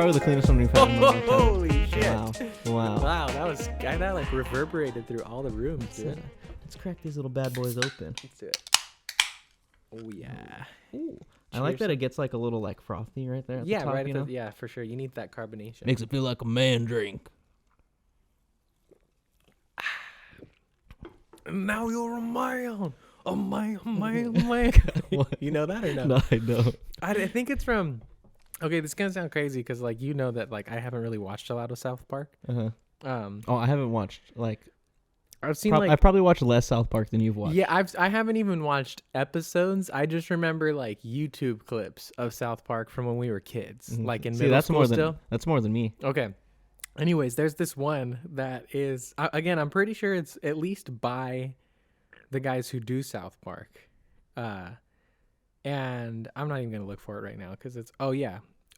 Probably the cleanest one we've had in a long time. Holy shit! Wow. Wow, that like reverberated through all the rooms, dude. Let's crack these little bad boys open. Let's do it. Oh yeah. Ooh. I like that it gets like a little like frothy right there. At the top, right. You know? Yeah, for sure. You need that carbonation. Makes it feel like a man drink. Now you're a man. A man. You know that or no? No, I don't. I think it's from. Okay, this is gonna sound crazy because like you know that like I haven't really watched a lot of South Park. Oh, I haven't watched like. I've seen I've probably watched less South Park than you've watched. Yeah, I haven't even watched episodes. I just remember like YouTube clips of South Park from when we were kids, like in middle school. That's more than me. Okay. Anyways, there's this one that is again. I'm pretty sure it's at least by the guys who do South Park, and I'm not even gonna look for it right now because it's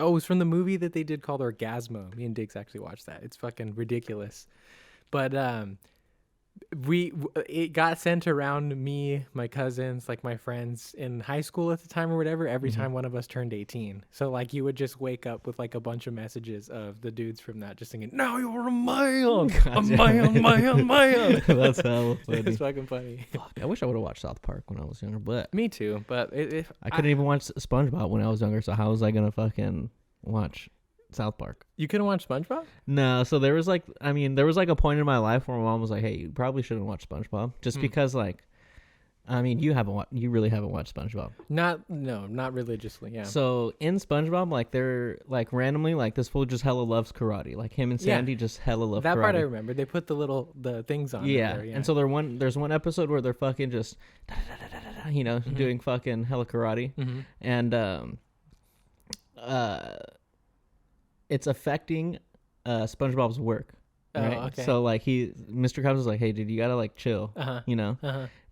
it's from the movie that they did called Orgasmo. Me and Diggs actually watched that. It's fucking ridiculous, but it got sent around me, my cousins, like my friends in high school at the time or whatever, every time one of us turned 18. So like you would just wake up with like a bunch of messages of the dudes from that just singing, now you're a man, a man. That's hella funny. It's fucking funny. Fuck, I wish I would have watched South Park when I was younger, but Me too, but I couldn't even watch SpongeBob when I was younger, so how was I gonna fucking watch South Park? You couldn't watch SpongeBob? No, so there was like a point in my life where my mom was like, "Hey, you probably shouldn't watch SpongeBob," just because like, you really haven't watched SpongeBob. Not religiously, yeah. So in SpongeBob, like they're like randomly like this fool just hella loves karate, like him and Sandy just hella love that karate. part I remember. They put the things on. Yeah. There, yeah. And so there's one episode where they're fucking just, doing fucking hella karate, and it's affecting SpongeBob's work. Right? Oh, okay. So like Mr. Krabs was like, "Hey, dude, you gotta like chill,"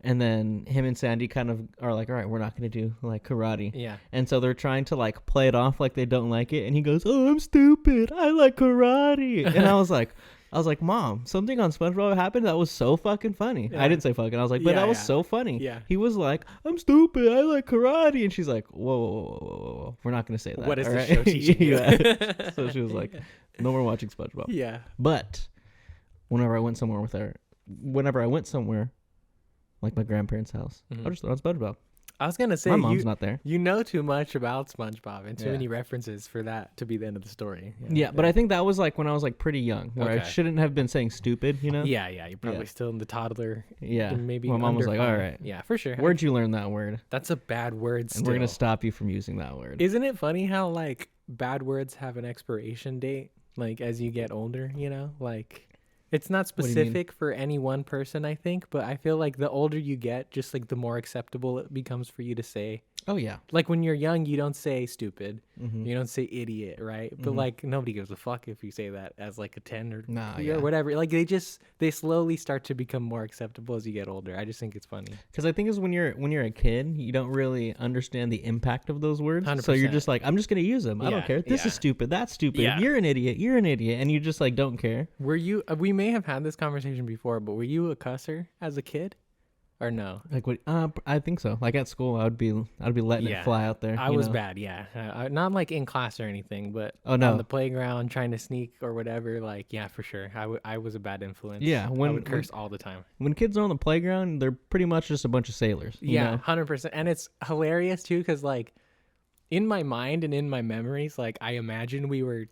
And then him and Sandy kind of are like, "All right, we're not gonna do like karate." Yeah. And so they're trying to like play it off like they don't like it, and he goes, "Oh, I'm stupid. I like karate." And I was like, "Mom, something on SpongeBob happened that was so fucking funny." Yeah. I didn't say fucking. I was like, "But that was so funny." Yeah. He was like, "I'm stupid. I like karate," and she's like, "Whoa. We're not gonna say that." What is this show teaching you? So she was like, "No more watching SpongeBob." Yeah. But whenever I went somewhere, like my grandparents' house, I'll just throw on SpongeBob. I was gonna say my mom's not there. You know too much about SpongeBob and too many references for that to be the end of the story. Yeah, but I think that was like when I was like pretty young, where I shouldn't have been saying stupid, you know? Yeah, you're probably still in the toddler. Yeah, maybe my mom was like, "All right, yeah, for sure." Where'd you learn that word? That's a bad word. And still. we're gonna stop you from using that word. Isn't it funny how like bad words have an expiration date? Like as you get older, like. It's not specific for any one person, I think, but I feel like the older you get, just like the more acceptable it becomes for you to say. Oh, yeah. Like when you're young, you don't say stupid. You don't say idiot, right? But like nobody gives a fuck if you say that as like a 10 or whatever. Like they slowly start to become more acceptable as you get older. I just think it's funny. Because I think is when you're a kid, you don't really understand the impact of those words. 100%. So you're just like, I'm just going to use them. I don't care. This is stupid. That's stupid. Yeah. You're an idiot. And you just like don't care. Were you, we may have had this conversation before, but were you a cusser as a kid? Or no? Like what? I think so. Like at school, I'd be letting it fly out there. I was bad, yeah. Not like in class or anything, but on the playground trying to sneak or whatever. Like, yeah, for sure. I was a bad influence. Yeah, I would curse all the time. When kids are on the playground, they're pretty much just a bunch of sailors. You know? 100%. And it's hilarious too, because like in my mind and in my memories, like I imagine we were,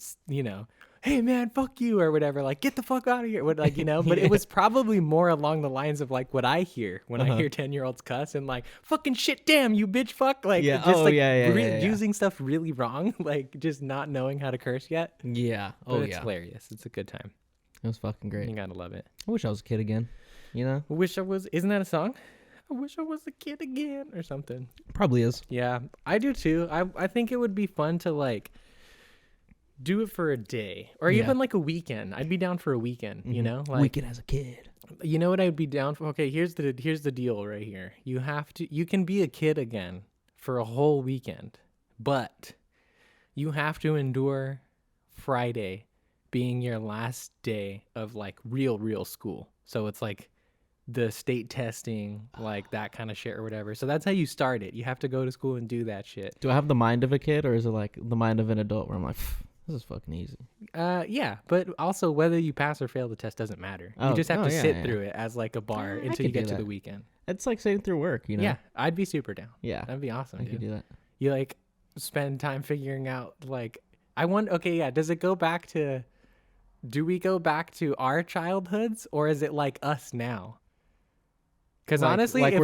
hey man, fuck you or whatever, like get the fuck out of here, but it was probably more along the lines of like what I hear when I hear 10-year-olds cuss and like fucking shit, damn you bitch, fuck, like using stuff really wrong, like just not knowing how to curse yet. Yeah. But it's hilarious. It's a good time. It was fucking great. You gotta love it. I wish I was a kid again. Wish I was. Isn't that a song? I wish I was a kid again or something. Probably is. Yeah, I do too. I think it would be fun to like do it for a day or even like a weekend. I'd be down for a weekend, like weekend as a kid. You know what I'd be down for? Okay, here's the deal right here. You can be a kid again for a whole weekend, but you have to endure Friday being your last day of like real school. So it's like the state testing, like that kind of shit or whatever. So that's how you start it. You have to go to school and do that shit. Do I have the mind of a kid or is it like the mind of an adult where I'm like, This is fucking easy. Yeah, but also whether you pass or fail the test doesn't matter. You just have to sit through it as like a bar until you get to the weekend. It's like sitting through work, you know? Yeah, I'd be super down. Yeah. That'd be awesome, dude. I could do that. You like spend time figuring out like okay, yeah, does it go back to do we go back to our childhoods or is it like us now? Cuz honestly, like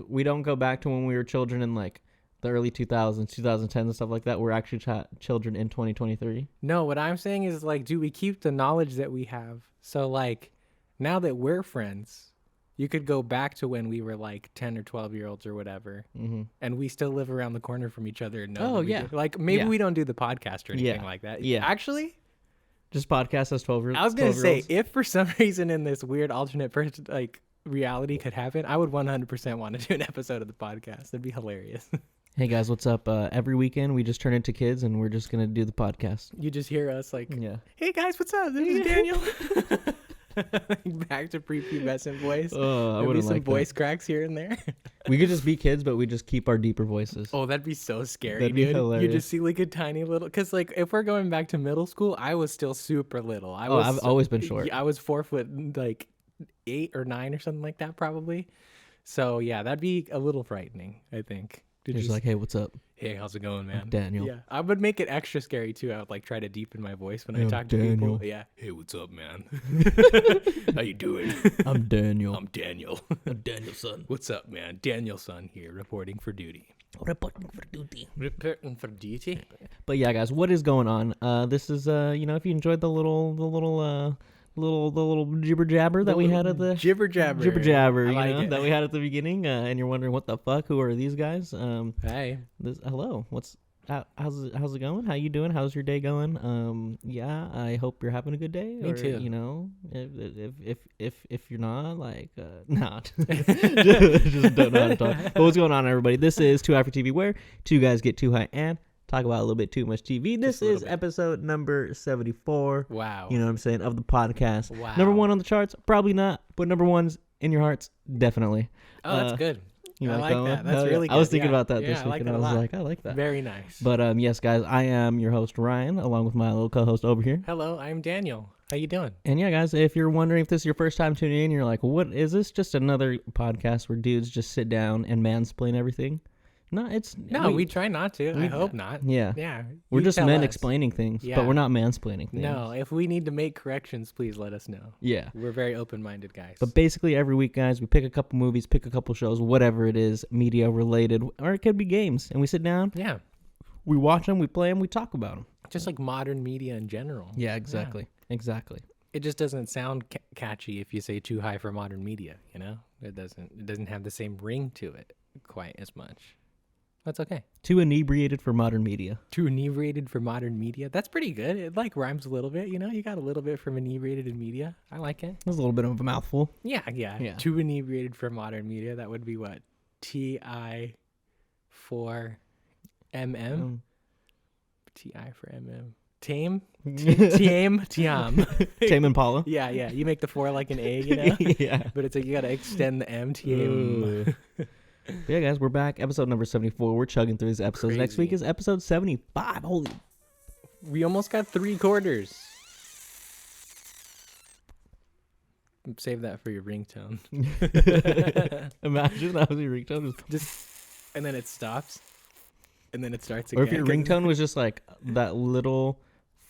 we don't go back to when we were children in like the early 2000s, 2010s and stuff like that. We're actually children in 2023. No, what I'm saying is like do we keep the knowledge that we have? So like now that we're friends, you could go back to when we were like 10 or 12-year-olds or whatever, and we still live around the corner from each other. And know like maybe we don't do the podcast or anything like that. Yeah, actually, just podcast as 12-year-olds. I was gonna say if for some reason in this weird alternate like reality could happen, I would 100% want to do an episode of the podcast. That'd be hilarious. Hey guys, what's up? Every weekend we just turn into kids and we're just gonna do the podcast. You just hear us like, hey guys, what's up? This is Daniel. Back to prepubescent voice. There'd be some voice cracks here and there. We could just be kids, but we just keep our deeper voices. Oh, that'd be so scary, that'd be dude. hilarious. You just see like a tiny little, because like if we're going back to middle school, I was still super little. I've always been short. I was 4 foot, like 8 or 9 or something like that, probably. So yeah, that'd be a little frightening, I think. Just like, hey, what's up? Hey, how's it going, man? I'm Daniel. Yeah, I would make it extra scary too. I would like try to deepen my voice when I talk to people. Yeah. Hey, what's up, man? How you doing? I'm Daniel. I'm Daniel. I'm Daniel's son. What's up, man? Daniel's son here, reporting for duty. Reporting for duty. Reporting for duty. But yeah, guys, what is going on? This is if you enjoyed the little jibber jabber that we had at the jibber jabber, that we had at the beginning, and you're wondering what the fuck, who are these guys? Hey, hello, how's it going? How you doing? How's your day going? Yeah, I hope you're having a good day. Me too. You know, if you're not, like, not just don't know how to talk. But what's going on, everybody? This is TH4TV, where two guys get too high and talk about a little bit too much TV. This is episode number 74. Wow. You know what I'm saying? Of the podcast. Wow. Number 1 on the charts? Probably not. But number 1's in your hearts? Definitely. Oh, that's good. You I like that. That's really good. I was thinking about that this week, like and I was like, I like that. Very nice. But yes, guys, I am your host, Ryan, along with my little co-host over here. Hello, I'm Daniel. How you doing? And yeah, guys, if you're wondering if this is your first time tuning in, you're like, what is this? Just another podcast where dudes just sit down and mansplain everything? No, we try not to. I hope not. Yeah. Yeah. We're just men explaining things, but we're not mansplaining things. No, if we need to make corrections, please let us know. Yeah. We're very open-minded guys. But basically every week, guys, we pick a couple movies, pick a couple shows, whatever it is, media related, or it could be games, and we sit down. Yeah. We watch them, we play them, we talk about them. Just like modern media in general. Yeah, exactly. Yeah. Exactly. It just doesn't sound catchy if you say too high for modern media, you know? It doesn't have the same ring to it quite as much. That's okay. Too inebriated for modern media. Too inebriated for modern media. That's pretty good. It like rhymes a little bit, you know? You got a little bit from inebriated in media. I like it. That's a little bit of a mouthful. Yeah. Too inebriated for modern media. That would be what? TI4MM? TI for MM. Tame? Tiam? Tame Impala? Yeah. You make the 4 like an A, you know? Yeah. But it's like you got to extend the M. Tame. Yeah, guys, we're back. Episode number 74. We're chugging through these episodes. Crazy. Next week is episode 75. Holy. We almost got 3 quarters. Save that for your ringtone. Imagine that was your ringtone. And then it stops. And then it starts again. Or if your ringtone was just like that little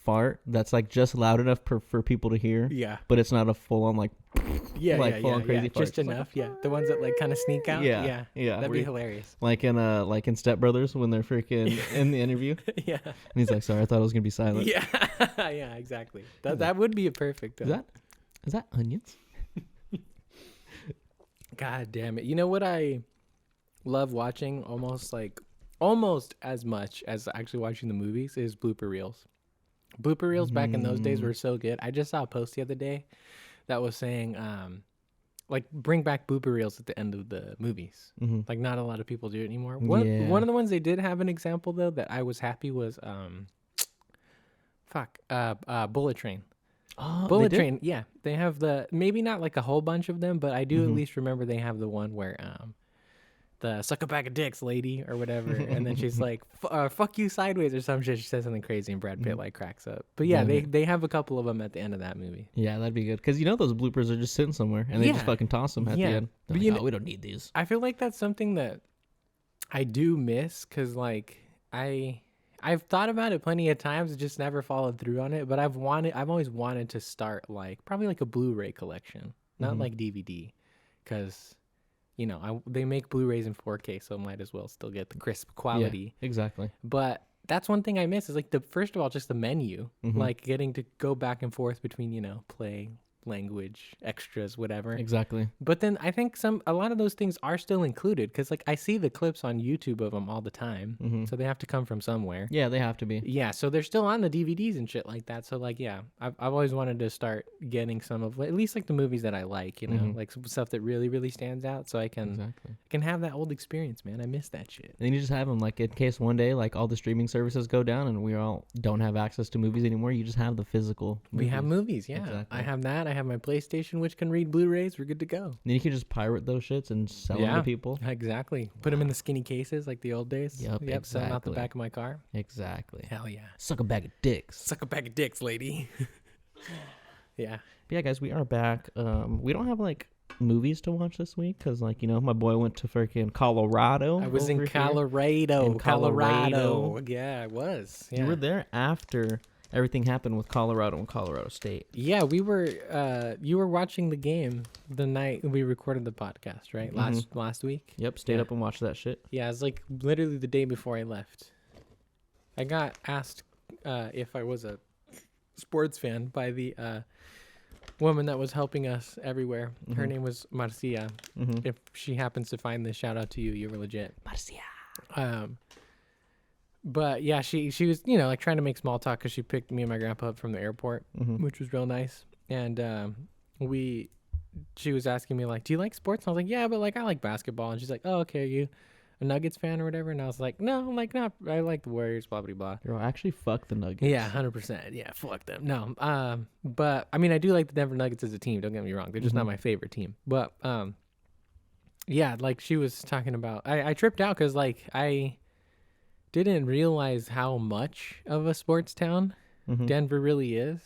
fart that's like just loud enough for people to hear. Yeah. But it's not a full on like. Full on crazy fart. Just enough. The ones that like kind of sneak out. Yeah. That'd be hilarious. Like in Step Brothers when they're freaking in the interview. Yeah. And he's like, sorry, I thought it was gonna be silent. Yeah. Yeah. Exactly. That would be a perfect. Is that onions? God damn it! You know what I love watching almost as much as actually watching the movies is blooper reels. Blooper reels back in those days were so good. I just saw a post the other day that was saying, bring back blooper reels at the end of the movies. Mm-hmm. Like, not a lot of people do it anymore. One of the ones they did have an example, though, that I was happy was, Bullet Train. Oh, Bullet Train, yeah. They have maybe not like a whole bunch of them, but I do at least remember they have the one where the suck a bag of dicks, lady, or whatever. And then she's like, fuck you sideways or some shit. She says something crazy and Brad Pitt like cracks up. But yeah, they have a couple of them at the end of that movie. Yeah, that'd be good. Because those bloopers are just sitting somewhere and they just fucking toss them at the end. Like, oh, we don't need these. I feel like that's something that I do miss because like I've thought about it plenty of times, just never followed through on it. But I've always wanted to start like probably like a Blu-ray collection, not like DVD, because they make Blu-rays in 4K, so I might as well still get the crisp quality. Yeah, exactly. But that's one thing I miss is like first of all, just the menu, like getting to go back and forth between, play, language, extras, whatever. Exactly. But then I think a lot of those things are still included because like I see the clips on YouTube of them all the time, so they have to come from somewhere. Yeah, they have to be. Yeah, so they're still on the DVDs and shit like that. So like, yeah, I've always wanted to start getting some of at least like the movies that I like, like some stuff that really really stands out, so I can have that old experience, man. I miss that shit. And you just have them like in case one day like all the streaming services go down and we all don't have access to movies anymore. You just have the physical. We have movies, yeah. Exactly. I have that. I have my PlayStation, which can read Blu-rays. We're good to go. Then you can just pirate those shits and sell them to people. Exactly. Put them in the skinny cases like the old days. Yep. Exactly. Sell them out the back of my car. Exactly. Hell yeah. Suck a bag of dicks. Suck a bag of dicks, lady. Yeah. But yeah, guys, we are back. We don't have like movies to watch this week because like my boy went to freaking Colorado. I was in Colorado. Colorado. Yeah, I was. Yeah. You were there after everything happened with Colorado and Colorado State. Yeah, we were. You were watching the game the night we recorded the podcast, right? Last week. Yep, stayed up and watched that shit. Yeah, it was like literally the day before I left. I got asked if I was a sports fan by the woman that was helping us everywhere. Her name was Marcia. If she happens to find this, shout out to you. You were legit, Marcia. But yeah, she was, like trying to make small talk because she picked me and my grandpa up from the airport, which was real nice. And she was asking me like, do you like sports? And I was like, yeah, but like I like basketball. And she's like, oh, okay, are you a Nuggets fan or whatever? And I was like, no, I'm like, not. I like the Warriors, blah blah blah. Girl, actually, fuck the Nuggets. Yeah, 100%. Yeah, fuck them. No, but I mean, I do like the Denver Nuggets as a team. Don't get me wrong; they're just not my favorite team. But yeah, like she was talking about, I tripped out because like I didn't realize how much of a sports town Denver really is.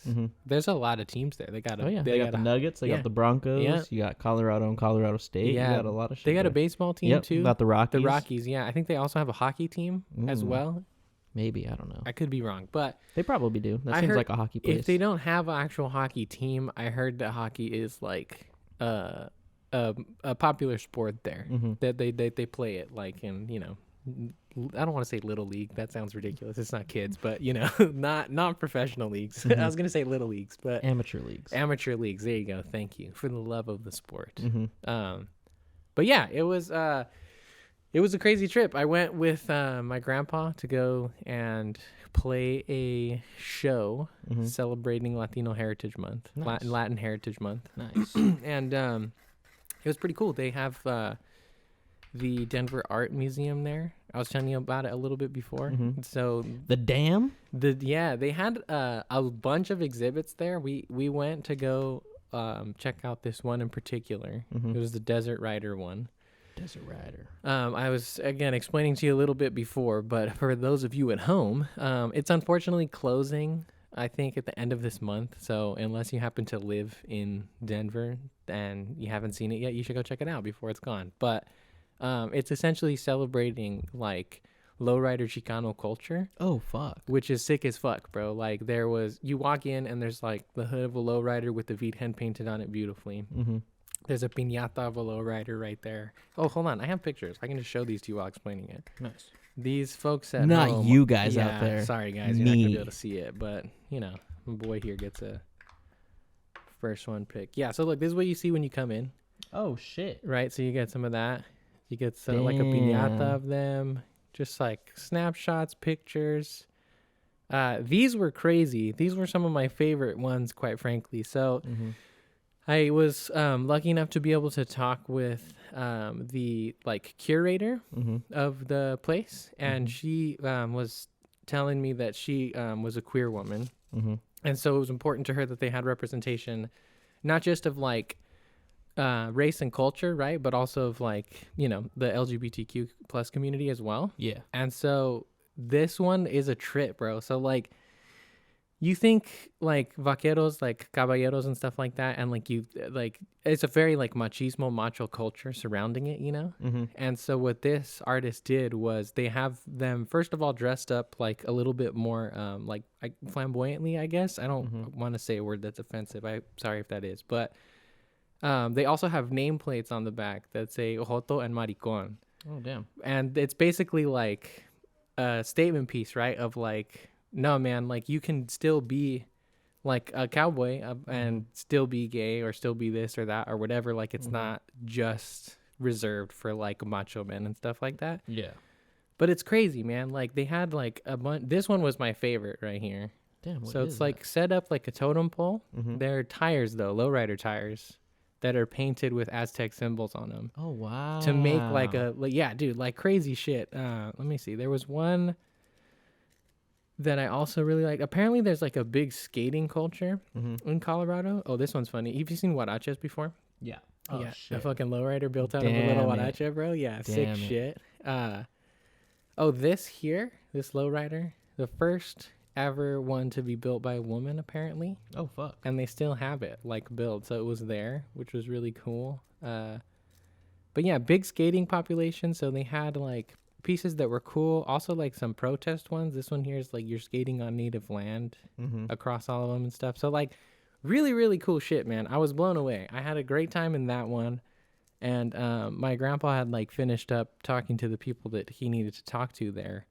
There's a lot of teams there. They got they got the Nuggets, they got the Broncos, you got Colorado and Colorado State. Yeah, you got a lot of shit. They got a baseball team too. Got the Rockies. The Rockies, yeah. I think they also have a hockey team as well. Maybe, I don't know. I could be wrong, but they probably do. That seems like a hockey place. If they don't have an actual hockey team, I heard that hockey is like a popular sport there. That they play it like in I don't want to say little league. That sounds ridiculous. It's not kids, but not professional leagues. I was gonna say little leagues, but amateur leagues. Amateur leagues. There you go. Thank you for the love of the sport. But yeah, it was a crazy trip. I went with my grandpa to go and play a show celebrating Latino Heritage Month, Latin Heritage Month. Nice. And it was pretty cool. They have the Denver Art Museum there. I was telling you about it a little bit before. So the dam? They had a bunch of exhibits there. We went to go check out this one in particular. It was the Desert Rider one. Desert Rider. I was again explaining to you a little bit before, but for those of you at home, it's unfortunately closing, I think, at the end of this month. So unless you happen to live in Denver and you haven't seen it yet, you should go check it out before it's gone. But it's essentially celebrating like lowrider Chicano culture. Oh fuck! Which is sick as fuck, bro. Like you walk in and there's like the hood of a lowrider with the V10 painted on it beautifully. There's a piñata of a lowrider right there. Oh, hold on, I have pictures. I can just show these to you while explaining it. Nice. These folks at not home, you guys out there. Sorry guys, you're not gonna be able to see it, but my boy here gets a first one pick. Yeah. So look, this is what you see when you come in. Oh shit! Right. So you get some of that. You get like a piñata of them, just like snapshots, pictures. These were crazy. These were some of my favorite ones, quite frankly. So I was lucky enough to be able to talk with the like curator of the place, and she was telling me that she was a queer woman, and so it was important to her that they had representation, not just of like race and culture, right? But also of like, you know, the LGBTQ plus community as well. Yeah. And so this one is a trip, bro. So like you think like vaqueros, like caballeros and stuff like that, and like you like it's a very like machismo, macho culture surrounding it, you know. Mm-hmm. And so what this artist did was they have them first of all dressed up like a little bit more like flamboyantly, I guess. I don't want to say a word that's offensive. I'm sorry if that is, but they also have nameplates on the back that say Joto and Maricon. Oh damn. And it's basically like a statement piece, right? Of like, no, man, like you can still be like a cowboy and still be gay or still be this or that or whatever. Like it's not just reserved for like macho men and stuff like that. Yeah. But it's crazy, man. Like they had like a bunch. This one was my favorite right here. Damn. So it's like set up like a totem pole. They're tires though, lowrider tires that are painted with Aztec symbols on them. Oh wow. To make like a yeah, dude, like crazy shit. Let me see. There was one that I also really like. Apparently, there's like a big skating culture in Colorado. Oh, this one's funny. Have you seen huaraches before? Yeah. Oh, yeah, shit. A fucking lowrider built out of a little huarache, bro. Yeah, sick shit. Oh, this lowrider, the first ever one to be built by a woman, apparently. Oh fuck. And they still have it like built, so it was there, which was really cool. But yeah, big skating population. So they had like pieces that were cool. Also like some protest ones. This one here is like you're skating on native land across all of them and stuff. So like really, really cool shit, man. I was blown away. I had a great time in that one. And my grandpa had like finished up talking to the people that he needed to talk to there.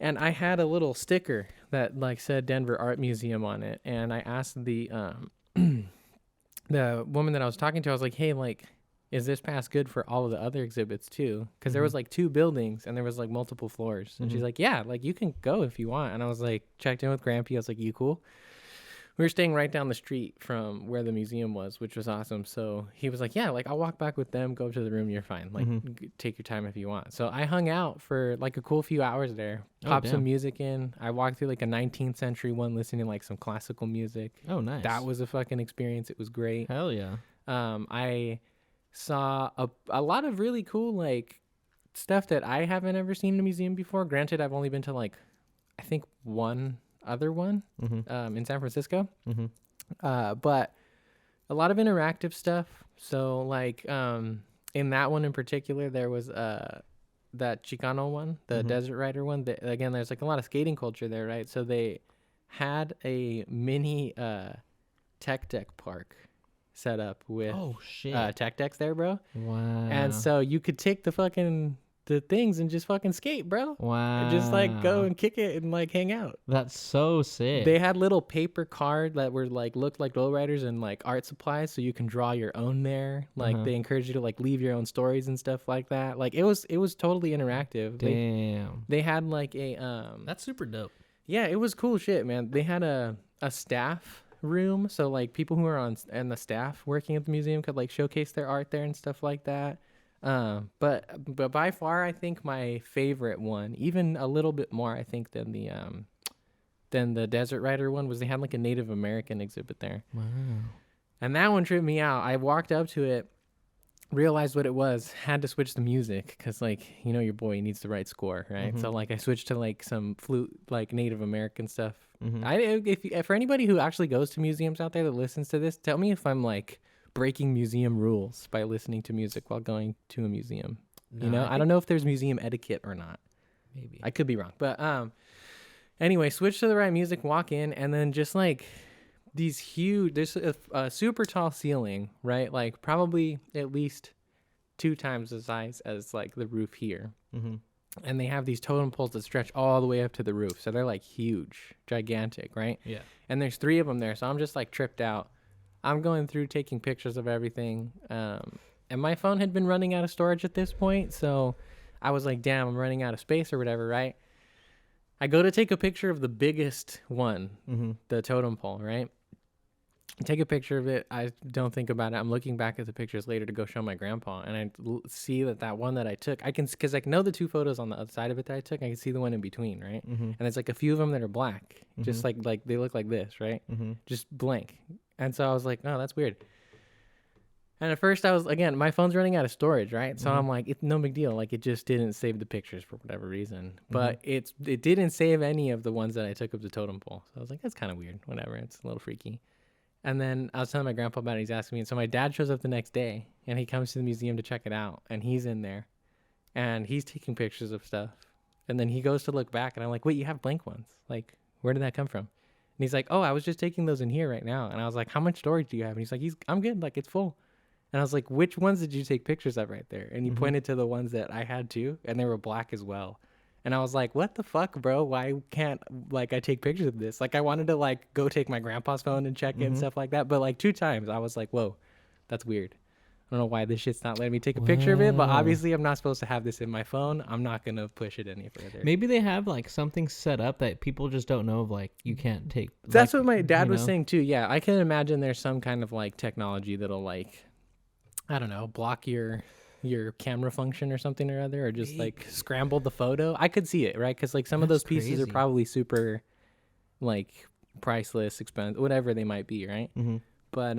And I had a little sticker that like said Denver Art Museum on it. And I asked the the woman that I was talking to, I was like, hey, like, is this pass good for all of the other exhibits too? Because there was like 2 buildings and there was like multiple floors. And she's like, yeah, like you can go if you want. And I was like, checked in with Grampy. I was like, you cool? We were staying right down the street from where the museum was, which was awesome. So he was like, yeah, like I'll walk back with them, go to the room, you're fine. Like take your time if you want. So I hung out for like a cool few hours there, popped some music in. I walked through like a 19th century one, listening to like some classical music. Oh, nice. That was a fucking experience. It was great. Hell yeah. I saw a lot of really cool like stuff that I haven't ever seen in a museum before. Granted, I've only been to like, I think one other one in San Francisco. But a lot of interactive stuff. So like in that one in particular, there was that Chicano one, the Desert Rider one. Again, there's like a lot of skating culture there, right? So they had a mini tech deck park set up with tech decks there, bro. Wow. And so you could take the things and just fucking skate, bro. Wow. And just like go and kick it and like hang out. That's so sick. They had little paper cards that were like looked like lowriders and like art supplies, so you can draw your own there. Like they encourage you to like leave your own stories and stuff like that. Like it was totally interactive. Damn. They had like a That's super dope. yeah, it was cool shit, man. They had a staff room, so like people who are on and the staff working at the museum could like showcase their art there and stuff like that. But by far, I think my favorite one, even a little bit more, I think than the Desert Rider one, was they had like a Native American exhibit there. Wow. And that one tripped me out. I walked up to it, realized what it was, had to switch the music because like you know your boy needs the right score, right? So like I switched to like some flute, like Native American stuff. If for anybody who actually goes to museums out there that listens to this, tell me if I'm like breaking museum rules by listening to music while going to a museum. No, you know, I don't know if there's museum etiquette or not. Maybe. I could be wrong. But anyway, switch to the right music, walk in, and then just like these huge, there's a super tall ceiling, right? Like probably at least 2 times the size as like the roof here. And they have these totem poles that stretch all the way up to the roof. So they're like huge, gigantic, right? Yeah. And there's 3 of them there. So I'm just like tripped out. I'm going through taking pictures of everything. And my phone had been running out of storage at this point. So I was like, damn, I'm running out of space or whatever, right? I go to take a picture of the biggest one, the totem pole, right? Take a picture of it. I don't think about it. I'm looking back at the pictures later to go show my grandpa. And I see that one that I took, because I can know the 2 photos on the other side of it that I took. I can see the one in between, right? And there's like a few of them that are black, just like they look like this, right? Just blank. And so I was like, oh, that's weird. And at first I was, again, my phone's running out of storage, right? So I'm like, it's no big deal. Like, it just didn't save the pictures for whatever reason. But it didn't save any of the ones that I took of the totem pole. So I was like, that's kind of weird. Whatever. It's a little freaky. And then I was telling my grandpa about it. He's asking me. And so my dad shows up the next day and he comes to the museum to check it out. And he's in there and he's taking pictures of stuff. And then he goes to look back and I'm like, wait, you have blank ones. Like, where did that come from? And he's like, oh, I was just taking those in here right now. And I was like, how much storage do you have? And he's like, I'm good. Like, it's full. And I was like, which ones did you take pictures of right there? And he pointed to the ones that I had too, and they were black as well. And I was like, what the fuck, bro? Why can't, like, I take pictures of this? Like, I wanted to, like, go take my grandpa's phone and check it and stuff like that. But, like, 2 times, I was like, whoa, that's weird. I don't know why this shit's not letting me take a picture of it, but obviously I'm not supposed to have this in my phone. I'm not going to push it any further. Maybe they have, like, something set up that people just don't know of, like, you can't take. That's like, what my dad was saying, too. Yeah, I can imagine there's some kind of, like, technology that'll, like, I don't know, block your camera function or something or other, or just like scramble the photo. I could see it, right? Because like some of those pieces are probably super like priceless, expensive, whatever they might be, right? But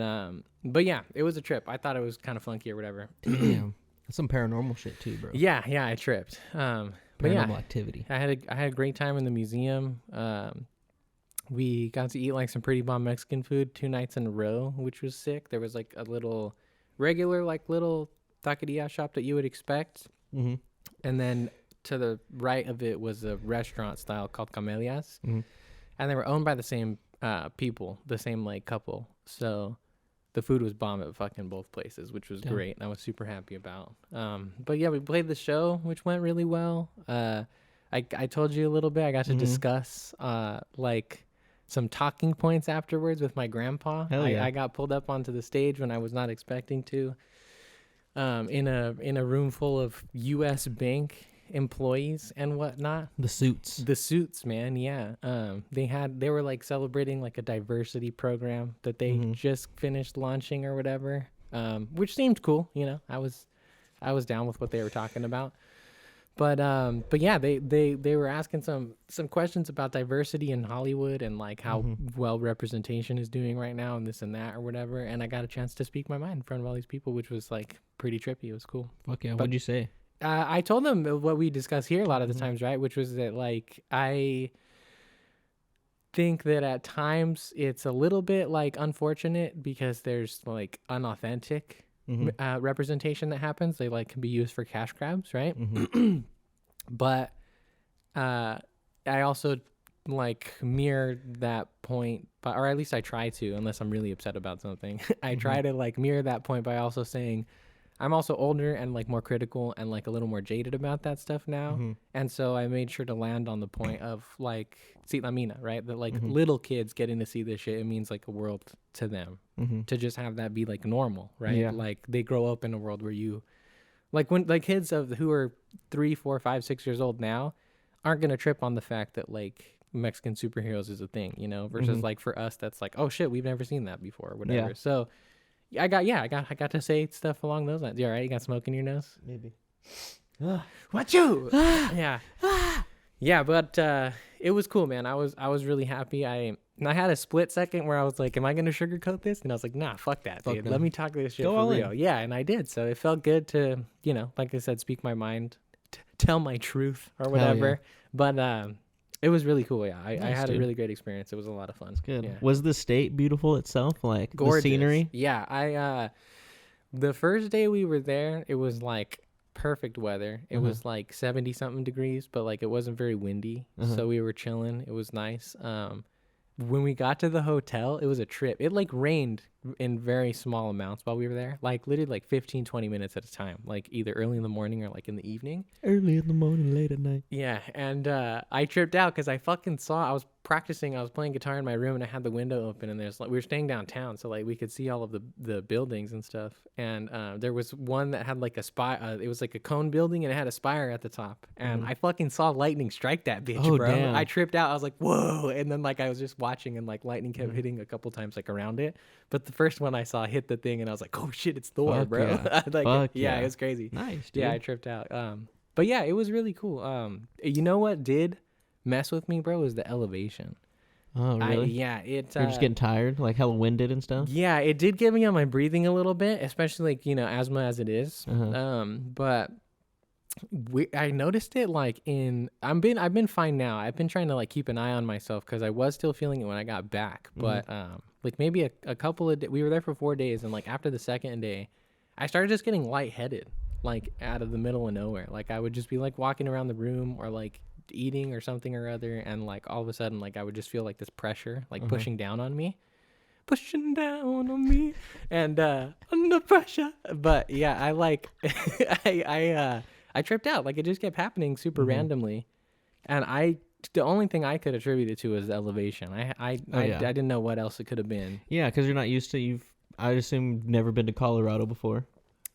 yeah, it was a trip. I thought it was kind of funky or whatever. Damn, that's some paranormal shit too, bro. Yeah, I tripped. But yeah, activity. I had a great time in the museum. We got to eat like some pretty bomb Mexican food 2 nights in a row, which was sick. There was like a little regular like little taqueria shop that you would expect, and then to the right of it was a restaurant style called Camelias, and they were owned by the same people, the same like couple. So the food was bomb at fucking both places, which was great, and I was super happy about. But yeah, we played the show, which went really well. I told you a little bit. I got to discuss like some talking points afterwards with my grandpa. I got pulled up onto the stage when I was not expecting to, in a room full of U.S. bank employees and whatnot. The suits, man. Yeah. They were like celebrating like a diversity program that they just finished launching or whatever, which seemed cool. You know, I was down with what they were talking about. But yeah, they were asking some questions about diversity in Hollywood and like how well representation is doing right now and this and that or whatever. And I got a chance to speak my mind in front of all these people, which was like pretty trippy. It was cool. Fuck yeah. What'd you say? I told them what we discuss here a lot of the times, right? Which was that like I think that at times it's a little bit like unfortunate because there's like unauthentic representation that happens. They like can be used for cash grabs, right? But I also like mirror that point, or at least I try to, unless I'm really upset about something. I try to like mirror that point by also saying I'm also older and like more critical and like a little more jaded about that stuff now. And so I made sure to land on the point of like, see la mina, right? That like little kids getting to see this shit, it means like a world to them to just have that be like normal, right? Yeah. Like they grow up in a world where you, like when like kids who are 3, 4, 5, 6 years old now aren't going to trip on the fact that like Mexican superheroes is a thing, you know, versus like for us, that's like, oh shit, we've never seen that before or whatever. Yeah. So I got to say stuff along those lines. You all right? You got smoke in your nose? Maybe. What you? Yeah. Yeah, but it was cool, man. I was really happy. I had a split second where I was like, am I going to sugarcoat this? And I was like, nah, fuck that, dude. Let me talk this shit for real. Yeah, and I did. So it felt good to, you know, like I said, speak my mind, tell my truth or whatever. Yeah. But it was really cool. Yeah, I had a really great experience. It was a lot of fun. That's good. Yeah. Was the state beautiful itself? Like gorgeous. The scenery? Yeah, the first day we were there, it was like perfect weather. It was like 70 something degrees, but like it wasn't very windy. So we were chilling. It was nice. When we got to the hotel, it was a trip. It like rained in very small amounts while we were there, like literally like 15-20 minutes at a time, like either early in the morning or like in the evening. Early in the morning, late at night. Yeah, and I tripped out because I fucking saw, I was practicing, I was playing guitar in my room and I had the window open and there's like, we were staying downtown, so like we could see all of the buildings and stuff. And there was one that had like a spire, it was like a cone building and it had a spire at the top. And I fucking saw lightning strike that bitch, bro. Damn. I tripped out. I was like, whoa. And then like I was just watching and like lightning kept hitting a couple times like around it. But the first one I saw hit the thing and I was like, oh shit, it's Thor, fuck bro. Yeah. Like, fuck yeah, it was crazy. Nice, dude. Yeah, I tripped out. But yeah, it was really cool. You know what did mess with me, bro, is the elevation. Oh, really? You're just getting tired, like hella winded and stuff. Yeah, it did get me on my breathing a little bit, especially like asthma as it is. But I noticed it like I've been fine now. I've been trying to like keep an eye on myself because I was still feeling it when I got back. But like maybe a couple of we were there for 4 days, and like after the second day, I started just getting lightheaded, like out of the middle of nowhere. Like I would just be like walking around the room or like eating or something or other, and like all of a sudden like I would just feel like this pressure like pushing down on me. And under pressure. But yeah, I like I tripped out. Like it just kept happening super randomly, and the only thing I could attribute it to was the elevation. I didn't know what else it could have been. Yeah, because you're not used to I assume never been to Colorado before.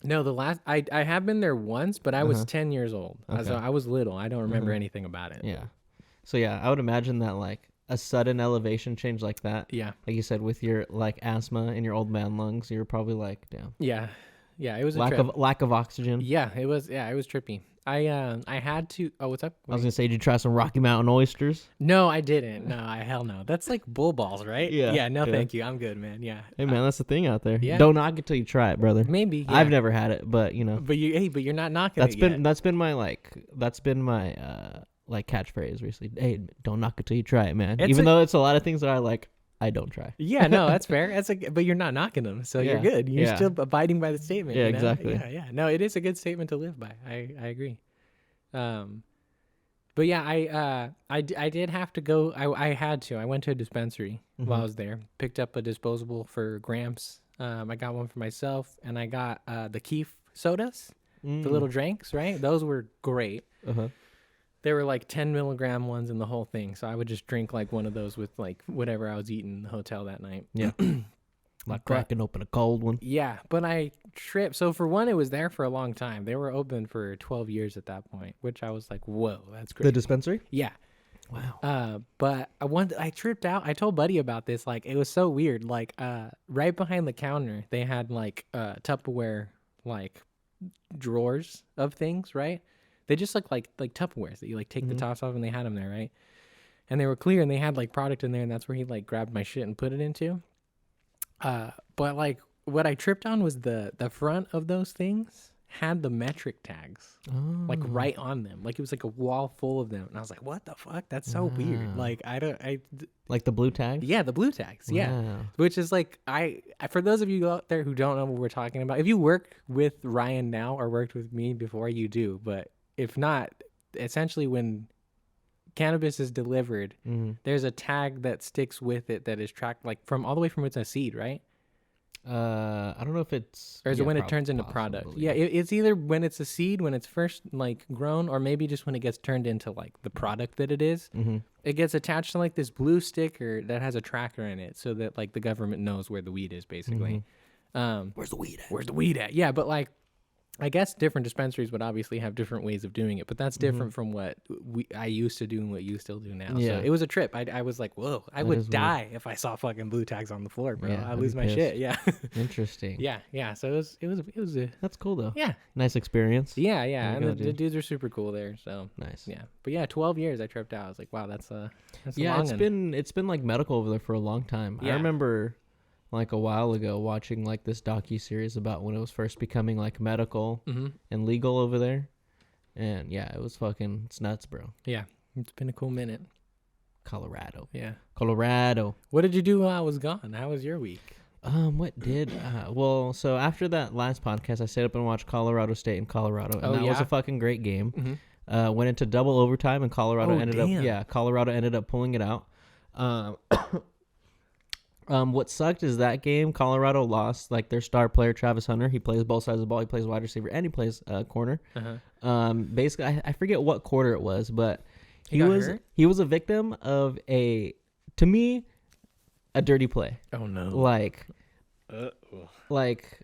No, I have been there once, but I was 10 years old. Okay. So I was little. I don't remember anything about it. Yeah. So yeah, I would imagine that like a sudden elevation change like that. Yeah. Like you said, with your like asthma and your old man lungs, you're probably like, damn. Yeah. Yeah. It was lack of oxygen. Yeah. It was trippy. I had to. Oh, what's up? I was gonna say, did you try some Rocky Mountain oysters? No, I didn't. No, hell no. That's like bull balls, right? Yeah. Yeah. No, thank you. I'm good, man. Yeah. Hey, man, that's the thing out there. Yeah. Don't knock it till you try it, brother. Maybe. Yeah. I've never had it, but But you're not knocking that's it been yet. that's been my like catchphrase recently. Hey, don't knock it till you try it, man. Even though it's a lot of things that I don't try. Yeah, no, that's fair. But you're not knocking them, so you're good. You're still abiding by the statement. Yeah, exactly. Yeah. No, it is a good statement to live by. I agree. But yeah, I did have to go. I had to. I went to a dispensary while I was there. Picked up a disposable for Gramps. I got one for myself, and I got the Keef sodas, the little drinks. Right, those were great. They were like 10 milligram ones in the whole thing. So I would just drink like one of those with like whatever I was eating in the hotel that night. Yeah. Like cracking open a cold one. Yeah. But I tripped. So for one, it was there for a long time. They were open for 12 years at that point, which I was like, whoa, that's great. The dispensary? Yeah. Wow. But I tripped out. I told Buddy about this. Like, it was so weird. Like, right behind the counter, they had like Tupperware, like drawers of things, right? They just look like Tupperwares that you like take the tops off, and they had them there, right? And they were clear, and they had like product in there, and that's where he like grabbed my shit and put it into. But like what I tripped on was the front of those things had the metric tags like right on them, like it was like a wall full of them, and I was like, what the fuck? That's so weird. Like like the blue tag. Yeah, the blue tags. Yeah, wow. which is like for those of you out there who don't know what we're talking about, if you work with Ryan now or worked with me before, you do, but if not, essentially when cannabis is delivered, there's a tag that sticks with it that is tracked like from all the way from it's a seed, right? I don't know if it's or is it when it turns into product. Yeah, it's either when it's a seed, when it's first like grown, or maybe just when it gets turned into like the product that it is. It gets attached to like this blue sticker that has a tracker in it, so that like the government knows where the weed is, basically. Where's the weed at? Yeah, but like I guess different dispensaries would obviously have different ways of doing it, but that's different from what I used to do and what you still do now. Yeah. So it was a trip. I was like, whoa, I would die if I saw fucking blue tags on the floor, bro. Yeah, I'd lose my shit. Yeah. Interesting. Yeah. So it was a That's cool though. yeah. Nice experience. Yeah. And the dudes are super cool there. So Nice. yeah. But yeah, 12 years I tripped out. I was like, wow, that's a Yeah, long it's been like medical over there for a long time. Yeah. I remember like a while ago watching like this docu-series about when it was first becoming like medical and legal over there, and yeah, it's nuts, bro. Yeah, it's been a cool minute. Colorado. What did you do while I was gone? How was your week? Well, so after that last podcast, I stayed up and watched Colorado State and Colorado, and that was a fucking great game. Went into double overtime, and Colorado ended up pulling it out. What sucked is that game, Colorado lost like their star player, Travis Hunter. He plays both sides of the ball. He plays wide receiver and he plays corner. Basically, I forget what quarter it was, but he was a victim of to me, a dirty play. Oh no! Like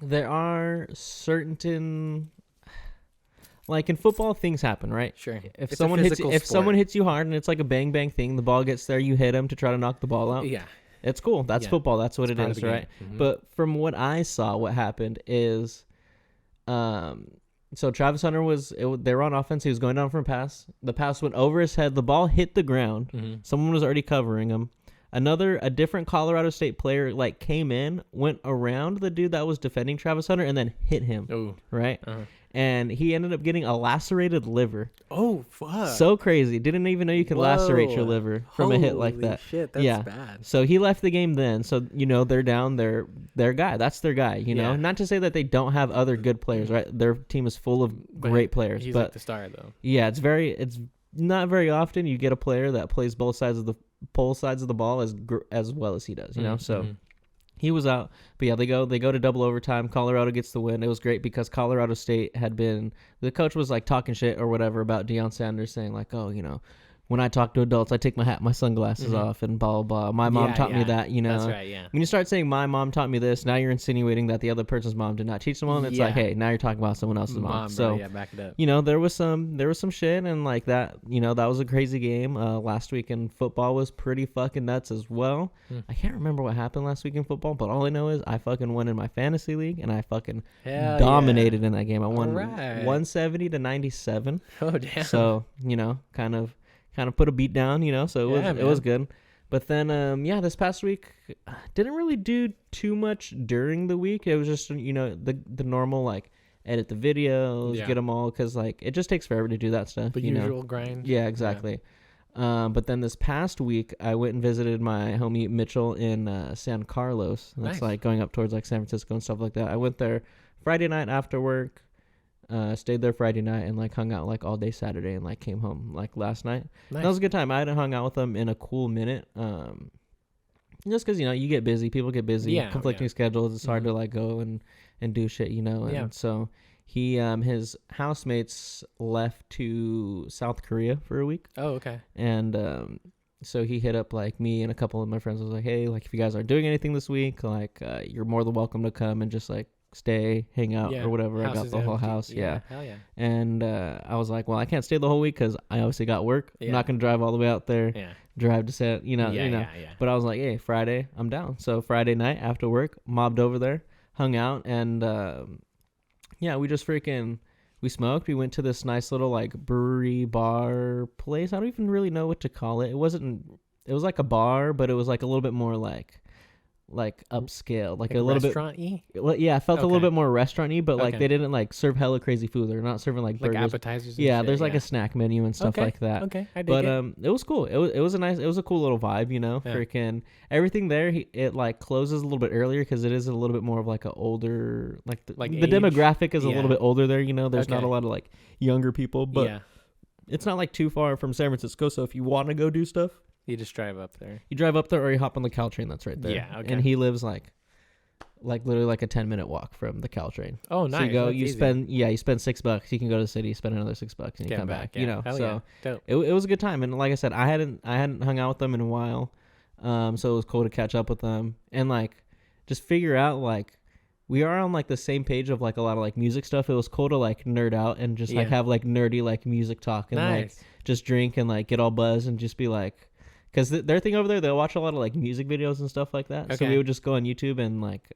there are certain. Like in football, things happen, right? Sure. If someone hits you hard and it's like a bang bang thing, the ball gets there, you hit him to try to knock the ball out. Yeah, it's cool. That's football. That's what it is, right? But from what I saw, what happened is, So Travis Hunter they were on offense. He was going down for a pass. The pass went over his head. The ball hit the ground. Mm-hmm. Someone was already covering him. A different Colorado State player like came in, went around the dude that was defending Travis Hunter, and then hit him. Oh, right. And he ended up getting a lacerated liver. Oh, fuck. So crazy. Didn't even know you could lacerate your liver from a hit like that. Shit, that's bad. So he left the game then. So, they're down their guy. That's their guy, Not to say that they don't have other good players, right? Their team is full of great players. He's but like the star, though. Yeah, it's not very often you get a player that plays both sides of the ball as well as he does, So he was out, but yeah, they go to double overtime. Colorado gets the win. It was great because Colorado State the coach was like talking shit or whatever about Deion Sanders, saying like, oh, when I talk to adults, I take my hat, my sunglasses off, and blah, blah, blah. My mom taught me that, That's right, yeah. When you start saying, my mom taught me this, now you're insinuating that the other person's mom did not teach them. It's like, hey, now you're talking about someone else's mom. So, bro, back it up. There was some shit, and like that, that was a crazy game. Last week in football was pretty fucking nuts as well. I can't remember what happened last week in football, but all I know is I fucking won in my fantasy league, and I fucking dominated in that game. I won 170 to 97. Oh, damn. So, kind of put a beat down, so it was good. But then, this past week, didn't really do too much during the week. It was just, the normal, like, edit the videos, get them all, because, like, it just takes forever to do that stuff. The usual grind. Yeah, exactly. Yeah. But then this past week, I went and visited my homie Mitchell in San Carlos. That's, like, going up towards, like, San Francisco and stuff like that. I went there Friday night after work. Stayed there Friday night and like hung out like all day Saturday and like came home like last night. Nice. That was a good time. I hadn't hung out with them in a cool minute. Just because you get busy, people get busy, conflicting schedules. It's hard to like go and do shit, And so he his housemates left to South Korea for a week. Oh, okay. And so he hit up like me and a couple of my friends. I was like, hey, like if you guys aren't doing anything this week, like you're more than welcome to come and just like stay, hang out or whatever. I got the whole house. Yeah. Hell yeah. And I was like, well, I can't stay the whole week because I obviously got work. I'm not going to drive all the way out there, drive to set, But I was like, hey, Friday, I'm down. So Friday night after work, mobbed over there, hung out, and we just we smoked. We went to this nice little like brewery bar place. I don't even really know what to call it. It was like a bar, but it was like a little bit more like upscale, like a little restaurant-y? It felt a little bit more restaurant-y, but like they didn't like serve hella crazy food. They're not serving like burgers, appetizers. And there's like a snack menu and stuff like that. Okay, I dig but it. It was cool. It was a cool little vibe, Freaking everything there. It like closes a little bit earlier because it is a little bit more of like a older the demographic is a little bit older there. There's not a lot of like younger people, but it's not like too far from San Francisco. So if you want to go do stuff, you just drive up there. You drive up there or you hop on the Caltrain that's right there. Yeah, okay. And he lives like literally like a 10-minute walk from the Caltrain. Oh, nice. So you go, that's you spend $6. You can go to the city, spend another $6 and you come back. Yeah. So Dope. it was a good time. And like I said, I hadn't hung out with them in a while. So it was cool to catch up with them and like just figure out like we are on like the same page of like a lot of like music stuff. It was cool to like nerd out and just like have like nerdy like music talk and like just drink and like get all buzzed and just be like, because their thing over there, they'll watch a lot of like music videos and stuff like that. Okay. So we would just go on YouTube and like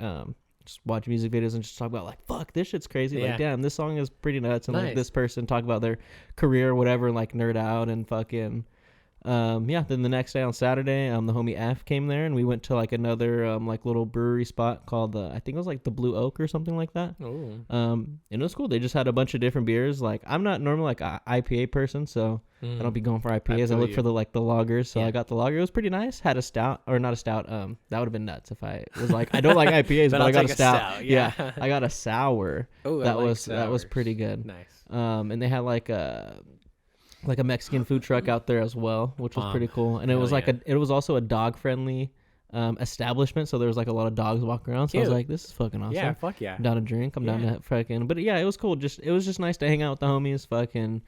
just watch music videos and just talk about like, fuck, this shit's crazy. Like, damn, this song is pretty nuts. And like this person talk about their career or whatever, and like nerd out and fucking then the next day on Saturday, the homie F came there and we went to like another like little brewery spot called I think it was like the Blue Oak or something like that. Oh. And it was cool. They just had a bunch of different beers. Like I'm not normally like a IPA person, so I don't be going for IPAs. I look for the lagers. So I got the lager. It was pretty nice. Had a stout or not a stout. That would have been nuts if I was like I don't like IPAs, but I got a stout. Yeah. I got a sour. Oh, that was pretty good. Nice. And they had like a Mexican food truck out there as well, which was pretty cool. And it was it was also a dog friendly establishment, so there was like a lot of dogs walking around. So I was like, this is fucking awesome. Yeah, fuck yeah. I'm down to drink. I'm down to fucking. But yeah, it was cool. It was just nice to hang out with the homies, fucking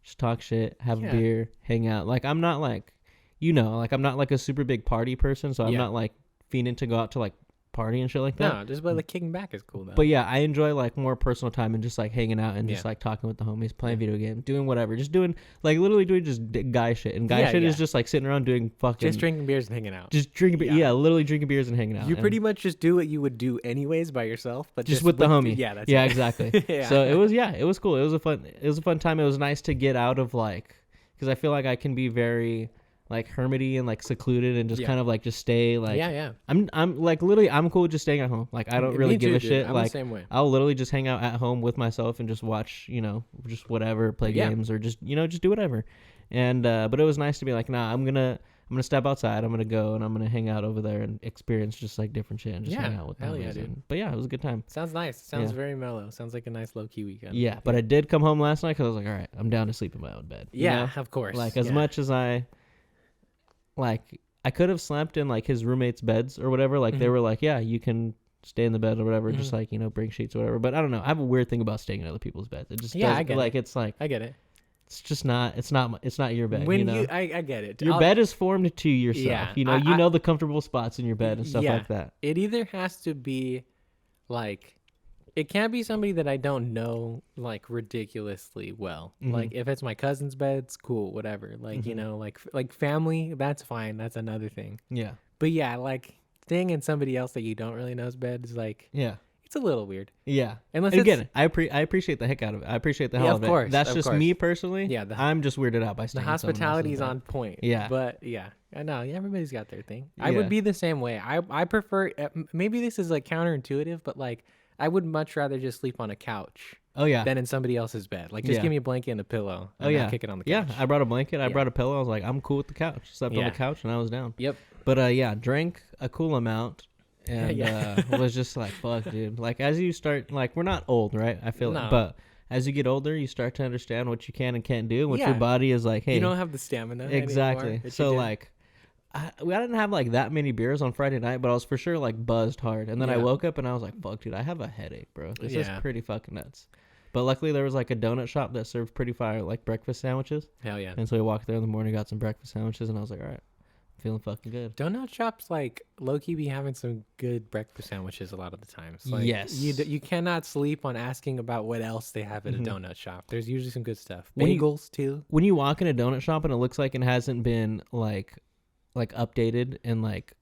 just talk shit, have a beer, hang out. Like I'm not like, I'm not like a super big party person, so I'm not like fiending to go out to like party and shit like that. No, just like kicking back is cool though. But yeah, I enjoy like more personal time and just like hanging out and just like talking with the homies, playing video games, doing whatever, just doing like literally doing just guy shit. And guy shit is just like sitting around doing fucking just drinking beers and hanging out. Just drinking, literally drinking beers and hanging out. You pretty much just do what you would do anyways by yourself, but just with the homie. Yeah, that's exactly. So it was cool. It was a fun time. It was nice to get out of like, because I feel like I can be very like hermity and like secluded and just kind of like just stay like I'm like literally I'm cool with just staying at home. Like I don't really give a shit. I'm like the same way. I'll literally just hang out at home with myself and just watch, just whatever, play games or just just do whatever. And but it was nice to be like, nah, I'm gonna step outside. I'm gonna go and I'm gonna hang out over there and experience just like different shit and just hang out with them. But yeah, it was a good time. Sounds nice. Sounds very mellow. Sounds like a nice low key weekend. Yeah, but I did come home last night because I was like, all right, I'm down to sleep in my own bed. Yeah, of course. Like as much as I could have slept in like his roommates' beds or whatever. Like they were like, yeah, you can stay in the bed or whatever. Just like bring sheets or whatever. But I don't know. I have a weird thing about staying in other people's beds. It just I get like it. It's like I get it. It's just not. It's not your bed. When I get it. Your bed is formed to yourself. Yeah, you know the comfortable spots in your bed and stuff like that. It either has to be like. It can't be somebody that I don't know like ridiculously well. Like if it's my cousin's bed, it's cool, whatever. Like like family, that's fine. That's another thing. Yeah. But yeah, like staying in somebody else that you don't really know's bed is like it's a little weird. Yeah. Unless and again, I appreciate the heck out of it. I appreciate the hell of it. Course, that's just course. me personally. Yeah. I'm just weirded out by staying. The hospitality's on point. Yeah. But yeah, I know. Yeah, everybody's got their thing. I would be the same way. I prefer. Maybe this is like counterintuitive, but like. I would much rather just sleep on a couch. Oh yeah. Than in somebody else's bed. Like just give me a blanket and a pillow. And I'll kick it on the couch. Yeah, I brought a blanket. I brought a pillow. I was like, I'm cool with the couch. Slept on the couch and I was down. Yep. But drank a cool amount and was just like, fuck, dude. Like as you start, like we're not old, right? I feel like, but as you get older, you start to understand what you can and can't do. What your body is like, hey, you don't have the stamina. Exactly. Anymore, so like. I didn't have like that many beers on Friday night, but I was for sure like buzzed hard. And then I woke up and I was like, fuck, dude, I have a headache, bro. This is pretty fucking nuts. But luckily there was like a donut shop that served pretty fire like breakfast sandwiches. Hell yeah. And so we walked there in the morning, got some breakfast sandwiches, and I was like, all right, I'm feeling fucking good. Donut shops like low-key be having some good breakfast sandwiches a lot of the times. Like, yes. You cannot sleep on asking about what else they have at a donut shop. There's usually some good stuff. Bagels too. When you walk in a donut shop and it looks like it hasn't been like updated in like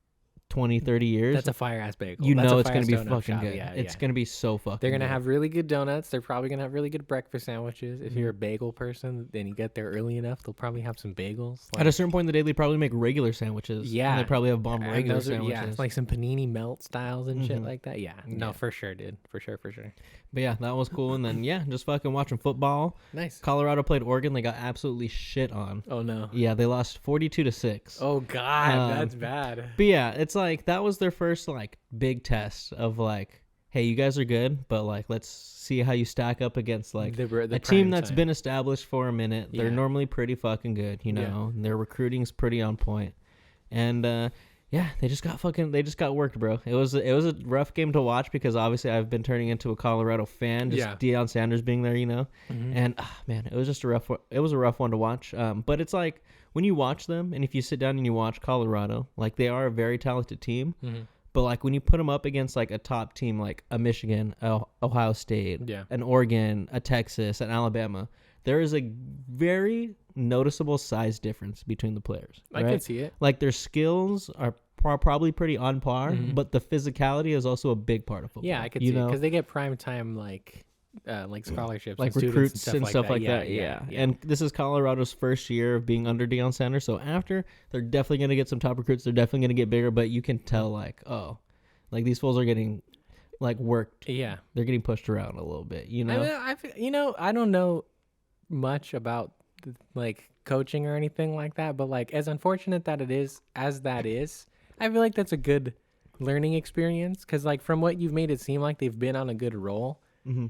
20, 30 years. That's a fire ass bagel. You know it's going to be fucking good. Yeah, it's going to be so fucking They're going to good. have really good donuts. They're probably going to have really good breakfast sandwiches. If you're a bagel person, then you get there early enough, they'll probably have some bagels. At a certain point in the day, they probably make regular sandwiches. Yeah. And they probably have bomb regular sandwiches. Yeah, it's like some panini melt styles and shit like that. Yeah. No, for sure, dude. For sure. But yeah, that was cool. And then, just fucking watching football. Nice. Colorado played Oregon. They got absolutely shit on. Oh, no. Yeah, they lost 42-6. Oh, God. That's bad. But yeah, it's like that was their first like big test of like, hey, you guys are good, but like let's see how you stack up against like a team that's been established for a minute. They're normally pretty fucking good, and their recruiting's pretty on point. And they just got worked, bro. It was a rough game to watch because obviously I've been turning into a Colorado fan, just Deion Sanders being there, And man, it was just a rough one to watch. But it's like when you watch them and if you sit down and you watch Colorado, like they are a very talented team. But like when you put them up against like a top team like a Michigan, Ohio State, an Oregon, a Texas, an Alabama, there is a very noticeable size difference between the players. I can see it. Like their skills are probably pretty on par, but the physicality is also a big part of football. Yeah, I could see it because they get prime time like scholarships, like and recruits and stuff like that. Yeah. And this is Colorado's first year of being under Deion Sanders, so after they're definitely gonna get some top recruits. They're definitely gonna get bigger, but you can tell like these fools are getting like worked. Yeah, they're getting pushed around a little bit. I don't know much about like coaching or anything like that, but like as unfortunate that it is, I feel like that's a good learning experience because like from what you've made it seem like they've been on a good roll.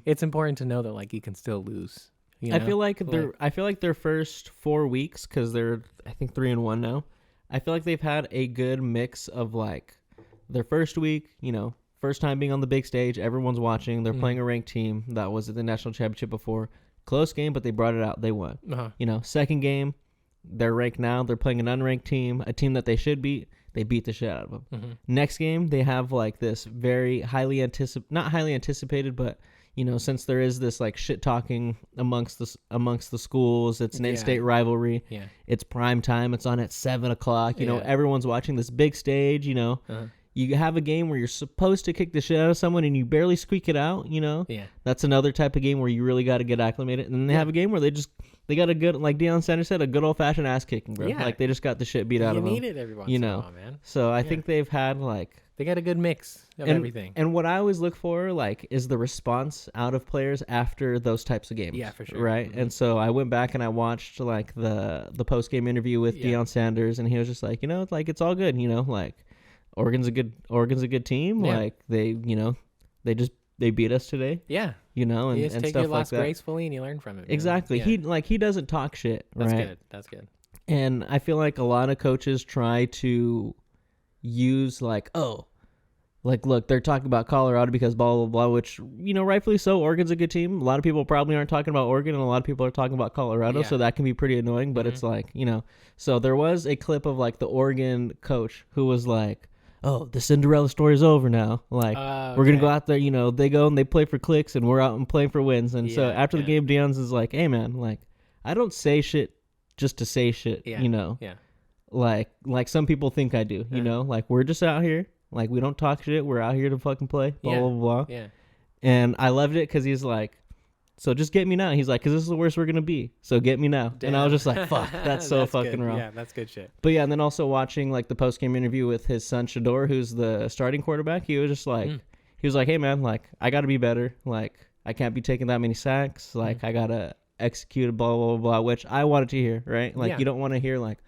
It's important to know that like you can still lose. I feel like their first 4 weeks, because they're I think 3-1 now. I feel like they've had a good mix of like their first week, first time being on the big stage, everyone's watching. They're playing a ranked team that was at the national championship before. Close game, but they brought it out. They won. Second game, they're ranked now. They're playing an unranked team, a team that they should beat. They beat the shit out of them. Mm-hmm. Next game, they have like this very not highly anticipated, but since there is this like shit talking amongst the schools, it's an in-state rivalry. Yeah. It's prime time. It's on at 7:00. Yeah. Everyone's watching this big stage. Uh-huh. You have a game where you're supposed to kick the shit out of someone and you barely squeak it out. Yeah. That's another type of game where you really got to get acclimated. And then they have a game where they got a good, like Deion Sanders said, a good old fashioned ass kicking, bro. Yeah. Like they just got the shit beat out of them. You need it every once in a while, man. So I think they've had like. They got a good mix of everything. And what I always look for, like, is the response out of players after those types of games. Yeah, for sure. Right? Mm-hmm. And so I went back and I watched, like, the post-game interview with Deion Sanders, and he was just like, like, it's all good, like, Oregon's a good team. Yeah. Like, they beat us today. Yeah. And, you just and take stuff your loss like that. gracefully and you learn from it. Exactly. Yeah. He doesn't talk shit, right? That's good. And I feel like a lot of coaches try to use, like, look, they're talking about Colorado because blah, blah, blah, which, rightfully so. Oregon's a good team. A lot of people probably aren't talking about Oregon, and a lot of people are talking about Colorado, so that can be pretty annoying. But it's like, so there was a clip of, like, the Oregon coach who was like, oh, the Cinderella story is over now. Like, we're going to go out there, they go and they play for clicks, and we're out and playing for wins. And so after the game, Deion's is like, hey, man, like, I don't say shit just to say shit, Yeah. Like some people think I do, like, we're just out here. Like, we don't talk shit. We're out here to fucking play. Blah, blah, blah. Yeah. And I loved it because he's like, so just get me now. He's like, because this is the worst we're going to be. So get me now. Damn. And I was just like, fuck, that's so fucking good. wrong. Yeah, that's good shit. But yeah, and then also watching, like, the post-game interview with his son, Shador, who's the starting quarterback, he was just like, he was like, hey, man, like, I got to be better. Like, I can't be taking that many sacks. Like, I got to execute blah, blah, blah, which I wanted to hear, right? Like, you don't want to hear, like,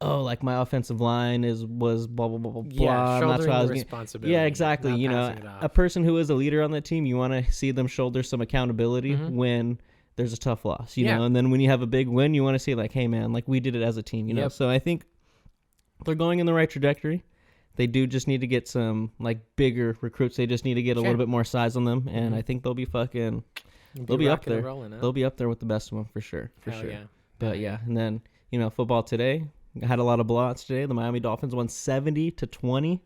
oh, like my offensive line was blah blah blah blah blah. Yeah, shouldering the responsibility. Yeah, exactly. A person who is a leader on that team, you want to see them shoulder some accountability when there's a tough loss, you know. And then when you have a big win, you want to say like, hey man, like we did it as a team, you know. So I think they're going in the right trajectory. They do just need to get some like bigger recruits. They just need to get a little bit more size on them, and I think they'll be fucking. They'll be up there. They'll be up there with the best one for sure. Yeah. But yeah, and then football today. Had a lot of blowouts today. The Miami Dolphins won 70-20.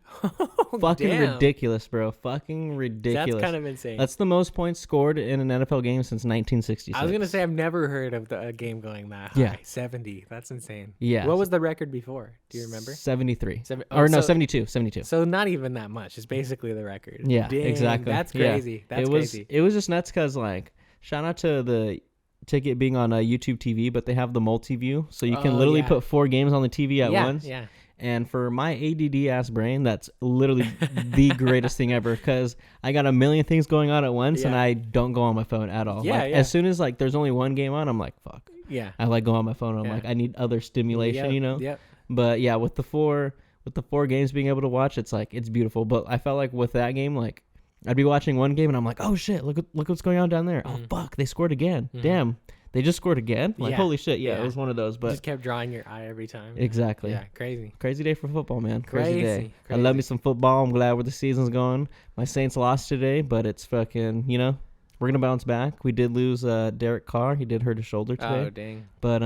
Fucking ridiculous, bro. Fucking ridiculous. That's kind of insane. That's the most points scored in an NFL game since 1966. I was going to say I've never heard of a game going that high. 70. That's insane. Yeah. What was the record before? Do you remember? 73. 72. So not even that much. It's basically the record. Yeah, Dang, exactly. That's crazy. Yeah. It was just nuts because, like, shout out to the ticket being on YouTube TV, but they have the multi-view, so you can literally put 4 games on the TV at once. Yeah. And for my ADD ass brain, that's literally the greatest thing ever because I got a million things going on at once and I don't go on my phone at all. As soon as like there's only one game on, I'm like, fuck. Yeah. I like go on my phone. I'm like, I need other stimulation, you know? Yep. But yeah, with the four games being able to watch, it's like it's beautiful. But I felt like with that game, like I'd be watching one game and I'm like, oh shit, look what's going on down there. Oh fuck, they scored again. Damn. They just scored again? Like, holy shit, it was one of those. But just kept drawing your eye every time. Exactly. Yeah, crazy. Crazy day for football, man. Crazy day. I Crazy. love me some football. I'm glad where the season's going. My Saints lost today, but it's fucking, we're going to bounce back. We did lose Derek Carr. He did hurt his shoulder today. Oh, dang. But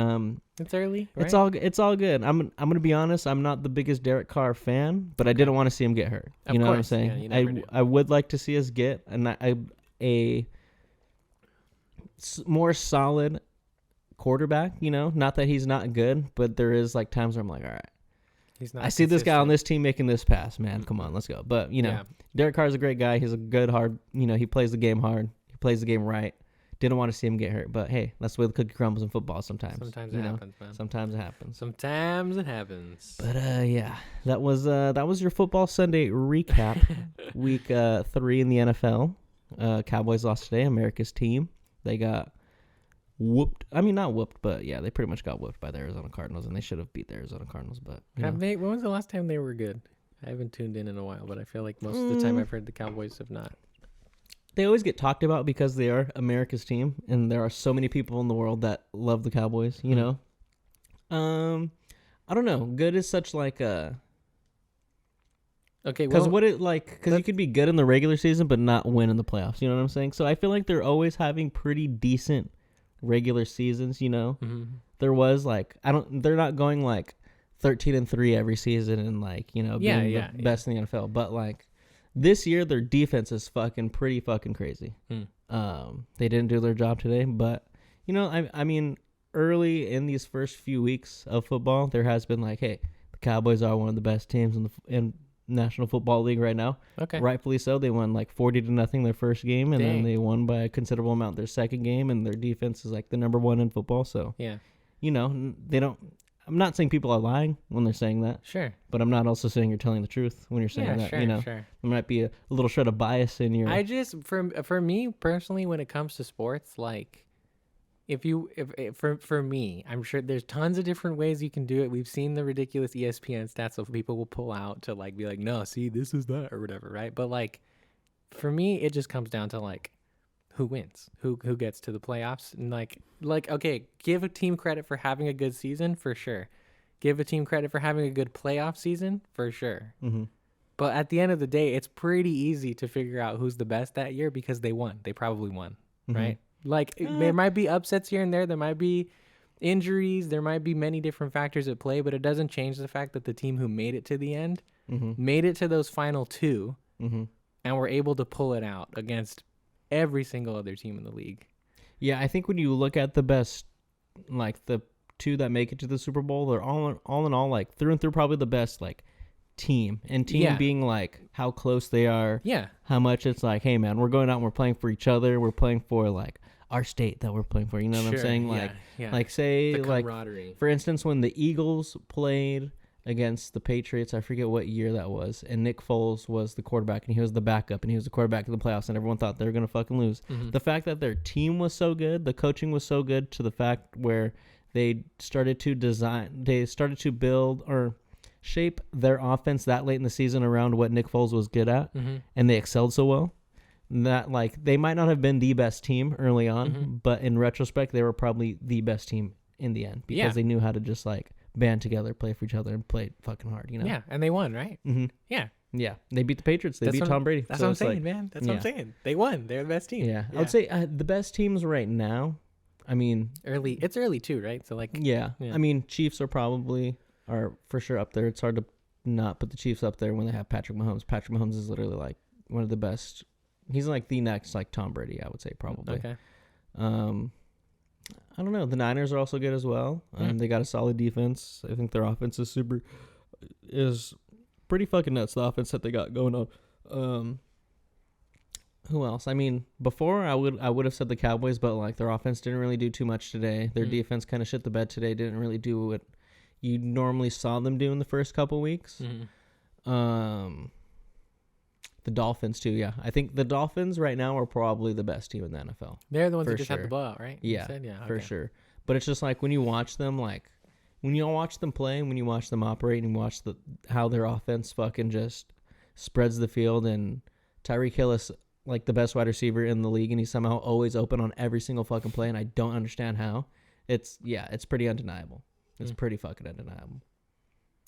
it's early, right? It's all good. I'm going to be honest. I'm not the biggest Derek Carr fan, but I didn't want to see him get hurt. You know what I'm saying? Yeah, you never do. I would like to see us get a more solid quarterback, not that he's not good, but there is like times where I'm like, all right, I see this guy on this team making this pass, man. Come on, let's go. But Derek Carr's a great guy. He's a good hard, he plays the game hard. He plays the game right. Didn't want to see him get hurt, but hey, that's the way the cookie crumbles in football sometimes. Sometimes it happens, man. Sometimes it happens. Sometimes it happens. But yeah, that was your football Sunday recap. Week 3 in the NFL. Cowboys lost today. America's team. They got whooped. I mean, not whooped, but yeah, they pretty much got whooped by the Arizona Cardinals, and they should have beat the Arizona Cardinals. But when was the last time they were good? I haven't tuned in a while, but I feel like most of the time I've heard the Cowboys have not. They always get talked about because they are America's team, and there are so many people in the world that love the Cowboys. I don't know. Good is such like a because you could be good in the regular season but not win in the playoffs. You know what I'm saying? So I feel like they're always having pretty decent regular seasons. There was like they're not going like 13-3 every season and like, you know, being the best in the NFL. But like this year, their defense is pretty fucking crazy. They didn't do their job today, but you know, I mean, early in these first few weeks of football, there has been like, hey, the Cowboys are one of the best teams in National Football League right now. Okay, rightfully so. They won like 40-0 their first game, and then they won by a considerable amount their second game, and their defense is like the number one in football. So yeah, you know, they don't. I'm not saying people are lying when they're saying that. Sure. But I'm not also saying you're telling the truth when you're saying that. Sure, you know, there might be a little shred of bias in your. I just for me personally, when it comes to sports, like for me, I'm sure there's tons of different ways you can do it. We've seen the ridiculous ESPN stats that people will pull out to like be like, no, see, this is that or whatever, right? But like, for me, it just comes down to like, who wins, who gets to the playoffs, and like okay, give a team credit for having a good season for sure, give a team credit for having a good playoff season for sure. Mm-hmm. But at the end of the day, it's pretty easy to figure out who's the best that year because they probably won, mm-hmm. right? Like there might be upsets here and there might be injuries, there might be many different factors at play, but it doesn't change the fact that the team who made it to the end made it to those final two and were able to pull it out against every single other team in the league. Yeah, I think when you look at the best, like the two that make it to the Super Bowl, they're all in all, like through and through, probably the best, like team. And team being like how close they are. Yeah. How much it's like, hey man, we're going out and we're playing for each other. We're playing for like our state that we're playing for. You know what I'm saying? Like, like say, like for instance, when the Eagles played against the Patriots, I forget what year that was, and Nick Foles was the quarterback, and he was the backup, and he was the quarterback in the playoffs, and everyone thought they were going to fucking lose. Mm-hmm. The fact that their team was so good, the coaching was so good, to the fact where they started to build or shape their offense that late in the season around what Nick Foles was good at, and they excelled so well, that like they might not have been the best team early on, but in retrospect, they were probably the best team in the end, because they knew how to just like band together, play for each other, and play fucking hard, you know? Yeah, and they won, right? Mm-hmm. Yeah. Yeah, they beat the Patriots. They beat Tom Brady. That's what I'm saying, man. That's what I'm saying. They won. They're the best team. Yeah. I would say the best teams right now, I mean... It's early too, right? So like... Yeah. I mean, Chiefs are for sure up there. It's hard to not put the Chiefs up there when they have Patrick Mahomes. Patrick Mahomes is literally like one of the best. He's like the next like Tom Brady, I would say, probably. Okay. I don't know. The Niners are also good as well. They got a solid defense. I think their offense is pretty fucking nuts, the offense that they got going on. Who else? I mean, before I would have said the Cowboys, but like their offense didn't really do too much today. Their defense kind of shit the bed today. Didn't really do what you normally saw them do in the first couple weeks. The Dolphins too, yeah. I think the Dolphins right now are probably the best team in the NFL. They're the ones that just had the blowout, right? Yeah, for sure. But it's just like when you watch them, like when you watch them play, when you watch them operate, and watch how their offense fucking just spreads the field, and Tyreek Hill is like the best wide receiver in the league, and he's somehow always open on every single fucking play, and I don't understand how. It's pretty undeniable. It's pretty fucking undeniable.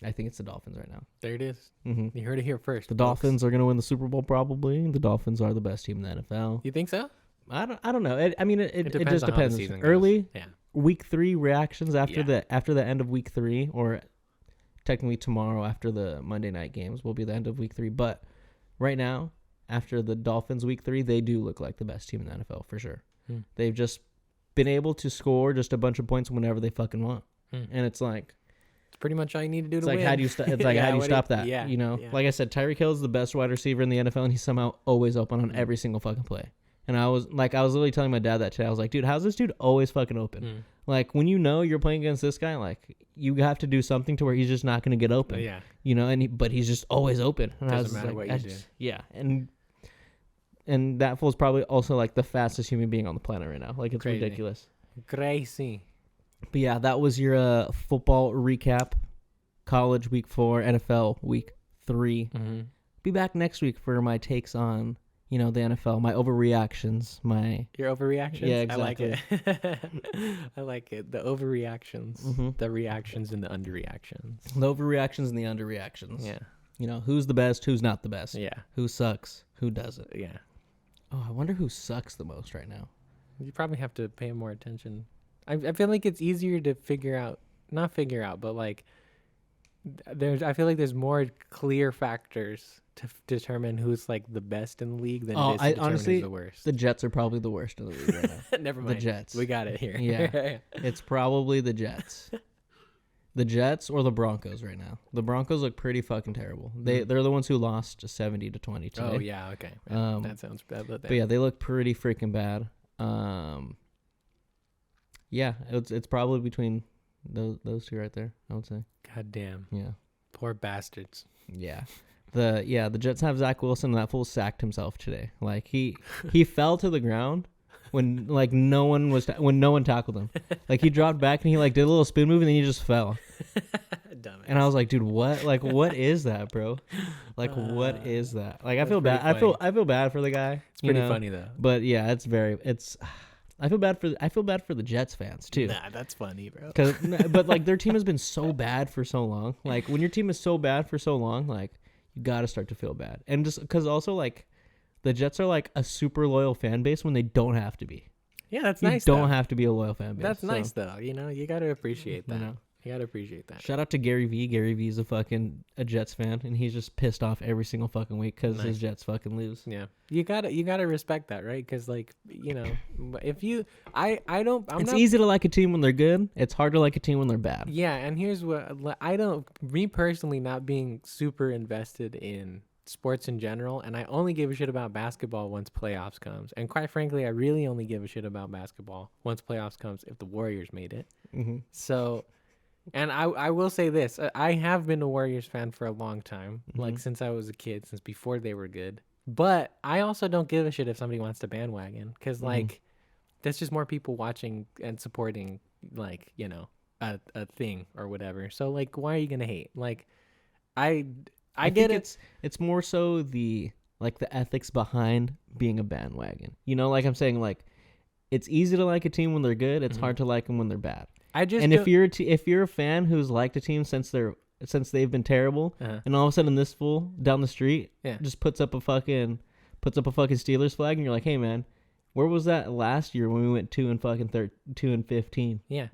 I think it's the Dolphins right now. There it is. Mm-hmm. You heard it here first. The Dolphins are going to win the Super Bowl probably. The Dolphins are the best team in the NFL. You think so? I don't know. It just depends. Early week 3 reactions after the end of week 3, or technically tomorrow after the Monday night games will be the end of week 3. But right now, after the Dolphins week 3, they do look like the best team in the NFL for sure. They've just been able to score just a bunch of points whenever they fucking want, and it's like. It's pretty much all you need to do to win. How do you stop that? Yeah, you know, like I said, Tyreek Hill is the best wide receiver in the NFL, and he's somehow always open on every single fucking play. And I was literally telling my dad that today. I was like, dude, how's this dude always fucking open? Like when you know you're playing against this guy, like you have to do something to where he's just not going to get open. Yeah, you know, but he's just always open. And doesn't matter what you do. Yeah, and that fool's probably also like the fastest human being on the planet right now. Like it's ridiculous. Crazy. But yeah, that was your football recap. College week 4, NFL week 3. Be back next week for my takes on, the NFL, my overreactions, Your overreactions? Yeah, exactly. I like it. I like it. The overreactions, the reactions and the underreactions. The overreactions and the underreactions. Yeah. Who's the best, who's not the best. Yeah. Who sucks, who doesn't. Yeah. Oh, I wonder who sucks the most right now. You probably have to pay more attention. I feel like it's easier to not figure out, but like I feel like there's more clear factors to determine who's like the best in the league than it is to determine honestly, who's the worst. the Jets are probably the worst in the league right now. Never mind. The Jets. We got it here. Yeah. It's probably the Jets. The Jets or the Broncos right now. The Broncos look pretty fucking terrible. They're the ones who lost 70-20 today. Oh yeah, okay. That sounds bad. But yeah, they look pretty freaking bad. Yeah, it's probably between those two right there, I would say. God damn. Yeah. Poor bastards. Yeah. The Jets have Zach Wilson, and that fool sacked himself today. Like he fell to the ground when like no one tackled him. Like he dropped back and he like did a little spin move and then he just fell. Dumbass. And I was like, dude, what? Like what is that, bro? Like what is that? Like I feel bad. I feel bad for the guy. It's pretty funny though. But yeah, I feel bad for the Jets fans too. Nah, that's funny, bro. But like their team has been so bad for so long. Like when your team is so bad for so long, like you got to start to feel bad. And just because also like the Jets are like a super loyal fan base when they don't have to be. Yeah, that's nice. You don't have to be a loyal fan base. That's nice though. You know, you got to appreciate that. You know? You got to appreciate that. Shout out to Gary V. Gary V's a Jets fan, and he's just pissed off every single fucking week because his Jets fucking lose. Yeah, you gotta respect that, right? Because like if you, it's easy to like a team when they're good. It's hard to like a team when they're bad. Yeah, and here's what me personally, not being super invested in sports in general, and I only give a shit about basketball once playoffs comes. And quite frankly, I really only give a shit about basketball once playoffs comes if the Warriors made it. Mm-hmm. So. And I will say this. I have been a Warriors fan for a long time, like since I was a kid, since before they were good. But I also don't give a shit if somebody wants to bandwagon because, like, that's just more people watching and supporting, like, a thing or whatever. So, like, why are you going to hate? Like, I get it. It's more so the ethics behind being a bandwagon. Like I'm saying, like, it's easy to like a team when they're good. It's hard to like them when they're bad. If you're a fan who's liked a team since they've been terrible, and all of a sudden this fool down the street just puts up a fucking Steelers flag, and you're like, hey man, where was that last year when we went 2-15? Yeah,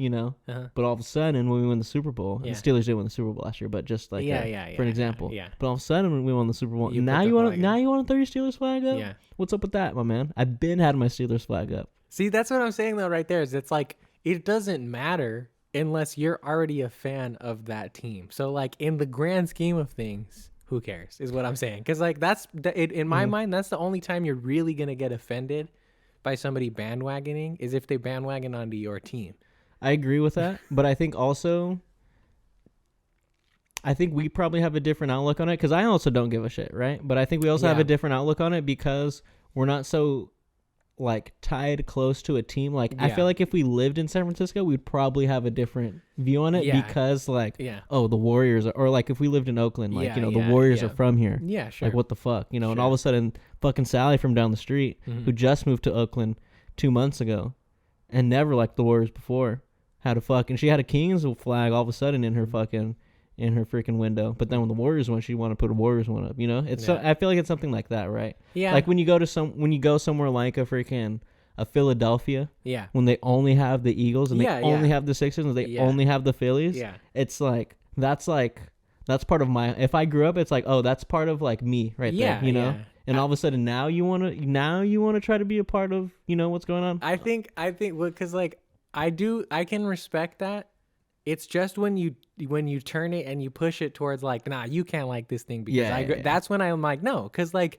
But all of a sudden when we won the Super Bowl, the Steelers didn't win the Super Bowl last year, but just like for an example. Yeah. But all of a sudden when we won the Super Bowl, now you want to throw your Steelers flag up? Yeah. What's up with that, my man? I've been had my Steelers flag up. See, that's what I'm saying though. Right there is it's like. It doesn't matter unless you're already a fan of that team. So, like, in the grand scheme of things, who cares is what I'm saying. Because, like, in my mind, that's the only time you're really going to get offended by somebody bandwagoning is if they bandwagon onto your team. I agree with that. But I think we probably have a different outlook on it because I also don't give a shit, right? But I think we also have a different outlook on it because we're not so... like tied close to a team. Like I feel like if we lived in San Francisco, we'd probably have a different view on it because like the Warriors or like if we lived in Oakland, like the Warriors are from here. Yeah, sure. Like what the fuck, and all of a sudden fucking Sally from down the street who just moved to Oakland 2 months ago and never liked the Warriors before she had a Kings flag all of a sudden in her freaking window, but then when the Warriors won, she wanted to put a Warriors one up. It's so I feel like it's something like that, right? Yeah. Like when you go somewhere like a Philadelphia, when they only have the Eagles and they only have the Sixers and they only have the Phillies, it's like that's part of my. If I grew up, it's like that's part of like me right there, And all of a sudden now you want to try to be a part of what's going on. I think because like I can respect that. It's just when you turn it and you push it towards like, nah, you can't like this thing because that's when I'm like, no, because like,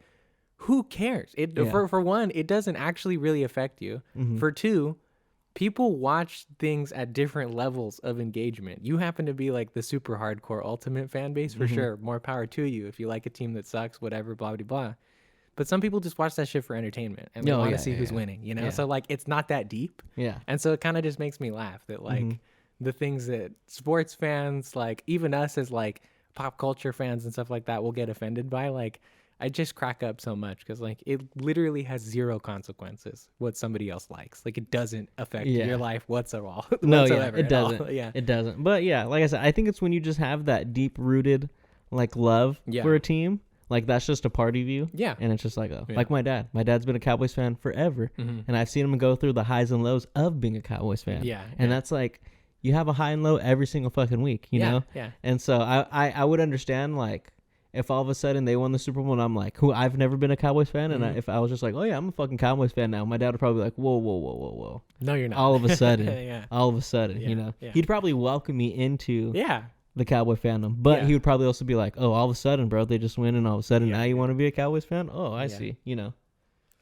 who cares? For one, it doesn't actually really affect you. Mm-hmm. For two, people watch things at different levels of engagement. You happen to be like the super hardcore ultimate fan base for sure. More power to you if you like a team that sucks, whatever, blah blah blah. But some people just watch that shit for entertainment and they want to see who's winning. Yeah. So like, it's not that deep. Yeah. And so it kind of just makes me laugh that like. The things that sports fans, like even us as like pop culture fans and stuff like that, will get offended by. Like, I just crack up so much because like it literally has zero consequences what somebody else likes. Like it doesn't affect your life whatsoever. It doesn't. It doesn't. But yeah, like I said, I think it's when you just have that deep rooted like love for a team. Like that's just a part of you. Yeah. And it's just like, like my dad. My dad's been a Cowboys fan forever. And I've seen him go through the highs and lows of being a Cowboys fan. Yeah. And that's like, you have a high and low every single fucking week, you know? Yeah. And so I would understand, like, if all of a sudden they won the Super Bowl and I'm like, who I've never been a Cowboys fan, and if I was just like, oh yeah, I'm a fucking Cowboys fan now, my dad would probably be like, whoa. No, you're not. All of a sudden, Yeah, you know, yeah. he'd probably welcome me into Yeah. the Cowboy fandom, but he would probably also be like, oh, all of a sudden, bro, they just win, and all of a sudden now you want to be a Cowboys fan? Oh, I see, you know.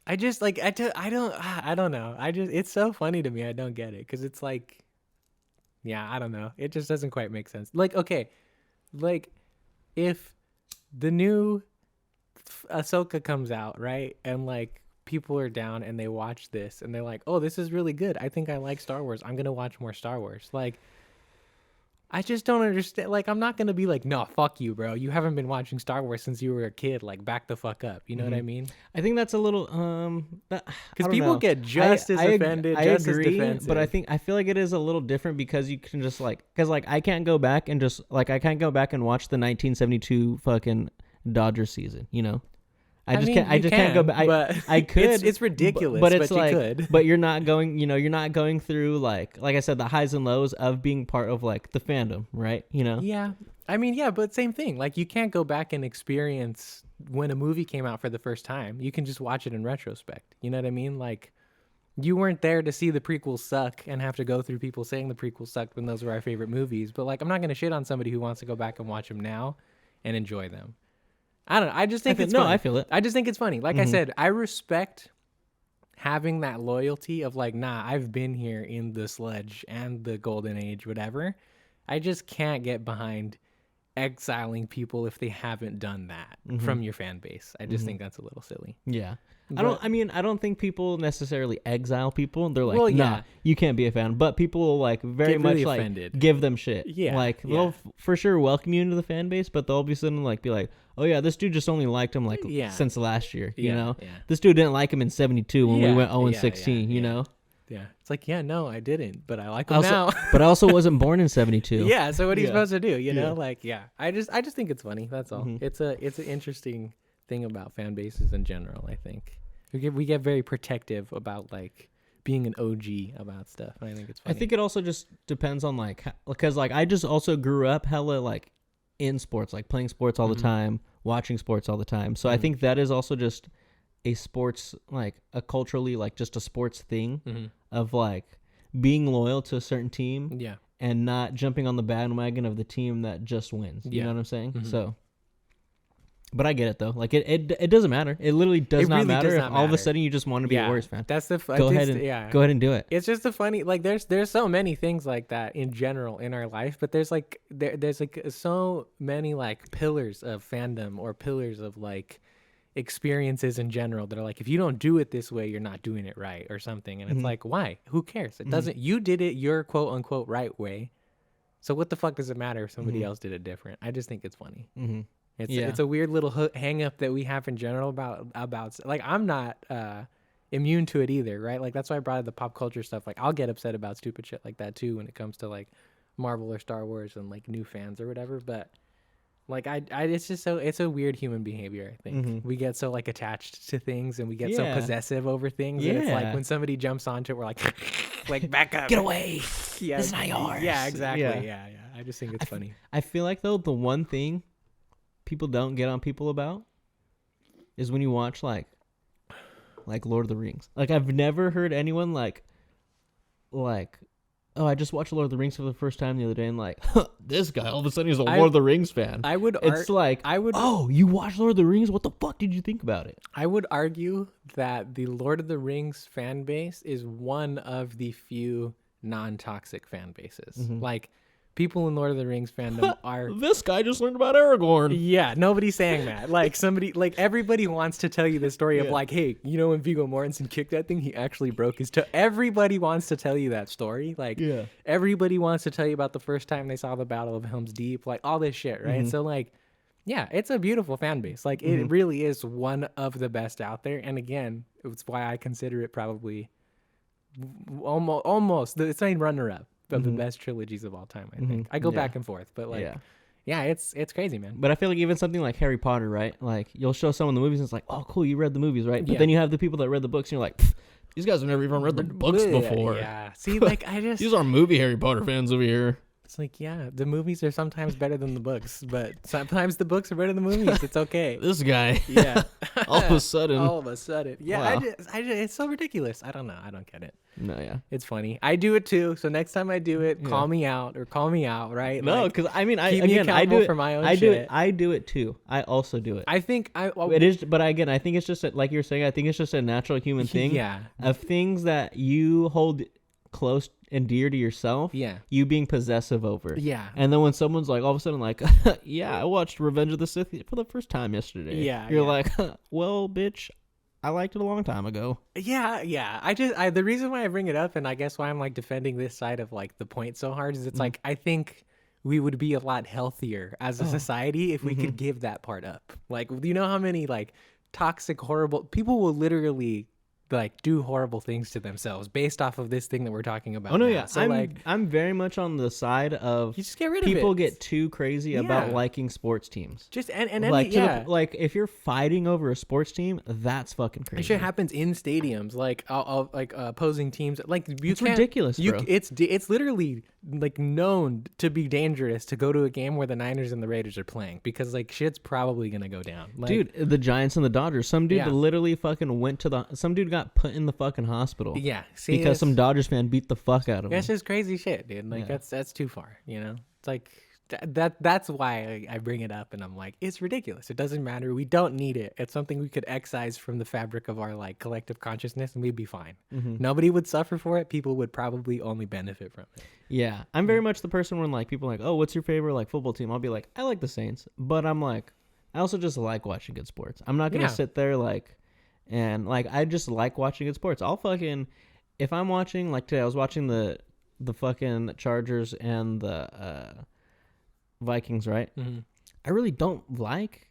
I just like, I don't know. It's so funny to me. I don't get it. Cause it's like, yeah, I don't know. It just doesn't quite make sense. Like, okay. Like if the new Ahsoka comes out, right? And like people are down and they watch this and they're like, oh, this is really good. I think I like Star Wars. I'm going to watch more Star Wars. Like, I just don't understand. Like, I'm not going to be like, no, fuck you, bro. You haven't been watching Star Wars since you were a kid. Like, back the fuck up. You know what I mean? I think that's a little, because people get just as offended, just as defensive. But I feel like it is a little different because you can just like, because like I can't go back and just like, I can't go back and watch the 1972 fucking Dodgers season, you know? I just can't go back. I could. It's ridiculous, but it's you like, could. But you're not going, you know, you're not going through like I said, the highs and lows of being part of like the fandom, right? You know? Yeah. I mean, yeah, but same thing. Like, you can't go back and experience when a movie came out for the first time. You can just watch it in retrospect. You know what I mean? Like, you weren't there to see the prequels suck and have to go through people saying the prequels sucked when those were our favorite movies. But like, I'm not going to shit on somebody who wants to go back and watch them now and enjoy them. I don't know. I just think it's funny. I feel it. I just think it's funny. Like I said, I respect having that loyalty of like, nah, I've been here in the sludge and the golden age, whatever. I just can't get behind exiling people if they haven't done that from your fan base. I just think that's a little silly. Yeah. I don't think people necessarily exile people. They're like, Well, nah, you can't be a fan. But people will like very Get much really like offended. give them shit. Yeah, Like yeah. they'll for sure welcome you into the fan base, but they'll be suddenly like be like, oh yeah, this dude just only liked him like since last year. You know, this dude didn't like him in '72 when we went 0-16. You know. Yeah. It's like, yeah, no, I didn't, but I like him now. But I also wasn't born in '72. Yeah. So what are you supposed to do? You know, like, yeah. I just think it's funny. That's all. It's an interesting thing about fan bases in general. I think we get very protective about like being an OG about stuff, and I think it's funny. I think it also just depends on like, because like I just also grew up hella like in sports, like playing sports all the time, watching sports all the time. So I think that is also just a sports, like a culturally, like just a sports thing of like being loyal to a certain team and not jumping on the bandwagon of the team that just wins. You know what I'm saying? So, but I get it though. Like it doesn't matter. It literally does not matter if all of a sudden you just want to be a Warriors fan. That's the go ahead and do it. It's just the funny, like there's so many things like that in general in our life, but there's like there's like so many like pillars of fandom or pillars of like experiences in general that are like, if you don't do it this way, you're not doing it right or something. And it's like, why? Who cares? It doesn't. You did it your quote unquote right way. So what the fuck does it matter if somebody else did it different? I just think it's funny. It's a weird little hang up that we have in general about like, I'm not immune to it either, right? Like that's why I brought up the pop culture stuff. Like I'll get upset about stupid shit like that too when it comes to like Marvel or Star Wars and like new fans or whatever. But like I it's just it's a weird human behavior. I think we get so like attached to things and we get so possessive over things. And it's like when somebody jumps onto it, we're like back up, get away. Yeah, it's not yours. Yeah, exactly. Yeah. I just think it's funny. I feel like though the one thing people don't get on people about is when you watch like Lord of the Rings. Like I've never heard anyone like oh, I just watched Lord of the Rings for the first time the other day, and like, this guy all of a sudden he's a Lord of the Rings fan. Oh, you watched Lord of the Rings? What the fuck did you think about it? I would argue that the Lord of the Rings fan base is one of the few non-toxic fan bases. Like, people in Lord of the Rings fandom are... This guy just learned about Aragorn. Yeah, nobody's saying that. Like, everybody wants to tell you the story of like, hey, you know when Viggo Mortensen kicked that thing, he actually broke his toe. Everybody wants to tell you that story. Like, everybody wants to tell you about the first time they saw the Battle of Helm's Deep. Like, all this shit, right? So, like, yeah, it's a beautiful fan base. Like, it really is one of the best out there. And again, it's why I consider it probably almost the same runner-up of the best trilogies of all time. I think I go back and forth, but like, it's crazy, man. But I feel like even something like Harry Potter, right? Like you'll show someone the movies and it's like, oh, cool, you read the movies, right? But then you have the people that read the books and you're like, These guys have never even read the books before. Yeah. See, like These are movie Harry Potter fans over here. It's like, yeah, the movies are sometimes better than the books, but sometimes the books are better than the movies. It's okay. This guy. Yeah. All of a sudden. Yeah. Wow. It's so ridiculous. I don't know. I don't get it. No, yeah. It's funny. I do it too. So next time I do it, call me out, right? No, like, because I mean, keep me accountable for my own shit. I do it too. I also do it. I think it is, but again, I think it's just like you're saying. I think it's just a natural human thing. Yeah. Of things that you hold close and dear to yourself. Yeah. You being possessive over. Yeah. And then when someone's like, all of a sudden, like, yeah, I watched Revenge of the Sith for the first time yesterday. Yeah. You're like, well, bitch, I liked it a long time ago. Yeah. The reason why I bring it up, and I guess why I'm like defending this side of like the point so hard, is it's like I think we would be a lot healthier as a society if we could give that part up. Like, you know how many like toxic, horrible people will literally like do horrible things to themselves based off of this thing that we're talking about. Oh no, now. yeah. So I'm very much on the side of you just get rid of it. People get too crazy about liking sports teams. Just and like like if you're fighting over a sports team, that's fucking crazy. That shit happens in stadiums, like opposing teams. Like it's ridiculous, bro. It's literally like known to be dangerous to go to a game where the Niners and the Raiders are playing because like shit's probably gonna go down. Like, dude, the Giants and the Dodgers. Some dude literally fucking went to some dude got put in the fucking hospital. Yeah, see, because some Dodgers fan beat the fuck out of him. That's just crazy shit, dude. Like that's too far. You know, it's like that's why I bring it up, and I'm like, it's ridiculous. It doesn't matter. We don't need it. It's something we could excise from the fabric of our like collective consciousness, and we'd be fine. Nobody would suffer for it. People would probably only benefit from it. Yeah, I'm very much the person when like people are like, oh, what's your favorite like football team? I'll be like, I like the Saints, but I'm like, I also just like watching good sports. I'm not gonna sit there like, and like I just like watching good sports. I'll fucking if I'm watching like today, I was watching the fucking Chargers and the Vikings, right? I really don't like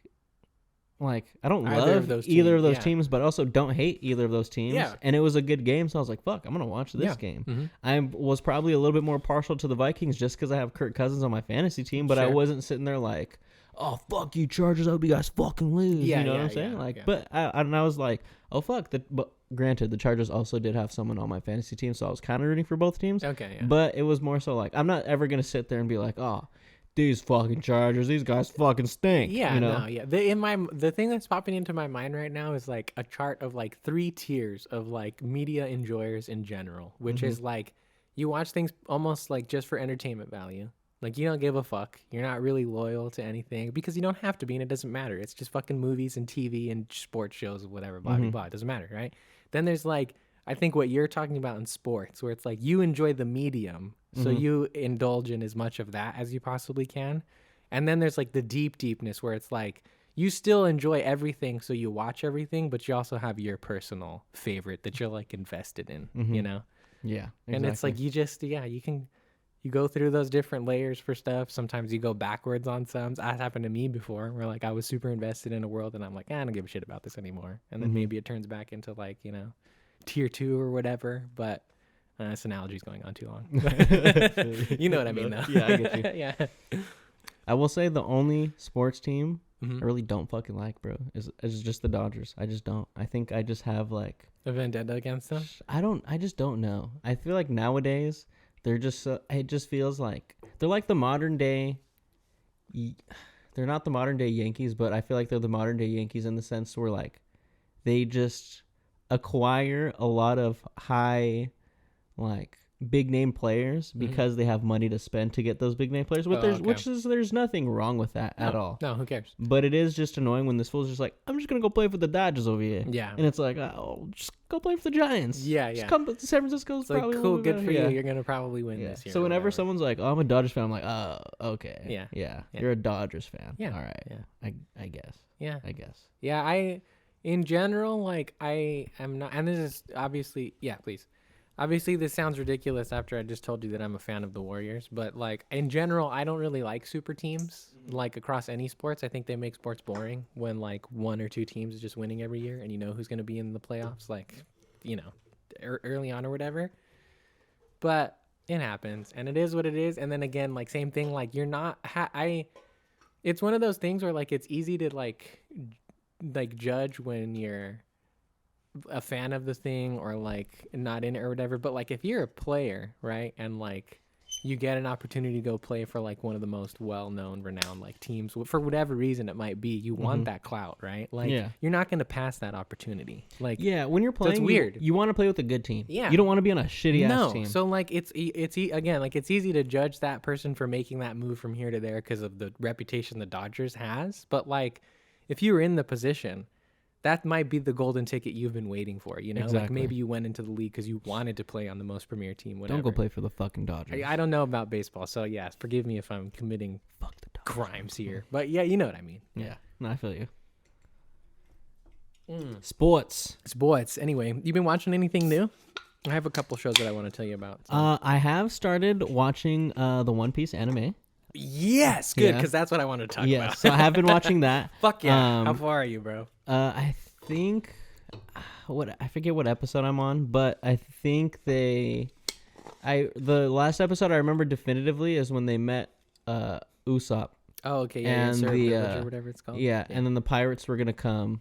I don't love either of those teams, but also don't hate either of those teams. Yeah. And it was a good game, so I was like, fuck, I'm gonna watch this game. I was probably a little bit more partial to the Vikings just because I have Kirk Cousins on my fantasy team, but I wasn't sitting there like, oh fuck you Chargers, I hope you guys fucking lose. You know what I'm saying? But I was like, oh fuck. But granted, the Chargers also did have someone on my fantasy team, so I was kind of rooting for both teams. Okay. Yeah. But it was more so like I'm not ever gonna sit there and be like, oh, these fucking Chargers, these guys fucking stink. Yeah, you know? no, yeah. The thing that's popping into my mind right now is like a chart of like 3 tiers of like media enjoyers in general, which is like you watch things almost like just for entertainment value. Like you don't give a fuck. You're not really loyal to anything because you don't have to be, and it doesn't matter. It's just fucking movies and TV and sports shows or whatever. Blah blah blah. It doesn't matter, right? Then there's like I think what you're talking about in sports, where it's like you enjoy the medium. So you indulge in as much of that as you possibly can. And then there's like the deepness where it's like you still enjoy everything. So you watch everything, but you also have your personal favorite that you're like invested in, you know? Yeah. Exactly. And it's like you just, you go through those different layers for stuff. Sometimes you go backwards on some. That happened to me before where like I was super invested in a world and I'm like, I don't give a shit about this anymore. And then maybe it turns back into like, you know, tier 2 or whatever. But this analogy's going on too long. You know what I mean, though. Yeah, I get you. Yeah. I will say the only sports team I really don't fucking like, bro, is just the Dodgers. I just don't. I think I just have like a vendetta against them. I just don't know. I feel like nowadays they're just it just feels like they're like the modern day. They're not the modern day Yankees, but I feel like they're the modern day Yankees in the sense where like they just acquire a lot of high like big name players because they have money to spend to get those big name players. There's nothing wrong with that at all. No, who cares? But it is just annoying when this fool's just like, I'm just gonna go play for the Dodgers over here. Yeah. And it's like, oh, just go play for the Giants. Yeah. Just come to San Francisco's. It's like cool, good for you. You're gonna probably win this year. So whenever someone's like, oh, I'm a Dodgers fan, I'm like, oh, okay. Yeah. You're a Dodgers fan. Yeah. All right. Yeah. I guess. Yeah. I guess. Yeah. In general, like I am not, and this is obviously, please. Obviously, this sounds ridiculous after I just told you that I'm a fan of the Warriors, but like in general, I don't really like super teams like across any sports. I think they make sports boring when like 1 or 2 teams is just winning every year and you know who's going to be in the playoffs, like, you know, early on or whatever. But it happens and it is what it is. And then again, like same thing, like you're not, it's one of those things where like it's easy to like judge when you're a fan of the thing or like not in it or whatever, but like if you're a player, right, and like you get an opportunity to go play for like one of the most well-known, renowned like teams for whatever reason it might be, you want that clout, right? Like you're not going to pass that opportunity. Like when you're playing, it's weird. You want to play with a good team. Yeah, you don't want to be on a shitty ass team. So like again, like it's easy to judge that person for making that move from here to there because of the reputation the Dodgers has, but like if you were in the position, that might be the golden ticket you've been waiting for, you know? Exactly. Like maybe you went into the league because you wanted to play on the most premier team, whatever. Don't go play for the fucking Dodgers. I don't know about baseball, so yeah, forgive me if I'm committing crimes here. But yeah, you know what I mean. Yeah. No, I feel you. Sports. Anyway, you been watching anything new? I have a couple shows that I want to tell you about. So. I have started watching the One Piece anime. Yes, good, because that's what I want to talk about. So I have been watching that. Fuck yeah. How far are you, bro? I think I forget what episode I'm on, but I think the last episode I remember definitively is when they met Usopp. Oh, okay, and the the or whatever it's called. Yeah, and then the pirates were gonna come,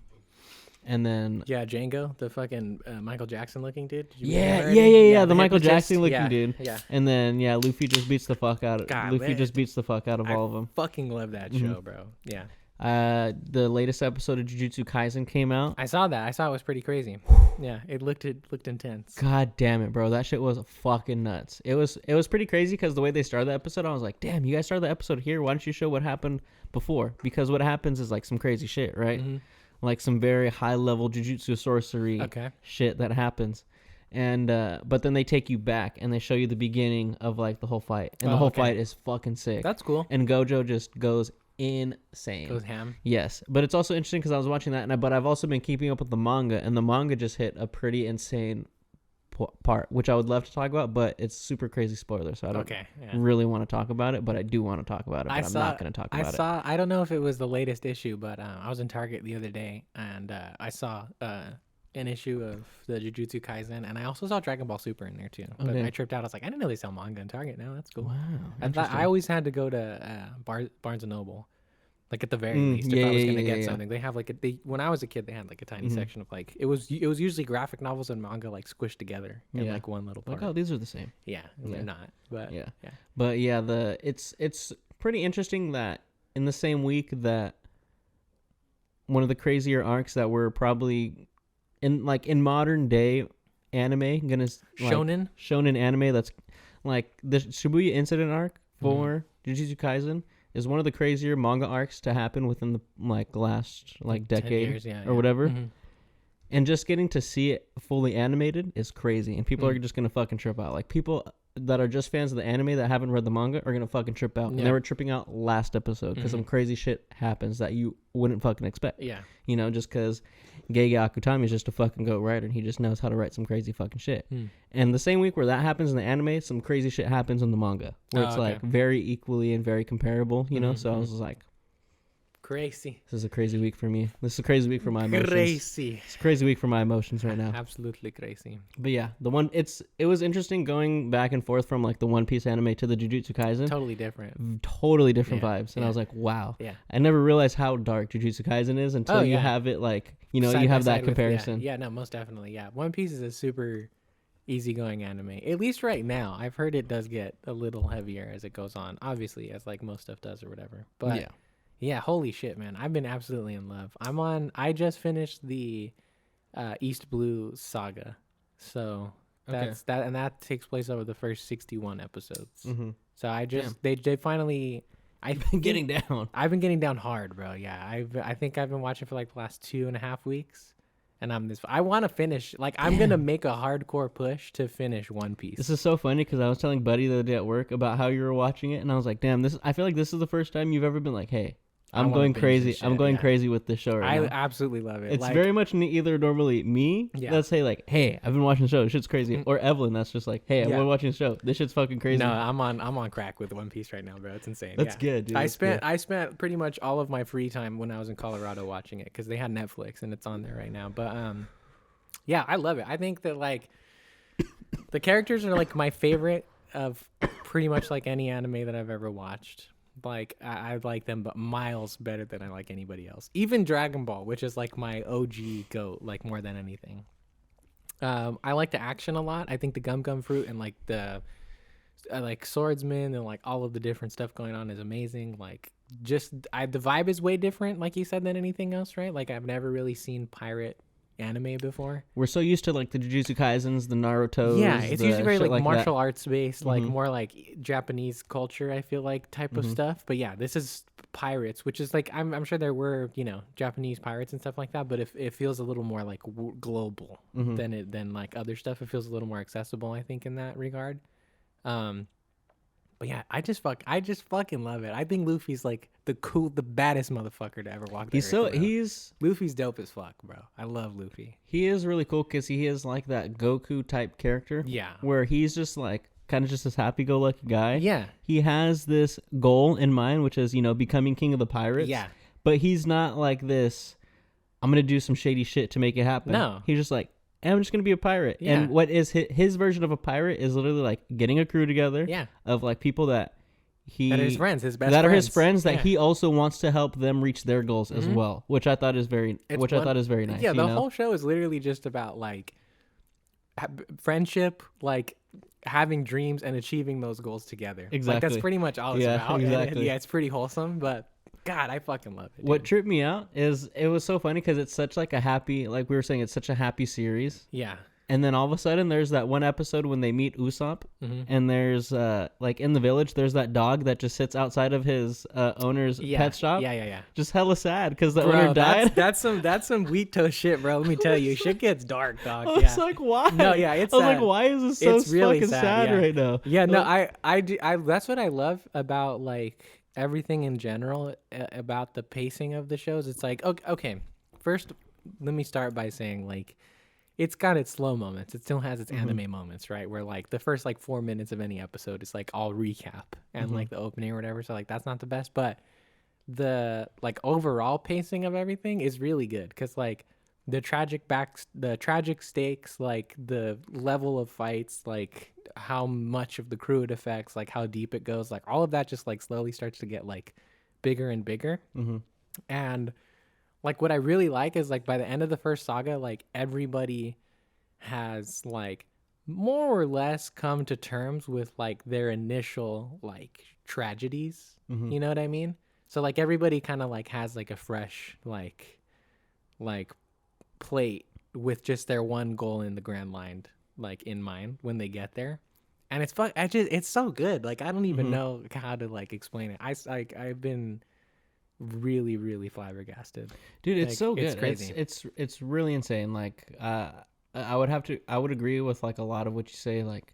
and then Django, the fucking Michael Jackson looking dude. The Michael Jackson looking dude. Yeah, and then Luffy just beats the fuck out of all of them. Fucking love that show, bro. Yeah. The latest episode of Jujutsu Kaisen came out. I saw that. I saw it was pretty crazy. Yeah, it looked intense. God damn it, bro. That shit was fucking nuts. It was pretty crazy because the way they started the episode, I was like, damn, you guys started the episode here. Why don't you show what happened before? Because what happens is like some crazy shit, right? Mm-hmm. Like some very high level Jujutsu sorcery shit that happens. And but then they take you back and they show you the beginning of like the whole fight. And the whole fight is fucking sick. That's cool. And Gojo just goes insane. Goes ham. Yes, but it's also interesting because I was watching that, but I've also been keeping up with the manga, and the manga just hit a pretty insane part, which I would love to talk about, but it's super crazy spoiler, so I don't really want to talk about it, but I do want to talk about it, but I'm not going to talk about it. I don't know if it was the latest issue, but I was in Target the other day, and I saw an issue of the Jujutsu Kaisen, and I also saw Dragon Ball Super in there too. But I tripped out. I was like, I didn't know they sell manga in Target now. That's cool. Wow. I always had to go to Barnes and Noble, like at the very least, if I was gonna get something. They have like when I was a kid, they had like a tiny section of like it was usually graphic novels and manga like squished together in like one little part. Like, oh, these are the same. Yeah, they're not. But but it's pretty interesting that in the same week that one of the crazier arcs that were probably in modern day anime shonen anime that's like the Shibuya incident arc for Jujutsu Kaisen is one of the crazier manga arcs to happen within the last decade or whatever. And just getting to see it fully animated is crazy, and people are just gonna fucking trip out. Like people that are just fans of the anime that haven't read the manga are gonna fucking trip out. And they were tripping out last episode because some crazy shit happens that you wouldn't fucking expect. Yeah, you know, just because Gege Akutami is just a fucking goat writer and he just knows how to write some crazy fucking shit. And the same week where that happens in the anime, some crazy shit happens in the manga where it's like very equally and very comparable. You know, so I was just like. Crazy. This is a crazy week for me. This is a crazy week for my emotions. Crazy. It's a crazy week for my emotions right now. Absolutely crazy. But yeah, it was interesting going back and forth from like the One Piece anime to the Jujutsu Kaisen. Totally different. Totally different vibes. And I was like, wow. Yeah. I never realized how dark Jujutsu Kaisen is until you have it like, you know, you have that comparison. No, most definitely. Yeah. One Piece is a super easygoing anime. At least right now. I've heard it does get a little heavier as it goes on. Obviously, as like most stuff does or whatever. But yeah, holy shit, man. I've been absolutely in love. I just finished the East Blue saga. So that's that, and that takes place over the first 61 episodes. So they finally I've been getting down. I've been getting down hard, bro. Yeah. I think I've been watching for like the last 2.5 weeks. And I want to finish. Like, I'm going to make a hardcore push to finish One Piece. This is so funny because I was telling Buddy the other day at work about how you were watching it. And I was like, damn, I feel like this is the first time you've ever been like, hey, I'm going crazy. I'm going crazy with this show right now. I absolutely love it. It's very much either normally me that's say like, hey, I've been watching the show. This shit's crazy. Or Evelyn that's just like, hey, I've been watching the show. This shit's fucking crazy. No, I'm on crack with One Piece right now, bro. It's insane. That's good, dude. I spent pretty much all of my free time when I was in Colorado watching it because they had Netflix and it's on there right now. But yeah, I love it. I think that like the characters are like my favorite of pretty much like any anime that I've ever watched. Like I like them, but miles better than I like anybody else. Even Dragon Ball, which is like my OG goat, like more than anything. I like the action a lot. I think the gum fruit and like the like swordsman and like all of the different stuff going on is amazing. Like the vibe is way different, like you said, than anything else, right? Like I've never really seen pirate anime before. We're so used to like the Jujutsu Kaisens, the Narutos. Yeah, it's usually very like martial that. arts based, like more like Japanese culture, I feel like, type of stuff. But yeah, this is pirates, which is like I'm sure there were, you know, Japanese pirates and stuff like that, but it feels a little more like global than like other stuff. It feels a little more accessible, I think, in that regard. But yeah, I just fucking love it. I think Luffy's like the baddest motherfucker to ever walk. Luffy's dope as fuck, bro. I love Luffy. He is really cool because he is like that Goku type character. Yeah, where he's just like kind of just this happy-go-lucky guy. Yeah, he has this goal in mind, which is, you know, becoming king of the pirates. Yeah, but he's not like this. I'm gonna do some shady shit to make it happen. No, he's just like, I'm just going to be a pirate. Yeah. And what is his version of a pirate is literally like getting a crew together of like people that are his friends, his best that friends. Are his friends that he also wants to help them reach their goals as well, which I thought is very nice. Yeah, the whole show is literally just about like friendship, like having dreams and achieving those goals together. Exactly. Like that's pretty much all it's about. Exactly. And it's pretty wholesome, but God, I fucking love it. Dude. What tripped me out is it was so funny because it's such like a happy, like we were saying, it's such a happy series. Yeah. And then all of a sudden there's that one episode when they meet Usopp and there's like in the village, there's that dog that just sits outside of his owner's pet shop. Yeah. Just hella sad because the owner died. That's some wheat toast shit, bro. Let me tell you, shit gets dark, dog. I was like, why? No, yeah, I was like, why is this so really fucking sad right now? Yeah, no, I that's what I love about like everything in general about the pacing of the shows. It's like, okay, first let me start by saying like it's got its slow moments. It still has its anime moments, right? Where like the first like 4 minutes of any episode is like all recap and like the opening or whatever. So like that's not the best, but the like overall pacing of everything is really good because like the tragic stakes, like the level of fights, like how much of the crew it affects, like how deep it goes, like all of that just like slowly starts to get like bigger and bigger. And like what I really like is like by the end of the first saga, like everybody has like more or less come to terms with like their initial like tragedies. You know what I mean? So like everybody kind of like has like a fresh like plate with just their one goal in the grand line like in mind when they get there. And it's so good. Like I don't even know how to like explain it. I've been really, really flabbergasted. Dude, it's like, so good. It's crazy. It's really insane. Like I would agree with like a lot of what you say. Like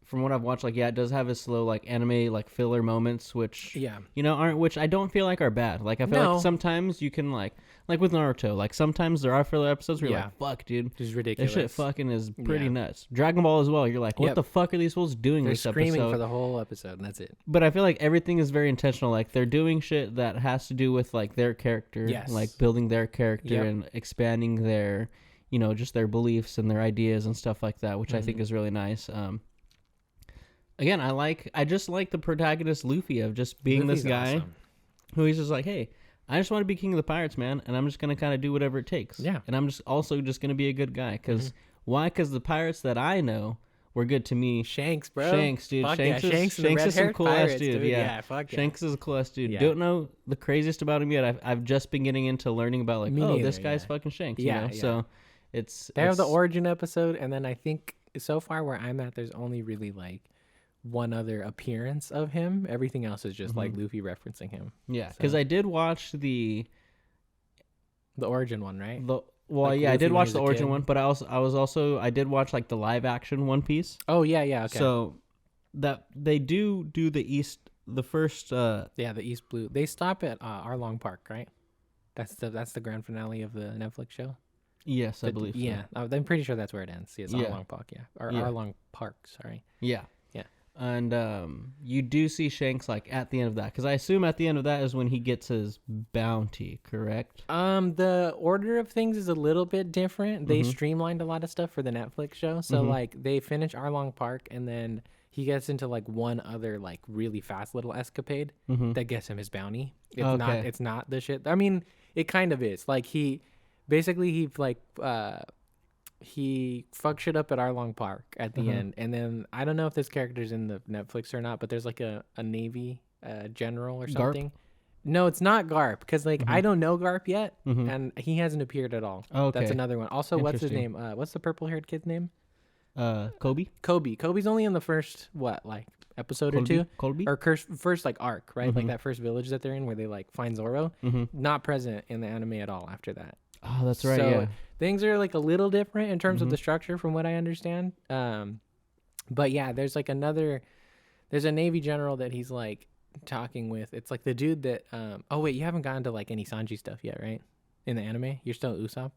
from what I've watched, like it does have its slow like anime like filler moments, which you know aren't, which I don't feel like are bad. Like I feel like sometimes you can like with Naruto, like sometimes there are filler episodes where you're like, fuck, dude, this is ridiculous. This shit fucking is pretty nuts. Dragon Ball as well. You're like, what the fuck are these fools doing? They're this screaming episode? For the whole episode, and that's it. But I feel like everything is very intentional. Like they're doing shit that has to do with like their character, like building their character and expanding their, you know, just their beliefs and their ideas and stuff like that, which I think is really nice. Again, I just like the protagonist Luffy of just being Luffy's this guy awesome. who he's just like, hey, I just want to be king of the pirates, man, and I'm just gonna kind of do whatever it takes. Yeah, and I'm just also just gonna be a good guy. Cause why? Cause the pirates that I know were good to me. Shanks, bro. Shanks, dude. Fuck Shanks is some cool ass dude. Yeah, fuck yeah. Shanks is a cool ass dude. Yeah. Don't know the craziest about him yet. I've just been getting into learning about like, this guy's fucking Shanks. You know? So they have the origin episode, and then I think so far where I'm at, there's only really like one other appearance of him. Everything else is just like Luffy referencing him. Yeah, because I did watch the origin one, right? I did watch the origin one, but I did watch like the live action One Piece. Oh yeah, okay. So that they do the first the East Blue. They stop at Arlong Park, right? That's the grand finale of the Netflix show. Yes, I believe so. Yeah, I'm pretty sure that's where it ends. See, it's Arlong Park, Arlong Park, sorry. Yeah. And you do see Shanks like at the end of that, because I assume at the end of that is when he gets his bounty, correct? The order of things is a little bit different. They streamlined a lot of stuff for the Netflix show, so like they finish Arlong Park, and then he gets into like one other like really fast little escapade that gets him his bounty. It's not the shit. I mean, it kind of is. Like he like he fucks shit up at Arlong Park at the Uh-huh. end, and then I don't know if this character's in the Netflix or not, but there's like a Navy general or Garp? something. No, it's not Garp, because like I don't know Garp yet, Mhm. and he hasn't appeared at all. Okay. That's another one. Also, what's his Interesting. name? What's the purple-haired kid's name? Kobe. Kobe's only in the first like episode or two, Colby. or first like arc, right? Like that first village that they're in where they like find Zoro. Not present in the anime at all after that. Oh, that's right. So Yeah. things are like a little different in terms of the structure from what I understand. But yeah, there's a Navy general that he's like talking with. It's like the dude that oh wait, you haven't gotten to like any Sanji stuff yet, right? In the anime? You're still Usopp?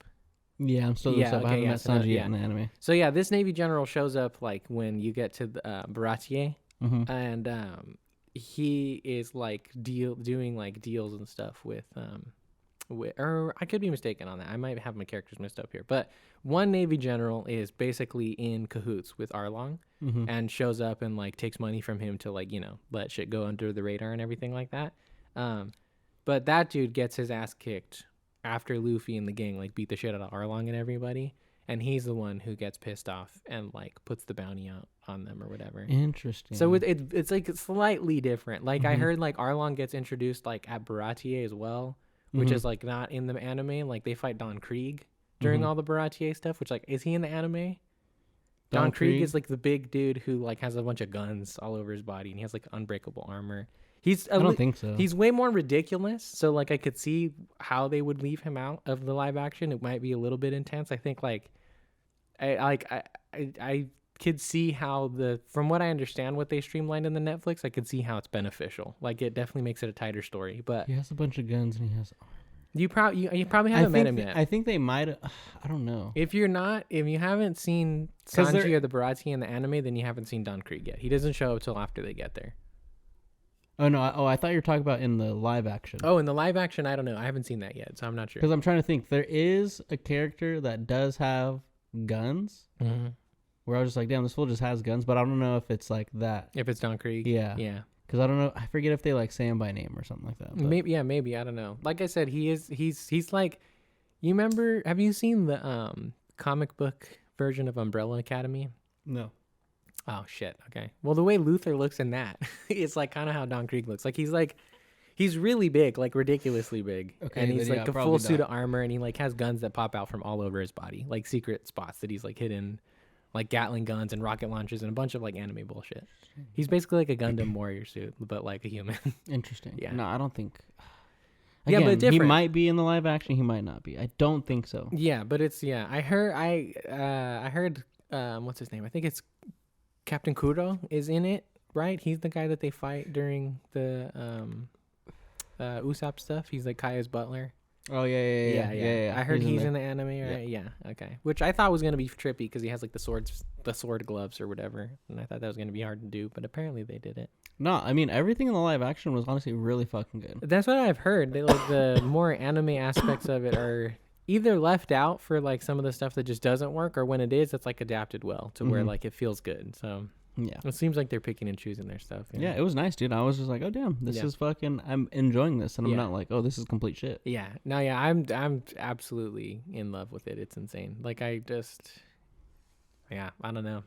Yeah, I'm still. Yeah, I okay, haven't yeah, met so no, Sanji yet yeah. in the anime. So yeah, this Navy general shows up like when you get to the Baratier, and he is like doing like deals and stuff with or I could be mistaken on that. I might have my characters mixed up here. But one Navy general is basically in cahoots with Arlong and shows up and like takes money from him to like, let shit go under the radar and everything like that. But that dude gets his ass kicked after Luffy and the gang like beat the shit out of Arlong and everybody. And he's the one who gets pissed off and like puts the bounty out on them or whatever. Interesting. So it's like slightly different. Like I heard like Arlong gets introduced like at Baratier as well, which is like not in the anime. Like they fight Don Krieg during all the Baratier stuff, which like is he in the anime? Don Krieg is like the big dude who like has a bunch of guns all over his body and he has like unbreakable armor. I don't think so. He's way more ridiculous, so like I could see how they would leave him out of the live action. It might be a little bit intense. I think like I could see how from what I understand what they streamlined in the Netflix, I could see how it's beneficial. Like it definitely makes it a tighter story. But he has a bunch of guns and he has. you probably haven't met him yet. I think they might. I don't know. If you haven't seen Sanji or the Barati in the anime, then you haven't seen Don Krieg yet. He doesn't show up till after they get there. Oh no! I thought you were talking about in the live action. Oh, in the live action, I don't know. I haven't seen that yet, so I'm not sure. Because I'm trying to think. There is a character that does have guns. Where I was just like, damn, this fool just has guns, but I don't know if it's like that. If it's Don Krieg, Yeah. Because I don't know. I forget if they like say him by name or something like that. But. Maybe I don't know. Like I said, he's like, you remember? Have you seen the comic book version of Umbrella Academy? No. Oh shit. Okay. Well, the way Luther looks in that, it's like kind of how Don Krieg looks. Like he's really big, like ridiculously big. Okay, and he's then, like yeah, a probably full suit not. of armor, and he like has guns that pop out from all over his body, like secret spots that he's like hidden, like Gatling guns and rocket launchers and a bunch of like anime bullshit. He's basically like a Gundam warrior suit, but like a human. Interesting. Yeah. No, I don't think. Yeah, Again, but different. He might be in the live action. He might not be. I don't think so. Yeah, but it's I heard what's his name? I think it's Captain Kuro is in it, right? He's the guy that they fight during the Usopp stuff. He's like Kaya's butler. Oh yeah. I heard he's there. in the anime, right? Yeah. Okay. Which I thought was gonna be trippy because he has like the sword gloves or whatever, and I thought that was gonna be hard to do, but apparently they did it. No, I mean everything in the live action was honestly really fucking good. That's what I've heard. They, like the more anime aspects of it are either left out for like some of the stuff that just doesn't work, or when it is, it's like adapted well to where like it feels good. So Yeah. it seems like they're picking and choosing their stuff. Yeah, it was nice, dude. I was just like, oh damn, this is fucking. I'm enjoying this, and I'm not like, oh, this is complete shit. Yeah. No, yeah, I'm absolutely in love with it. It's insane. Like I don't know.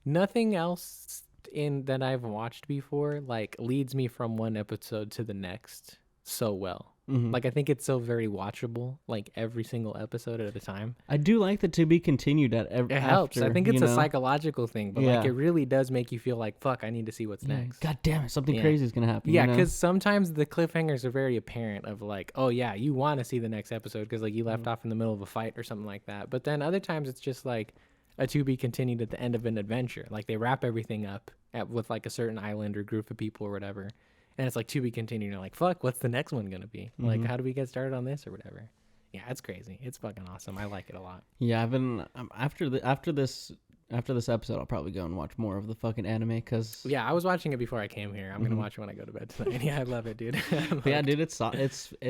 Nothing else in that I've watched before like leads me from one episode to the next so well. Like I think it's so very watchable, like every single episode at a time. I do like the to be continued at every. It helps. I think it's a a psychological thing, but like it really does make you feel like, fuck, I need to see what's next. God damn it, something crazy is gonna happen. Yeah, because sometimes the cliffhangers are very apparent of like, oh yeah, you want to see the next episode because like you left off in the middle of a fight or something like that. But then other times it's just like a to be continued at the end of an adventure. Like they wrap everything up with like a certain island or group of people or whatever. And it's like to be continued. You're like, fuck, what's the next one going to be? Like, how do we get started on this or whatever? Yeah, it's crazy. It's fucking awesome. I like it a lot. Yeah, I've been after this episode, I'll probably go and watch more of the fucking anime because. Yeah, I was watching it before I came here. I'm gonna watch it when I go to bed tonight. Yeah, I love it, dude. Yeah, dude, it's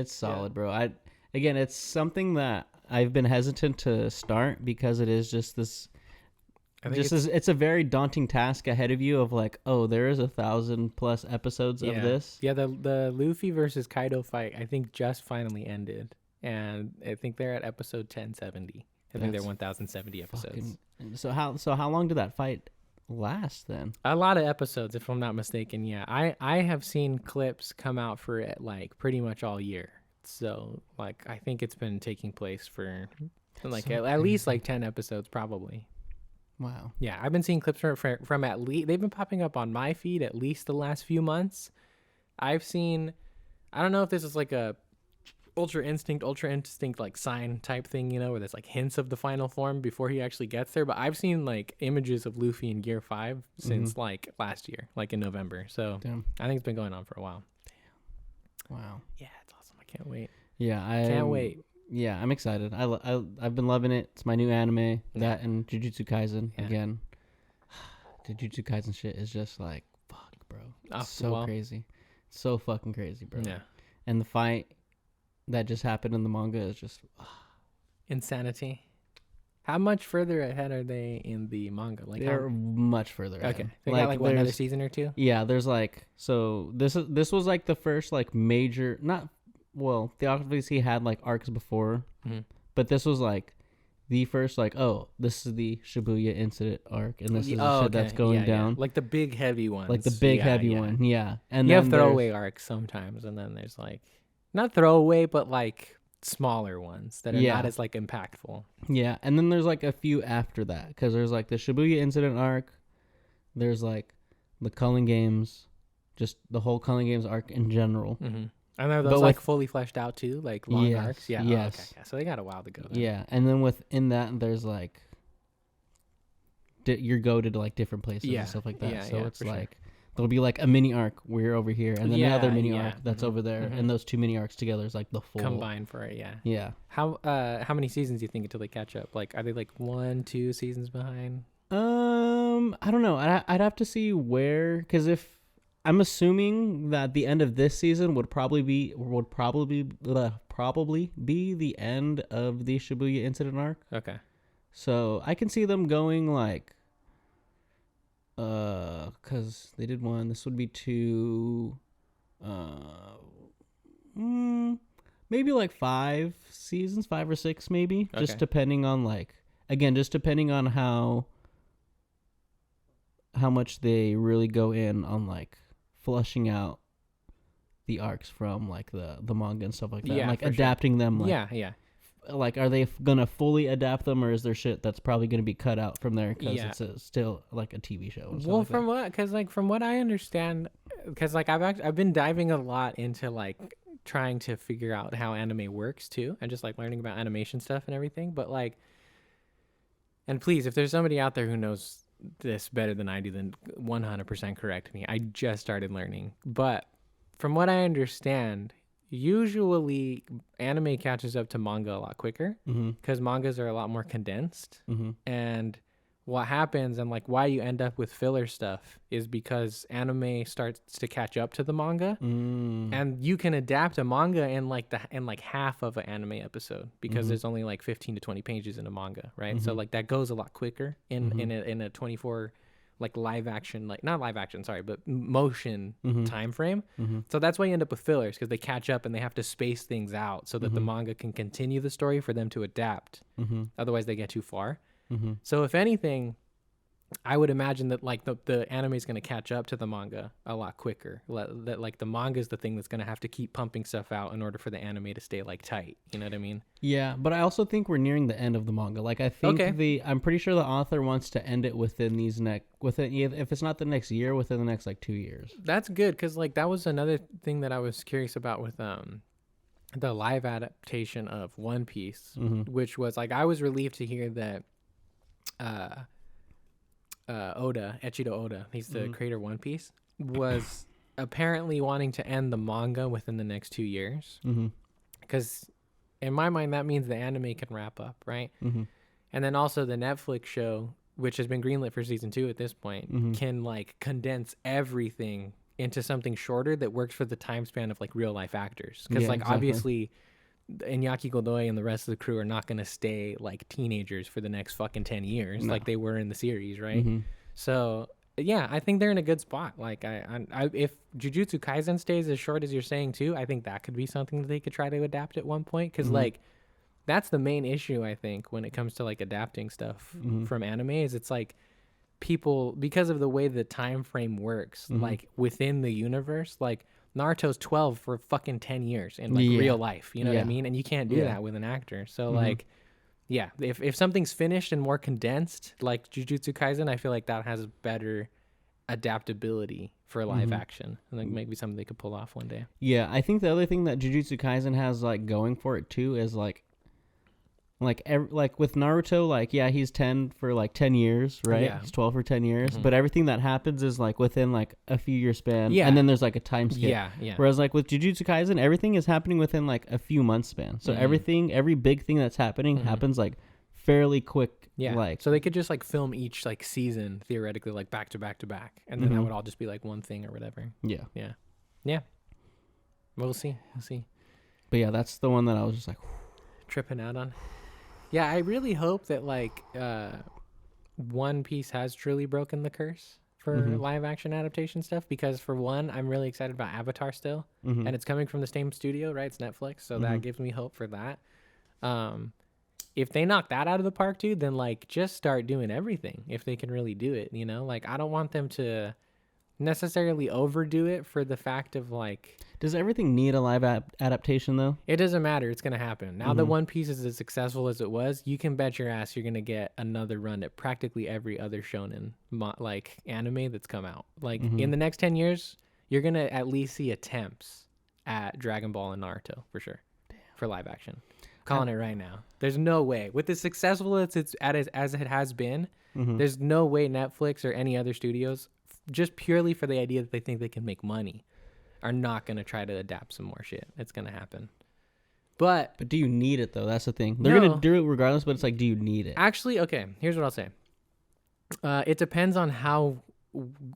solid, bro. It's something that I've been hesitant to start because it is just this. It's a very daunting task ahead of you of like, oh, there is 1,000+ episodes of this. Yeah, the Luffy versus Kaido fight I think just finally ended, and I think they're at episode 1070. I think they're 1070 episodes. So how long did that fight last then? A lot of episodes, if I'm not mistaken. Yeah, I have seen clips come out for it like pretty much all year. So like I think it's been taking place for like at least like 10 episodes probably. Wow. Yeah, I've been seeing clips from at least, they've been popping up on my feed at least the last few months. I've seen, I don't know if this is like a ultra instinct like sign type thing, you know, where there's like hints of the final form before he actually gets there. But I've seen like images of Luffy in Gear 5 since like last year, like in November. So Damn. I think it's been going on for a while. Damn. Wow. Yeah, it's awesome. I can't wait. Yeah, Can't wait. Yeah, I'm excited. I've been loving it. It's my new anime. That and Jujutsu Kaisen again. Jujutsu Kaisen shit is just like fuck, bro. It's so crazy. It's so fucking crazy, bro. Yeah. And the fight that just happened in the manga is just insanity. How much further ahead are they in the manga? Like they're much further ahead. Okay. They got like what, another season or two? Yeah, there's like this was like the first like major they obviously had like arcs before, but this was like the first like, oh, this is the Shibuya incident arc, and this is the shit that's going down. Like the big heavy ones. Like the big heavy one, yeah. And you then have throwaway arcs sometimes, and then there's like not throwaway, but like smaller ones that are not as like impactful. Yeah, and then there's like a few after that, because there's like the Shibuya incident arc. There's like the Culling Games, just the whole Culling Games arc in general. Mm-hmm. And are those like fully fleshed out too, like long arcs? Yeah. Yes. Oh, okay. Yeah. So they got a while to go. Then. Yeah, and then within that, there's like you're goaded to like different places and stuff like that. Yeah, so it's like there'll be like a mini arc where you're over here, and then another mini arc that's over there, and those two mini arcs together is like the full combined for it. Yeah. Yeah. How many seasons do you think until they catch up? Like, are they like 1-2 seasons behind? I don't know. I'd have to see where, because if I'm assuming that the end of this season would probably be the end of the Shibuya incident arc. Okay. So I can see them going like, because they did one. This would be 2. Maybe like 5 seasons, 5 or 6 maybe. Okay. Just depending on how much they really go in on like flushing out the arcs from like the manga and stuff like that. Like adapting them. Like, like, are they gonna fully adapt them, or is there shit that's probably gonna be cut out from there because it's still like a TV show? Well, from what I understand, because like I've been diving a lot into like trying to figure out how anime works too, and just like learning about animation stuff and everything. But like, and please, if there's somebody out there who knows this better than I do, then 100% correct me. I just started learning, but from what I understand, usually anime catches up to manga a lot quicker because mangas are a lot more condensed. And what happens and like why you end up with filler stuff is because anime starts to catch up to the manga, and you can adapt a manga in like half of an anime episode because there's only like 15 to 20 pages in a manga, right? So like that goes a lot quicker in a 24 like live action, like not live action, sorry, but motion time frame. So that's why you end up with fillers, because they catch up and they have to space things out so that the manga can continue the story for them to adapt. Otherwise they get too far. So if anything, I would imagine that like the anime is going to catch up to the manga a lot quicker. That like the manga is the thing that's going to have to keep pumping stuff out in order for the anime to stay like tight. You know what I mean? Yeah, but I also think we're nearing the end of the manga. Like I think I'm pretty sure the author wants to end it within if it's not the next year, within the next like 2 years. That's good, because like that was another thing that I was curious about with the live adaptation of One Piece, which was like I was relieved to hear that Echido Oda, he's the creator of One Piece, was apparently wanting to end the manga within the next 2 years, because in my mind that means the anime can wrap up, right? And then also the Netflix show, which has been greenlit for season 2 at this point, can like condense everything into something shorter that works for the time span of like real life actors, because obviously Iñaki Godoy and the rest of the crew are not going to stay like teenagers for the next fucking 10 years like they were in the series, right? So yeah, I think they're in a good spot. Like I if Jujutsu Kaisen stays as short as you're saying too, I think that could be something that they could try to adapt at one point. Because like that's the main issue I think when it comes to like adapting stuff from anime is it's like people, because of the way the time frame works, like within the universe, like Naruto's 12 for fucking 10 years in like real life. You know what I mean? And you can't do that with an actor. So like. Yeah, if something's finished and more condensed, like Jujutsu Kaisen, I feel like that has better adaptability for live action, and like maybe something they could pull off one day. Yeah, I think the other thing that Jujutsu Kaisen has like going for it too is like with Naruto, like yeah, he's 10 for like 10 years, right? Yeah. He's 12 for 10 years, but everything that happens is like within like a few year span, Yeah. and then there's like a time skip. Yeah. Whereas like with Jujutsu Kaisen, everything is happening within like a few months span. So every big thing that's happening happens like fairly quick. Yeah. Like So they could just like film each like season theoretically like back to back to back, and then that would all just be like one thing or whatever. yeah. Yeah. We'll see. But yeah, that's the one that I was just like Tripping out on. Yeah, I really hope that like One Piece has truly broken the curse for live action adaptation stuff, because for one, I'm really excited about Avatar still, and it's coming from the same studio, right? It's Netflix, so that gives me hope for that. If they knock that out of the park, dude, then like just start doing everything if they can really do it, you know? Like I don't want them to necessarily overdo it for the fact of like, does everything need a live adaptation though? it doesn't matter. It's going to happen. Now that One Piece is as successful as it was, you can bet your ass you're going to get another run at practically every other shonen like anime that's come out. Like in the next 10 years, you're going to at least see attempts at Dragon Ball and Naruto for sure. For live action. Calling it right now. There's no way. With as successful as it has been, there's no way Netflix or any other studios, just purely for the idea that they think they can make money, are not going to try to adapt some more shit. It's going to happen. But do you need it though? That's the thing. They're going to do it regardless, but it's like, do you need it? Actually, okay, here's what I'll say. It depends on how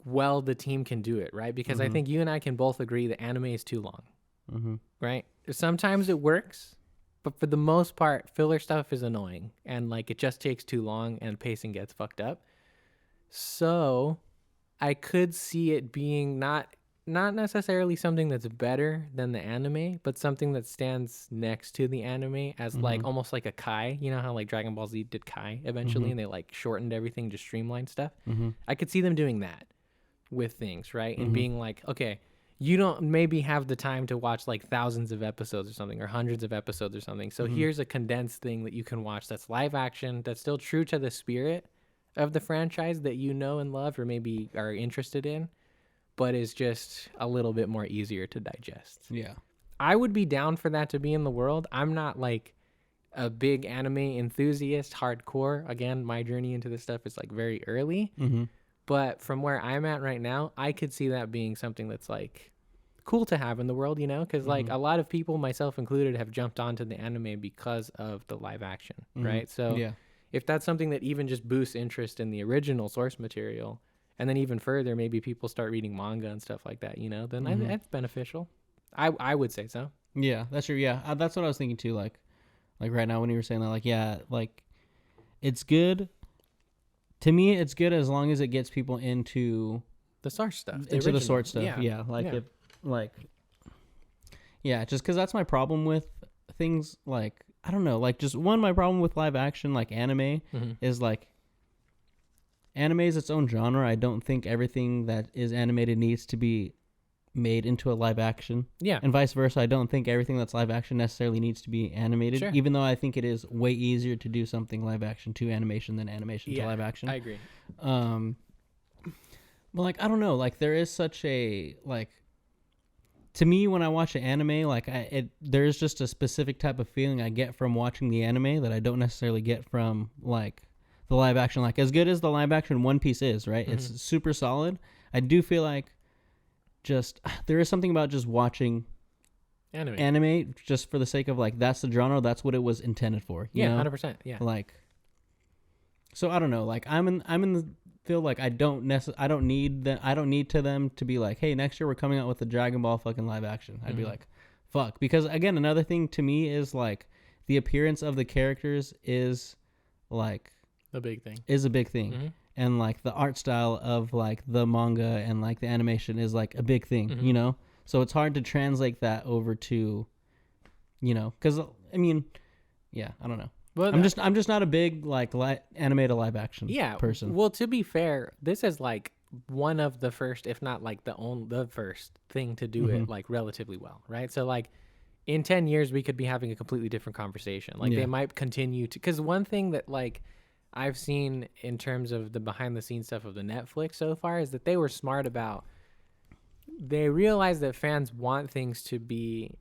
well the team can do it, right? Because I think you and I can both agree that anime is too long, right? Sometimes it works, but for the most part, filler stuff is annoying, and like it just takes too long and pacing gets fucked up. So I could see it being not necessarily something that's better than the anime, but something that stands next to the anime as like almost like a Kai. You know how like Dragon Ball Z did Kai eventually, and they like shortened everything, just streamlined stuff. I could see them doing that with things, right? And being like, okay, you don't maybe have the time to watch like thousands of episodes or something, or hundreds of episodes or something. So here's a condensed thing that you can watch that's live action, that's still true to the spirit of the franchise that you know and love, or maybe are interested in, but is just a little bit more easier to digest. Yeah. I would be down for that to be in the world. I'm not like a big anime enthusiast, hardcore. Again, my journey into this stuff is like very early. But from where I'm at right now, I could see that being something that's like cool to have in the world, you know? Because like a lot of people, myself included, have jumped onto the anime because of the live action, right? So if that's something that even just boosts interest in the original source material, and then even further, maybe people start reading manga and stuff like that, you know, then that's beneficial. I would say so. Yeah, that's true. Yeah, that's what I was thinking too. Like right now when you were saying that, like, yeah, like it's good. To me, it's good as long as it gets people into the source stuff, into the source stuff. Yeah, just because that's my problem with things. Like, I don't know, like just my problem with live action, like anime, is like anime is its own genre. I don't think everything that is animated needs to be made into a live action. Yeah. And vice versa. I don't think everything that's live action necessarily needs to be animated, even though I think it is way easier to do something live action to animation than animation to live action. I agree. But like, I don't know, like there is such a, like, to me when I watch an anime, like there's just a specific type of feeling I get from watching the anime that I don't necessarily get from like the live action. Like as good as the live action One Piece is, right? It's super solid. I do feel like just there is something about just watching anime just for the sake of like that's the genre, that's what it was intended for. You know? 100%. Yeah. Like, so I don't know. Like I'm in the field like I don't need to them to be like, hey, next year we're coming out with the Dragon Ball fucking live action. I'd be like, fuck, because again, another thing to me is like the appearance of the characters is like a big thing. and like the art style of like the manga and like the animation is like a big thing, you know? So it's hard to translate that over to, you know, because I mean, yeah, I don't know. Well, I'm just not a big like anime to live action person. Well, to be fair, this is like one of the first, if not like the first thing to do it like relatively well, right? So like in 10 years we could be having a completely different conversation. Like they might continue to, because one thing that like I've seen in terms of the behind the scenes stuff of the Netflix so far is that they were smart about, they realized that fans want things to be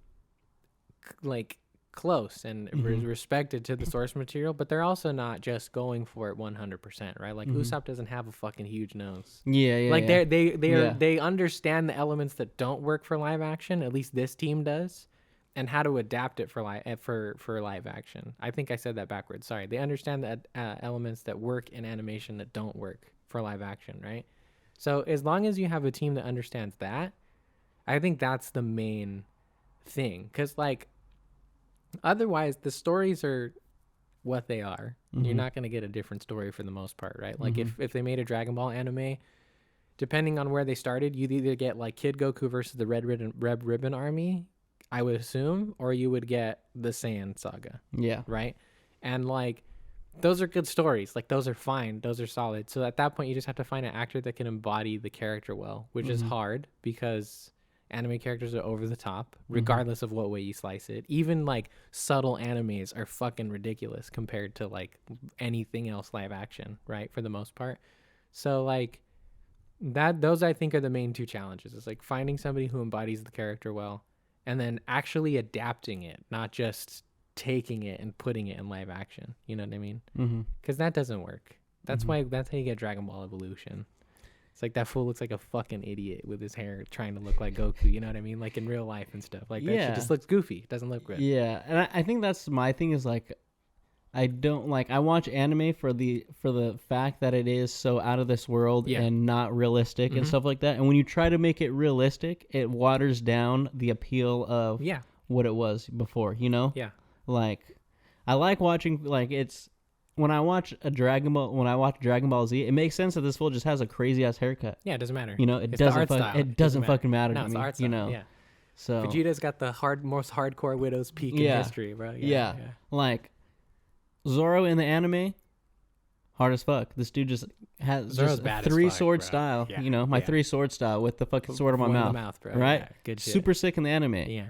like close and respected to the source material, but they're also not just going for it 100%, right? Like Usopp doesn't have a fucking huge nose. Like they understand the elements that don't work for live action, at least this team does, and how to adapt it for live action. I think I said that backwards. Sorry. They understand the elements that work in animation that don't work for live action, right? So as long as you have a team that understands that, I think that's the main thing. Because like otherwise the stories are what they are. You're not going to get a different story for the most part, right? Like if they made a Dragon Ball anime, depending on where they started, you'd either get like Kid Goku versus the Red Ribbon Army, I would assume, or you would get the Saiyan saga. Yeah. Right? And like those are good stories. Like those are fine. Those are solid. So at that point you just have to find an actor that can embody the character well, which is hard because anime characters are over the top regardless of what way you slice it. Even like subtle animes are fucking ridiculous compared to like anything else live action, right? For the most part. So like those I think are the main two challenges. It's like finding somebody who embodies the character well and then actually adapting it, not just taking it and putting it in live action. You know what I mean? Because that doesn't work. That's why, that's how you get Dragon Ball Evolution. It's like that fool looks like a fucking idiot with his hair trying to look like Goku. You know what I mean? Like in real life and stuff. Like that shit just looks goofy. It doesn't look good. Yeah, and I think that's my thing is like, I don't like, I watch anime for the fact that it is so out of this world and not realistic and stuff like that. And when you try to make it realistic, it waters down the appeal of what it was before, you know? Yeah. Like, I like watching, like, it's, when I watch Dragon Ball Z, it makes sense that this fool just has a crazy ass haircut. Yeah, it doesn't matter. You know, it doesn't fucking matter to me. You know, so Vegeta's got the most hardcore Widow's Peak in history, bro. Yeah. Like Zoro in the anime, hard as fuck. This dude just has Zoro's just three sword style. Yeah. You know, my three sword style with the fucking sword in my mouth. Bro. Right? Yeah, good shit. Super sick in the anime. Yeah.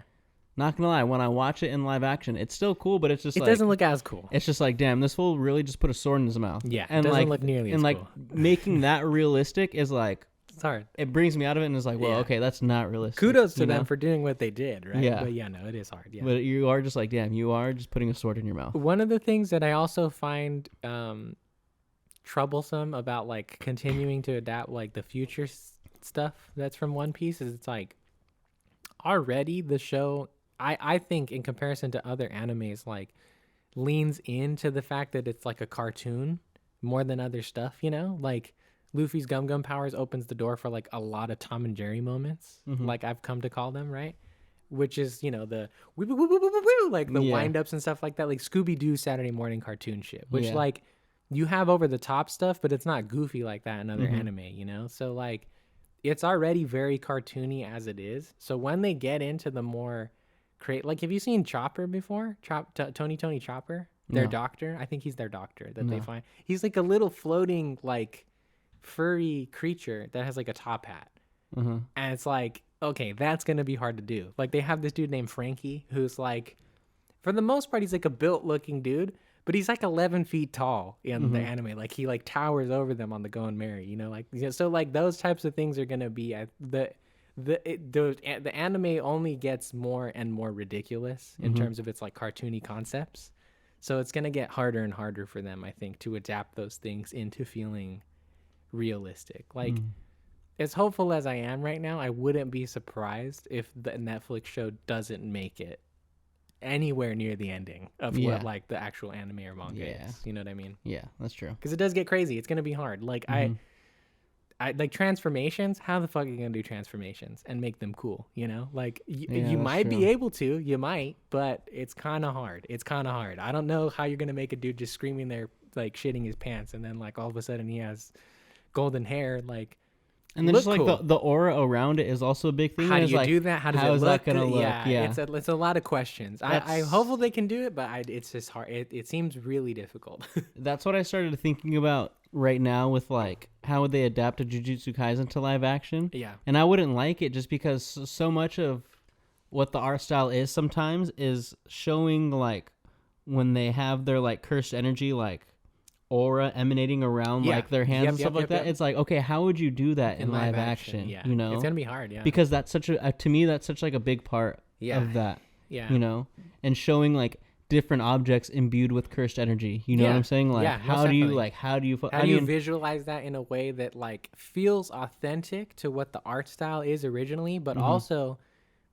Not gonna lie, when I watch it in live action, it's still cool, but it's just it doesn't look as cool. It's just like, damn, this fool really just put a sword in his mouth. Yeah, and it doesn't look nearly as cool. And like making that realistic is like, it's hard. It brings me out of it and it's like, well, okay, that's not realistic. Kudos to them for doing what they did, right? Yeah. But yeah, no, it is hard. Yeah. But you are just like, damn, you are just putting a sword in your mouth. One of the things that I also find troublesome about like continuing to adapt like the future stuff that's from One Piece is it's like already the show, I think in comparison to other animes, like leans into the fact that it's like a cartoon more than other stuff, you know? Like Luffy's Gum powers opens the door for like a lot of Tom and Jerry moments, like I've come to call them, right? Which is, you know, the like the wind-ups and stuff like that, like Scooby-Doo Saturday morning cartoon shit, which like you have over the top stuff, but it's not goofy like that in other anime, you know? So like it's already very cartoony as it is. So when they get into the more like, have you seen Chopper before? Tony Chopper, their doctor. I think he's their doctor that they find. He's like a little floating like furry creature that has like a top hat, and it's like, okay, that's gonna be hard to do. Like they have this dude named Frankie who's like, for the most part, he's like a built looking dude, but he's like 11 feet tall in the anime. Like he like towers over them on the Going Merry, you know, like, you know, so like those types of things are gonna be the anime only gets more and more ridiculous in terms of its like cartoony concepts. So it's going to get harder and harder for them, I think, to adapt those things into feeling realistic. Like as hopeful as I am right now, I wouldn't be surprised if the Netflix show doesn't make it anywhere near the ending of what like the actual anime or manga is. You know what I mean? Yeah, that's true. Because it does get crazy. It's going to be hard. Like I like transformations. How the fuck are you gonna do transformations and make them cool? You know, like you might be able to, you might, but it's kind of hard. I don't know how you're gonna make a dude just screaming there, like shitting his pants, and then like all of a sudden he has golden hair, like. And then just like the aura around it is also a big thing. How do you do that? How does it look? That gonna look? Yeah. It's a lot of questions. I'm hopeful they can do it, but it's just hard. It seems really difficult. That's what I started thinking about right now with like how would they adapt a Jujutsu Kaisen to live action. Yeah. And I wouldn't like it just because so much of what the art style is sometimes is showing like when they have their like cursed energy like aura emanating around like their hands and stuff like that. It's like, okay, how would you do that in live action? Yeah. You know, it's gonna be hard. Yeah, because that's such to me that's such like a big part of that. Yeah, you know, and showing like different objects imbued with cursed energy. You know what I'm saying? Like, how do you visualize that in a way that like feels authentic to what the art style is originally, but also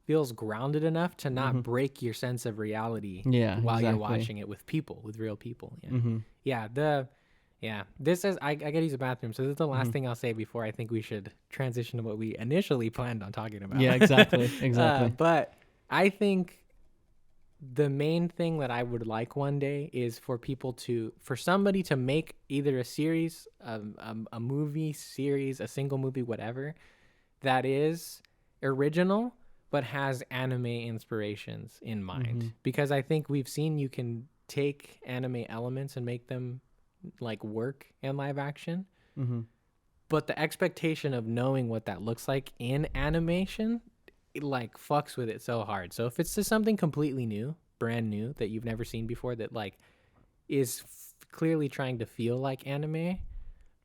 feels grounded enough to not break your sense of reality while you're watching it with real people. This is I gotta use the bathroom, so this is the last thing I'll say before I think we should transition to what we initially planned on talking about. Exactly. But I think the main thing that I would like one day is for somebody to make either a series, a movie series, a single movie, whatever, that is original but has anime inspirations in mind. Because I think we've seen you can take anime elements and make them like work in live action. But the expectation of knowing what that looks like in animation, it like fucks with it so hard. So if it's just something completely new, brand new, that you've never seen before, that like is clearly trying to feel like anime,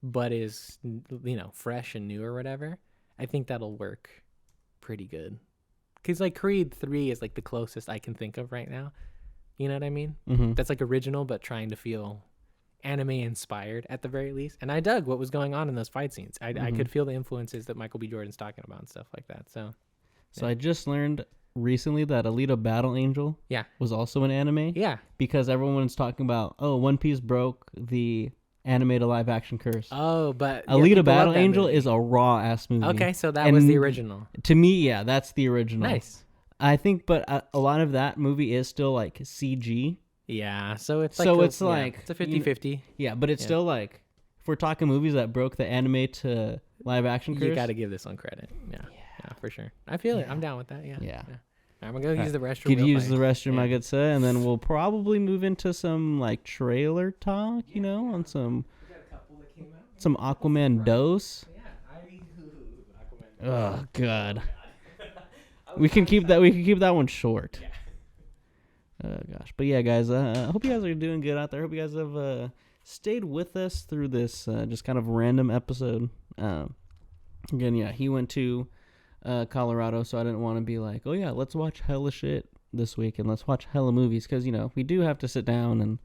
but is, you know, fresh and new or whatever, I think that'll work pretty good. Because like Creed 3 is like the closest I can think of right now. You know what I mean? That's like original, but trying to feel anime inspired at the very least. And I dug what was going on in those fight scenes. I could feel the influences that Michael B. Jordan's talking about and stuff like that. So I just learned recently that Alita Battle Angel was also an anime. Yeah. Because everyone's talking about, One Piece broke the anime to live action curse. Oh, but Alita Battle Angel is a raw ass movie. Okay, so that was the original. To me, that's the original. Nice. I think, but a lot of that movie is still like CG. Yeah, so it's like it's a 50-50. Yeah, but it's still like, if we're talking movies that broke the anime to live action curse, you got to give this one credit. Yeah, for sure. I feel it. I'm down with that. Yeah. I'm gonna go use the restroom. Could use the restroom, I could say, and then we'll probably move into some like trailer talk. You know, on some Aquaman dose. Oh God. We can keep that one short. Oh gosh, but yeah, guys. I hope you guys are doing good out there. I hope you guys have stayed with us through this just kind of random episode. Again, he went to Colorado, so I didn't want to be like, oh yeah, let's watch hella shit this week and let's watch hella movies, because you know we do have to sit down and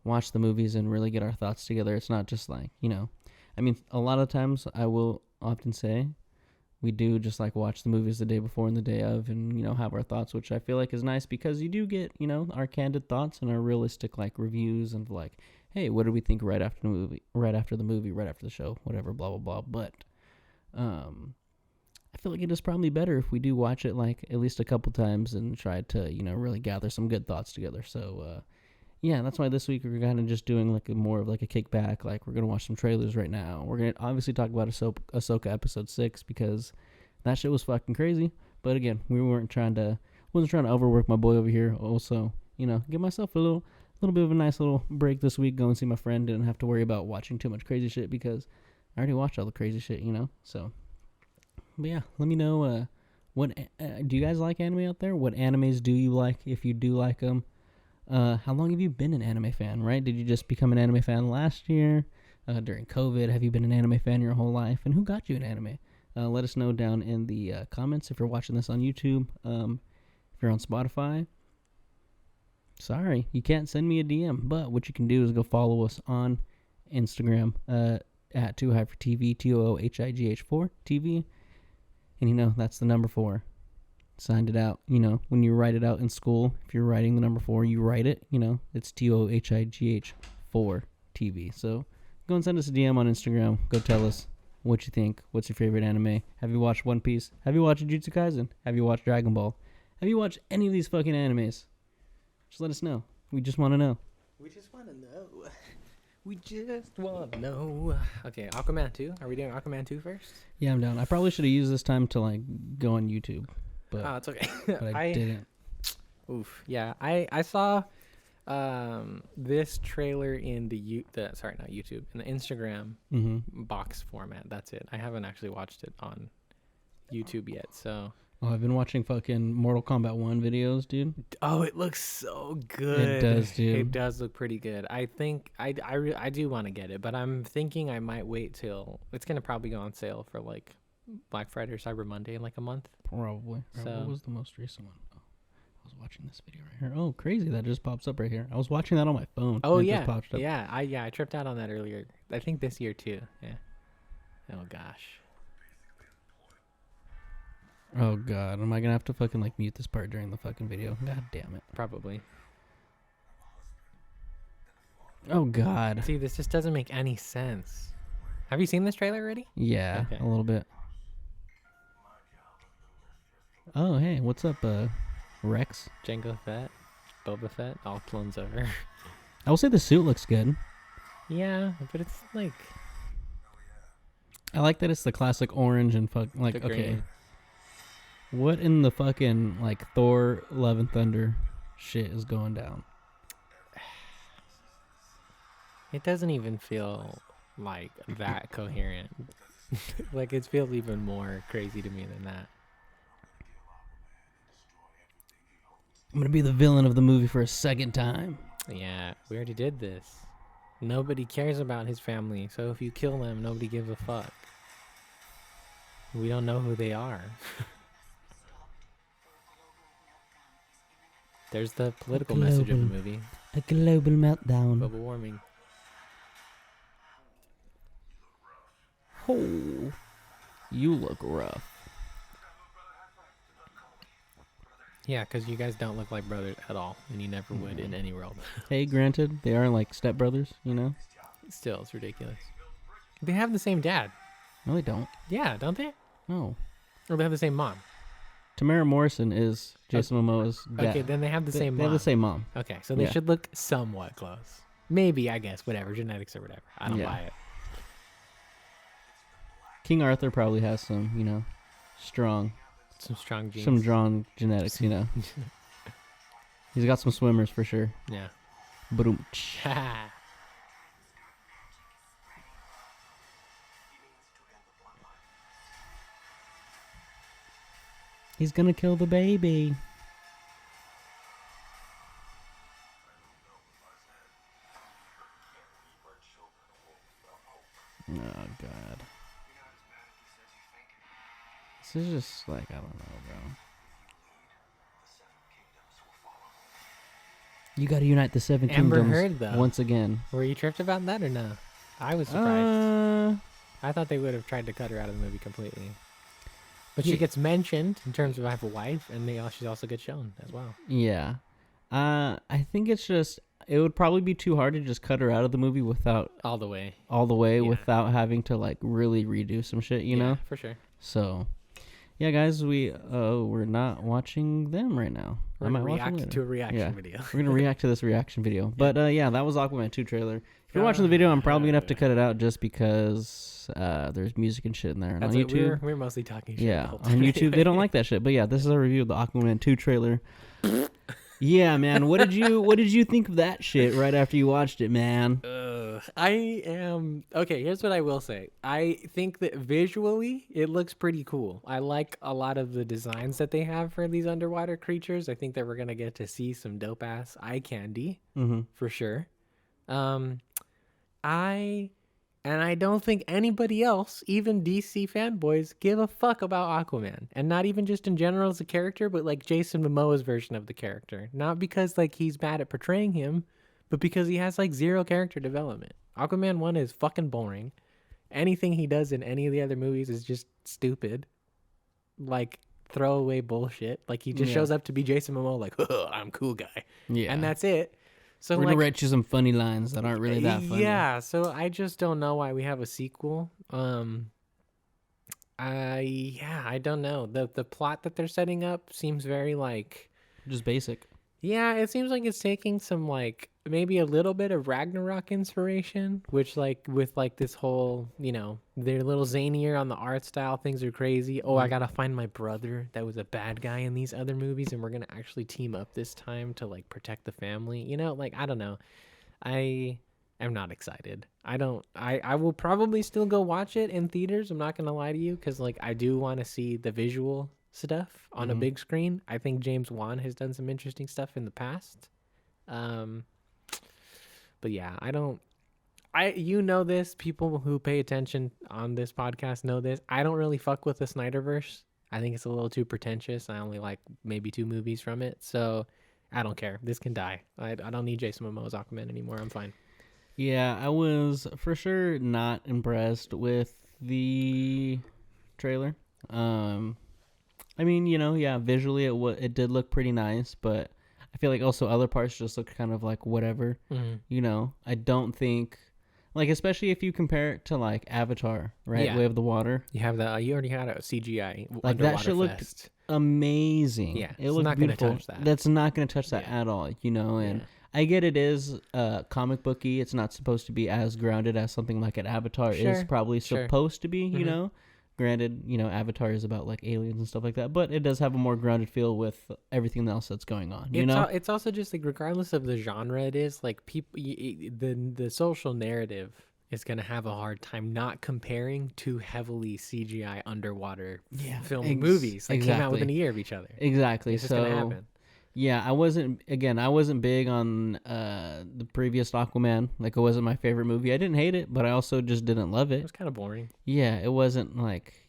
watch the movies and really get our thoughts together. It's not just like, you know, I mean, a lot of times I will often say we do just like watch the movies the day before and the day of, and you know, have our thoughts, which I feel like is nice because you do get, you know, our candid thoughts and our realistic like reviews and like, hey, what did we think right after the movie, right after the show, whatever, blah blah blah. But I feel like it is probably better if we do watch it like at least a couple times and try to, you know, really gather some good thoughts together. So that's why this week we're kind of just doing like more of like a kickback. Like we're gonna watch some trailers right now. We're gonna obviously talk about Ahsoka episode 6 because that shit was fucking crazy. But again, we wasn't trying to overwork my boy over here. Also, you know, give myself a little bit of a nice little break this week. Go and see my friend. Didn't have to worry about watching too much crazy shit because I already watched all the crazy shit, you know. So, but yeah, let me know what do you guys like anime out there? What animes do you like if you do like them? How long have you been an anime fan, right? Did you just become an anime fan last year? During COVID, have you been an anime fan your whole life? And who got you an anime? Let us know down in the comments if you're watching this on YouTube. If you're on Spotify, sorry, you can't send me a DM. But what you can do is go follow us on Instagram at TH4TV, TOOHIGH4TV. And you know, that's the number 4. Signed it out, you know, when you write it out in school, if you're writing the number 4, you write it, you know, it's TOOHIGH4TV. So go and send us a DM on Instagram. Go tell us what you think. What's your favorite anime? Have you watched One Piece? Have you watched Jujutsu Kaisen? Have you watched Dragon Ball? Have you watched any of these fucking animes? Just let us know. We just want to know. We just want to know. Okay, Aquaman 2. Are we doing Aquaman 2 first? Yeah, I'm down. I probably should have used this time to like go on YouTube, but Oh, it's okay. but I didn't. Oof. Yeah, I saw this trailer in sorry, not YouTube, in the Instagram box format. That's it. I haven't actually watched it on YouTube yet, so. Oh, I've been watching fucking Mortal Kombat 1 videos, dude. Oh, it looks so good. It does, dude. It does look pretty good. I think I do want to get it, but I'm thinking I might wait till it's gonna probably go on sale for like Black Friday or Cyber Monday in like a month. Probably. So, what was the most recent one? Oh, I was watching this video right here. Oh, crazy! That just pops up right here. I was watching that on my phone. Oh and it yeah, just popped up. yeah. I tripped out on that earlier. I think this year too. Yeah. Oh gosh. Oh god, am I gonna have to fucking like mute this part during the fucking video? God damn it. Probably. Oh god. See, this just doesn't make any sense. Have you seen this trailer already? Yeah, Okay. a little bit. Oh hey, what's up, Rex? Jango Fett, Boba Fett, all clones over. I will say the suit looks good. Yeah, but it's like I like that it's the classic orange and like the okay. green. What in the fucking like Thor Love and Thunder shit is going down? It doesn't even feel like that coherent. Like it feels even more crazy to me than that. I'm gonna be the villain of the movie for a second time. Yeah, we already did this. Nobody cares about his family, so if you kill them, nobody gives a fuck. We don't know who they are. There's the political message of the movie. A global meltdown. Global warming. Oh, you look rough. Yeah, because you guys don't look like brothers at all, and you never would in any world. Hey, granted, they are like stepbrothers, you know? Still, it's ridiculous. They have the same dad. No, they don't. Yeah, don't they? No. Or they have the same mom. Tamara Morrison is Jason Momoa's dad. Okay, then they have the same They mom. have the same mom. Okay, so they Yeah. should look somewhat close. Maybe, I guess, whatever, genetics or whatever. I don't Yeah. buy it. King Arthur probably has some, you know, strong Some genetics, you know. He's got some swimmers for sure. Yeah. Boom. He's gonna kill the baby. Oh god. This is just like, I don't know, bro. You gotta unite the seven Amber kingdoms Heard, though. once again. Were you tripped about that or no? I was surprised. I thought they would have tried to cut her out of the movie completely. But she Yeah. gets mentioned in terms of I have a wife, and she also gets shown as well. Yeah. I think it's just, it would probably be too hard to just cut her out of the movie without All the way. yeah. Yeah. having to like really redo some shit, you know? For sure. So, yeah, guys, we're not watching them right now. We're I might going to watch them react later. to a reaction Yeah. video. We're gonna react to this reaction video. But yeah, that was Aquaman 2 trailer. If you're watching the video, I'm probably gonna have to cut it out just because there's music and shit in there. And That's on what YouTube, we're mostly talking shit. yeah, the whole on time YouTube they don't anyway. like that shit. But yeah, this is a review of the Aquaman 2 trailer. Yeah, man, what did you think of that shit right after you watched it, man? Here's what I will say. I think that visually it looks pretty cool. I like a lot of the designs that they have for these underwater creatures. I think that we're gonna get to see some dope ass eye candy for sure. I don't think anybody else, even DC fanboys, give a fuck about Aquaman. And not even just in general as a character, but like Jason Momoa's version of the character. Not because like he's bad at portraying him, but because he has like zero character development. Aquaman 1 is fucking boring. Anything he does in any of the other movies is just stupid. Like throwaway bullshit. Like he just shows up to be Jason Momoa like, I'm cool guy. Yeah, And that's it. So we're like, gonna write you some funny lines that aren't really that funny. yeah, so I just don't know why we have a sequel. I don't know. The plot that they're setting up seems very like just basic. Yeah, it seems like it's taking some like maybe a little bit of Ragnarok inspiration, which like with like this whole, they're a little zanier on the art style. Things are crazy. Oh, I gotta find my brother that was a bad guy in these other movies, and we're gonna actually team up this time to like protect the family. Like I don't know. I am not excited. I will probably still go watch it in theaters. I'm not gonna lie to you, because like I do want to see the visual stuff on a big screen. I think James Wan has done some interesting stuff in the past. But yeah, this, people who pay attention on this podcast know this. I don't really fuck with the Snyderverse. I think it's a little too pretentious. I only like maybe 2 movies from it. So I don't care. This can die. I don't need Jason Momoa's Aquaman anymore. I'm fine. Yeah, I was for sure not impressed with the trailer. I mean, visually it did look pretty nice, but I feel like also other parts just look kind of like whatever. I don't think, like, especially if you compare it to like Avatar, right? Yeah. Way of the Water. You already had a CGI like that shit looked amazing. Yeah, it looked not beautiful. Gonna touch that. That's not gonna touch that at all. And I get it is comic booky. It's not supposed to be as grounded as something like an Avatar is probably supposed to be. Granted, Avatar is about like aliens and stuff like that, but it does have a more grounded feel with everything else that's going on. It's also just like, regardless of the genre it is, like people, the social narrative is going to have a hard time not comparing two heavily CGI underwater film movies that came out within a year of each other. Exactly. It's just going to happen. Yeah, I wasn't big on the previous Aquaman. Like, it wasn't my favorite movie. I didn't hate it, but I also just didn't love it. It was kind of boring. Yeah, it wasn't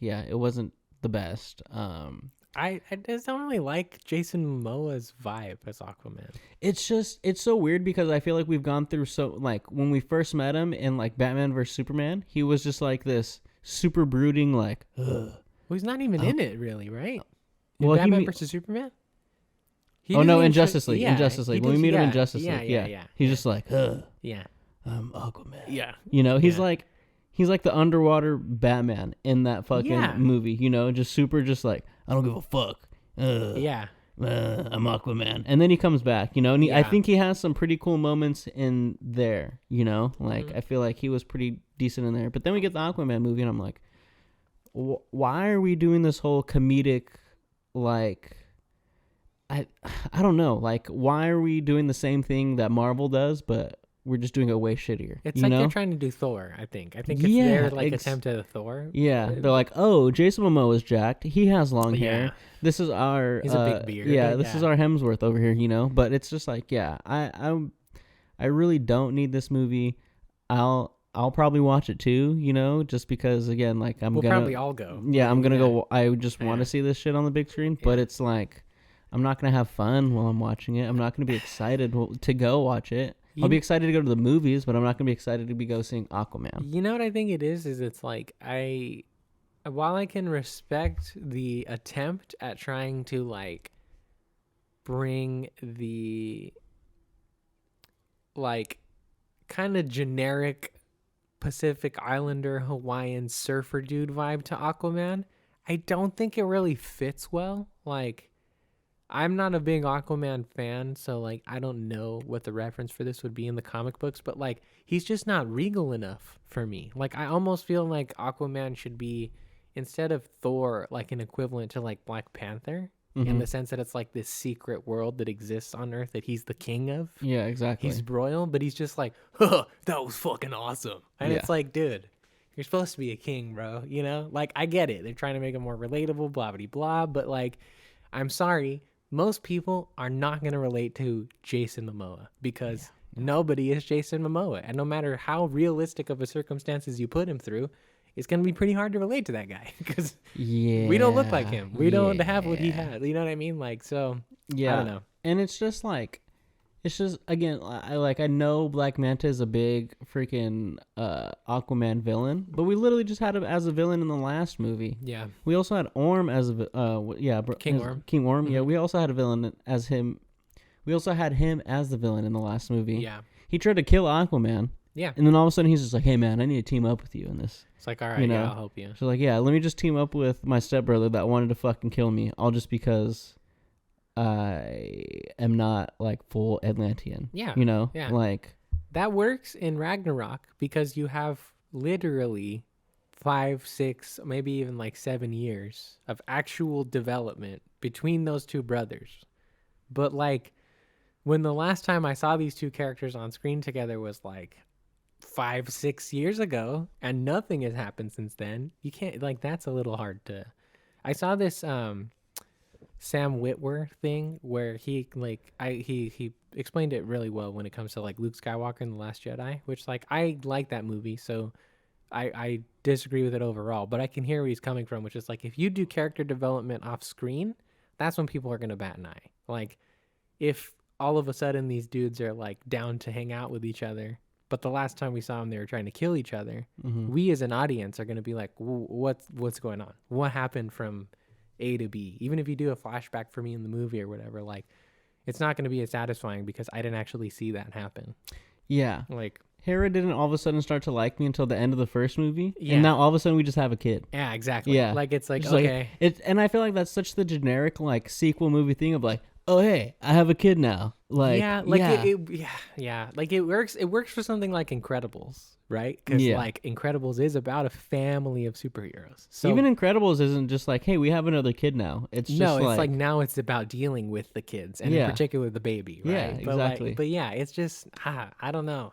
it wasn't the best. I just don't really like Jason Momoa's vibe as Aquaman. It's so weird because I feel like we've gone through like when we first met him in like Batman vs Superman, he was just like this super brooding like. Ugh. Well, he's not even in it really, right? Well, Batman vs Superman. In Justice League. In Justice League. When we meet him in Justice League. Yeah. He's just like, yeah. I'm Aquaman. Yeah. He's like the underwater Batman in that fucking movie, just super just like, I don't give a fuck. I'm Aquaman. And then he comes back, and I think he has some pretty cool moments in there, I feel like he was pretty decent in there. But then we get the Aquaman movie and I'm like, why are we doing this whole comedic, like, I don't know. Like, why are we doing the same thing that Marvel does, but we're just doing it way shittier? It's like they're trying to do Thor, I think. I think it's their attempt at a Thor. Yeah. They're like, oh, Jason Momoa is jacked. He has long hair. This is our... He's a big beard. Yeah, this is our Hemsworth over here, But it's just like, I really don't need this movie. I'll probably watch it too, just because, again, like, we'll probably all go. Yeah, I'm gonna go. I just want to see this shit on the big screen, but it's like, I'm not going to have fun while I'm watching it. I'm not going to be excited to go watch it. I'll be excited to go to the movies, but I'm not going to be excited to go seeing Aquaman. You know what I think it is it's like, while I can respect the attempt at trying to like bring the like kind of generic Pacific Islander Hawaiian surfer dude vibe to Aquaman, I don't think it really fits well. Like, I'm not a big Aquaman fan, so like I don't know what the reference for this would be in the comic books, but like he's just not regal enough for me. Like, I almost feel like Aquaman should be, instead of Thor, like an equivalent to like Black Panther, in the sense that it's like this secret world that exists on Earth that he's the king of. Yeah, exactly. He's royal, but he's just like, huh, that was fucking awesome. And it's like, dude, you're supposed to be a king, bro. Like, I get it. They're trying to make it more relatable, blah, blah, blah. But like, I'm sorry. Most people are not going to relate to Jason Momoa because nobody is Jason Momoa. And no matter how realistic of a circumstances you put him through, it's going to be pretty hard to relate to that guy because we don't look like him. We don't have what he had. You know what I mean? Like, so, I don't know. And it's just like, again, I know Black Manta is a big freaking Aquaman villain, but we literally just had him as a villain in the last movie. Yeah. We also had Orm as King Orm. King Orm. Mm-hmm. Yeah, we also had a villain as him. We also had him as the villain in the last movie. Yeah. He tried to kill Aquaman. Yeah. And then all of a sudden he's just like, hey man, I need to team up with you in this. It's like, all right, I'll help you. So like, yeah, let me just team up with my stepbrother that wanted to fucking kill me, all just because I am not like full Atlantean. Yeah. You know? Yeah. Like that works in Ragnarok because you have literally 5, 6, maybe even like 7 years of actual development between those two brothers. But like when the last time I saw these two characters on screen together was like 5, 6 years ago, and nothing has happened since then. You can't, like, that's a little hard to. I saw this Sam Witwer thing where he explained it really well when it comes to like Luke Skywalker and The Last Jedi, which like I like that movie, so I disagree with it overall, but I can hear where he's coming from, which is like if you do character development off screen, that's when people are gonna bat an eye. Like if all of a sudden these dudes are like down to hang out with each other, but the last time we saw them they were trying to kill each other, we as an audience are gonna be like, what's going on? What happened from A to B? Even if you do a flashback for me in the movie or whatever, like it's not gonna be as satisfying because I didn't actually see that happen. Yeah. Like Hera didn't all of a sudden start to like me until the end of the first movie, Yeah. and now all of a sudden we just have a kid. yeah, exactly. Yeah. Like it's like Just okay. And I feel like that's such the generic like sequel movie thing of like, oh hey, I have a kid now. Like Yeah, like it works for something like Incredibles, right? Because like Incredibles is about a family of superheroes. So even Incredibles isn't just like, hey, we have another kid now. It's just it's like now it's about dealing with the kids and in particular the baby, right? Yeah, exactly. But yeah, it's just I don't know.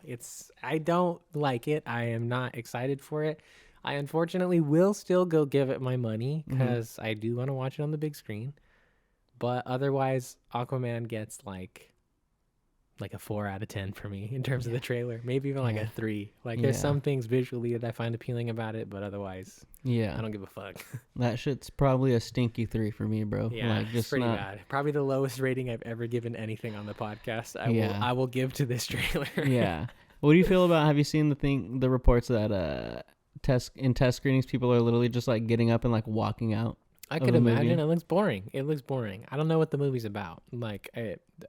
I don't like it. I am not excited for it. I unfortunately will still go give it my money because I do want to watch it on the big screen. But otherwise, Aquaman gets like a 4 out of 10 for me in terms of the trailer. Maybe even like a 3. Like there's some things visually that I find appealing about it, but otherwise, I don't give a fuck. That shit's probably a stinky 3 for me, bro. Yeah, like, just it's pretty bad. Probably the lowest rating I've ever given anything on the podcast. I will give to this trailer. Yeah. What do you feel about? Have you seen the reports that test screenings people are literally just like getting up and like walking out? I could imagine. It looks boring. I don't know what the movie's about. Like,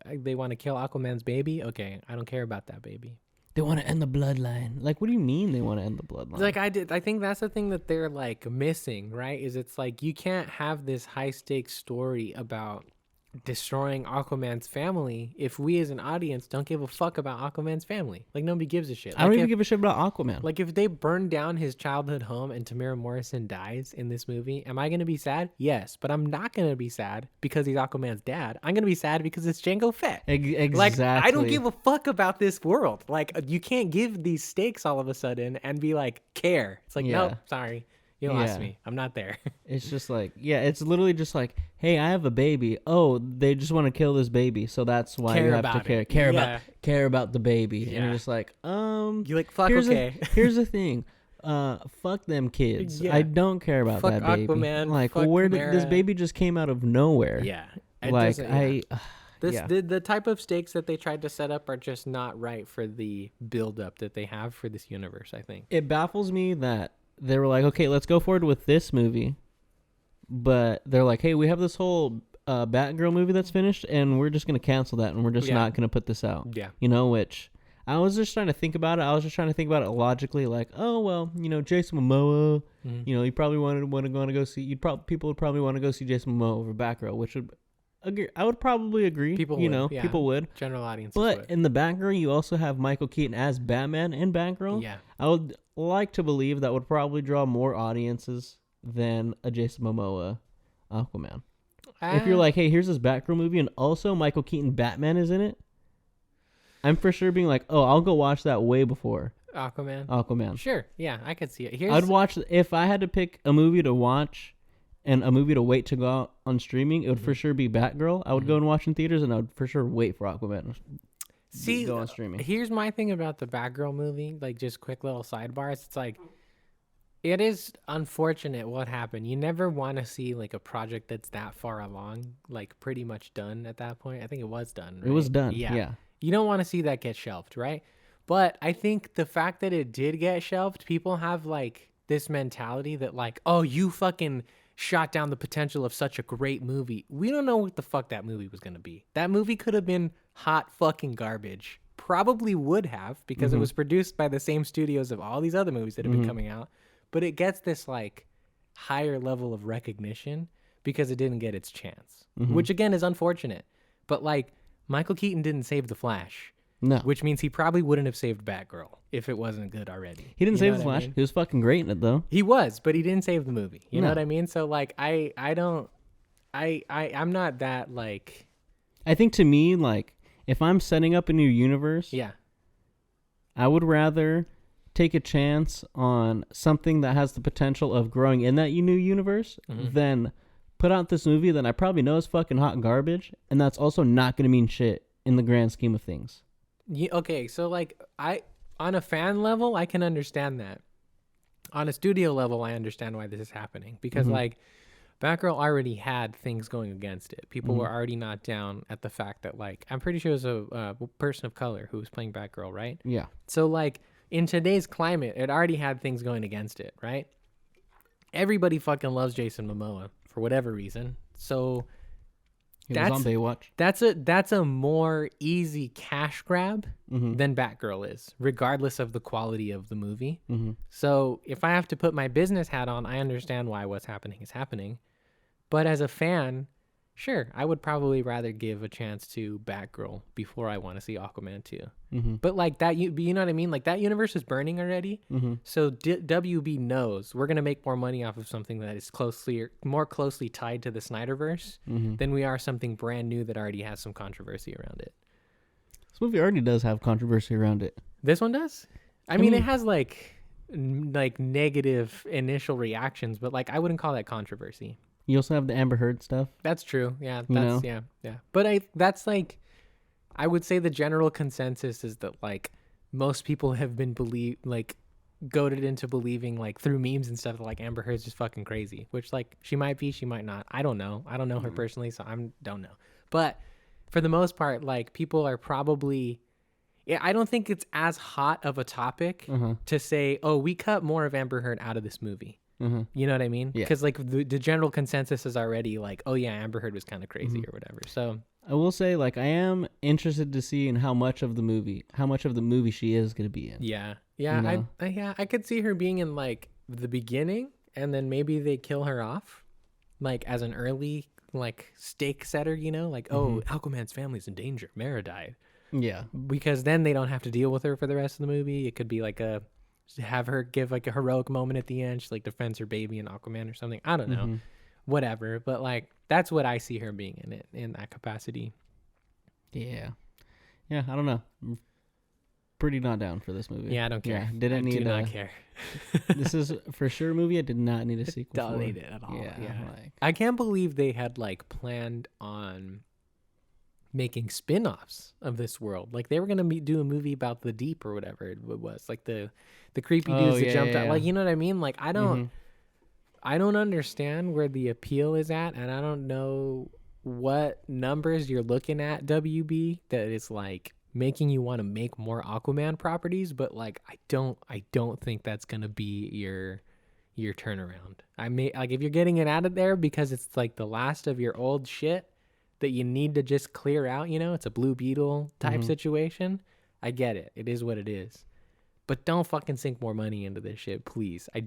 they want to kill Aquaman's baby? Okay, I don't care about that baby. They want to end the bloodline. Like, what do you mean they want to end the bloodline? Like, I think that's the thing that they're, like, missing, right? Is it's like, you can't have this high-stakes story about destroying Aquaman's family if we as an audience don't give a fuck about Aquaman's family. Like, nobody gives a shit. I don't even give a shit about Aquaman. Like, if they burn down his childhood home and Tamara Morrison dies in this movie, am I going to be sad? Yes, but I'm not going to be sad because he's Aquaman's dad. I'm going to be sad because it's Jango Fett. Exactly. Like, I don't give a fuck about this world. Like, you can't give these stakes all of a sudden and be like, care. It's like, nope, sorry. You lost me. I'm not there. It's just like, it's literally just like, hey, I have a baby. Oh, they just want to kill this baby, so that's why you have to care. Care about the baby. Yeah. And you're just like, you're like, fuck, here's the thing. Fuck them kids. Yeah. I don't care about fuck that baby. Aquaman, like, fuck where Chimera. did this baby just came out of nowhere? Yeah. Like, the type of stakes that they tried to set up are just not right for the build up that they have for this universe, I think. It baffles me that they were like, okay, let's go forward with this movie. But they're like, hey, we have this whole Batgirl movie that's finished, and we're just going to cancel that, and we're just not going to put this out. Yeah. You know, which I was just trying to think about it. I was just trying to think about it logically, like, oh, well, you know, Jason Momoa, you know, you probably want to go see, people would probably want to go see Jason Momoa over Batgirl, which would agree. I would probably agree. People would. General audiences would. But in the Batgirl, you also have Michael Keaton as Batman in Batgirl. Yeah. I would like to believe that would probably draw more audiences than a Jason Momoa Aquaman. If you're like, hey, here's this Batgirl movie and also Michael Keaton Batman is in it, I'm for sure being like, oh, I'll go watch that way before Aquaman. Sure, yeah, I could see it. I'd watch, if I had to pick a movie to watch and a movie to wait to go out on streaming, it would for sure be Batgirl. I would go and watch in theaters, and I would for sure wait for Aquaman. Go on streaming. Here's my thing about the Batgirl movie, like just quick little sidebars. It's like, it is unfortunate what happened. You never want to see like a project that's that far along, like pretty much done at that point. I think it was done. Right? It was done. Yeah. You don't want to see that get shelved, right? But I think the fact that it did get shelved, people have like this mentality that like, oh, you fucking shot down the potential of such a great movie. We don't know what the fuck that movie was going to be. That movie could have been hot fucking garbage. Probably would have, because it was produced by the same studios of all these other movies that have been coming out. But it gets this like higher level of recognition because it didn't get its chance, Mm-hmm. which again is unfortunate. But like Michael Keaton didn't save the Flash, No. which means he probably wouldn't have saved Batgirl if it wasn't good already. He didn't You know save the what I Flash. mean? He was fucking great in it, though. He was, but he didn't save the movie. You know No. what I mean? So like I'm not that like, I think to me, like, if I'm setting up a new universe, yeah. I would rather take a chance on something that has the potential of growing in that new universe than put out this movie that I probably know is fucking hot garbage, and that's also not going to mean shit in the grand scheme of things. Yeah, okay, so like on a fan level, I can understand that. On a studio level, I understand why this is happening because like Batgirl already had things going against it. People were already not down at the fact that like I'm pretty sure it was a person of color who was playing Batgirl, right? Yeah. So like in today's climate, it already had things going against it, right? Everybody fucking loves Jason Momoa for whatever reason. So He was on Baywatch. that's a more easy cash grab than Batgirl is, regardless of the quality of the movie. So if I have to put my business hat on, I understand why what's happening is happening. But as a fan, sure, I would probably rather give a chance to Batgirl before I want to see Aquaman 2. But like that, you know what I mean? Like that universe is burning already. So WB knows we're going to make more money off of something that is more closely tied to the Snyderverse than we are something brand new that already has some controversy around it. This movie already does have controversy around it. This one does? I mean, it has like negative initial reactions, but like I wouldn't call that controversy. You also have the Amber Heard stuff. That's true. Yeah. You That's know? yeah. But that's like, I would say the general consensus is that like most people have been goaded into believing like through memes and stuff that like Amber Heard's just fucking crazy, which like she might be, she might not. I don't know. I don't know her personally, so don't know. But for the most part, like people are probably, I don't think it's as hot of a topic to say, oh, we cut more of Amber Heard out of this movie. You know what I mean? Yeah. Because like the general consensus is already like, oh yeah, Amber Heard was kind of crazy or whatever. So I will say, like, I am interested to see in how much of the movie she is going to be in. yeah, You know? I could see her being in like the beginning, and then maybe they kill her off, like as an early like stake setter. You know, like oh, Aquaman's family's in danger. Mara died. Yeah. Because then they don't have to deal with her for the rest of the movie. It could be like have her give like a heroic moment at the end. She like defends her baby in Aquaman or something. I don't know. Whatever. But like that's what I see her being in it in that capacity. Yeah. Yeah, I don't know. I'm pretty not down for this movie. Yeah, I don't care. Yeah, I do not care. This is for sure a movie I did not need a sequel Don't for. need it at all. Yeah. Like, I can't believe they had like planned on making spin-offs of this world. Like they were gonna do a movie about the deep or whatever it was. Like the creepy dudes that jumped out. Like you know what I mean? Like I don't understand where the appeal is at, and I don't know what numbers you're looking at, WB, that is like making you want to make more Aquaman properties, but like I don't think that's gonna be your turnaround. I may like if you're getting it out of there because it's like the last of your old shit that you need to just clear out, you know, it's a Blue Beetle type situation. I get it. It is what it is. But don't fucking sink more money into this shit, please. I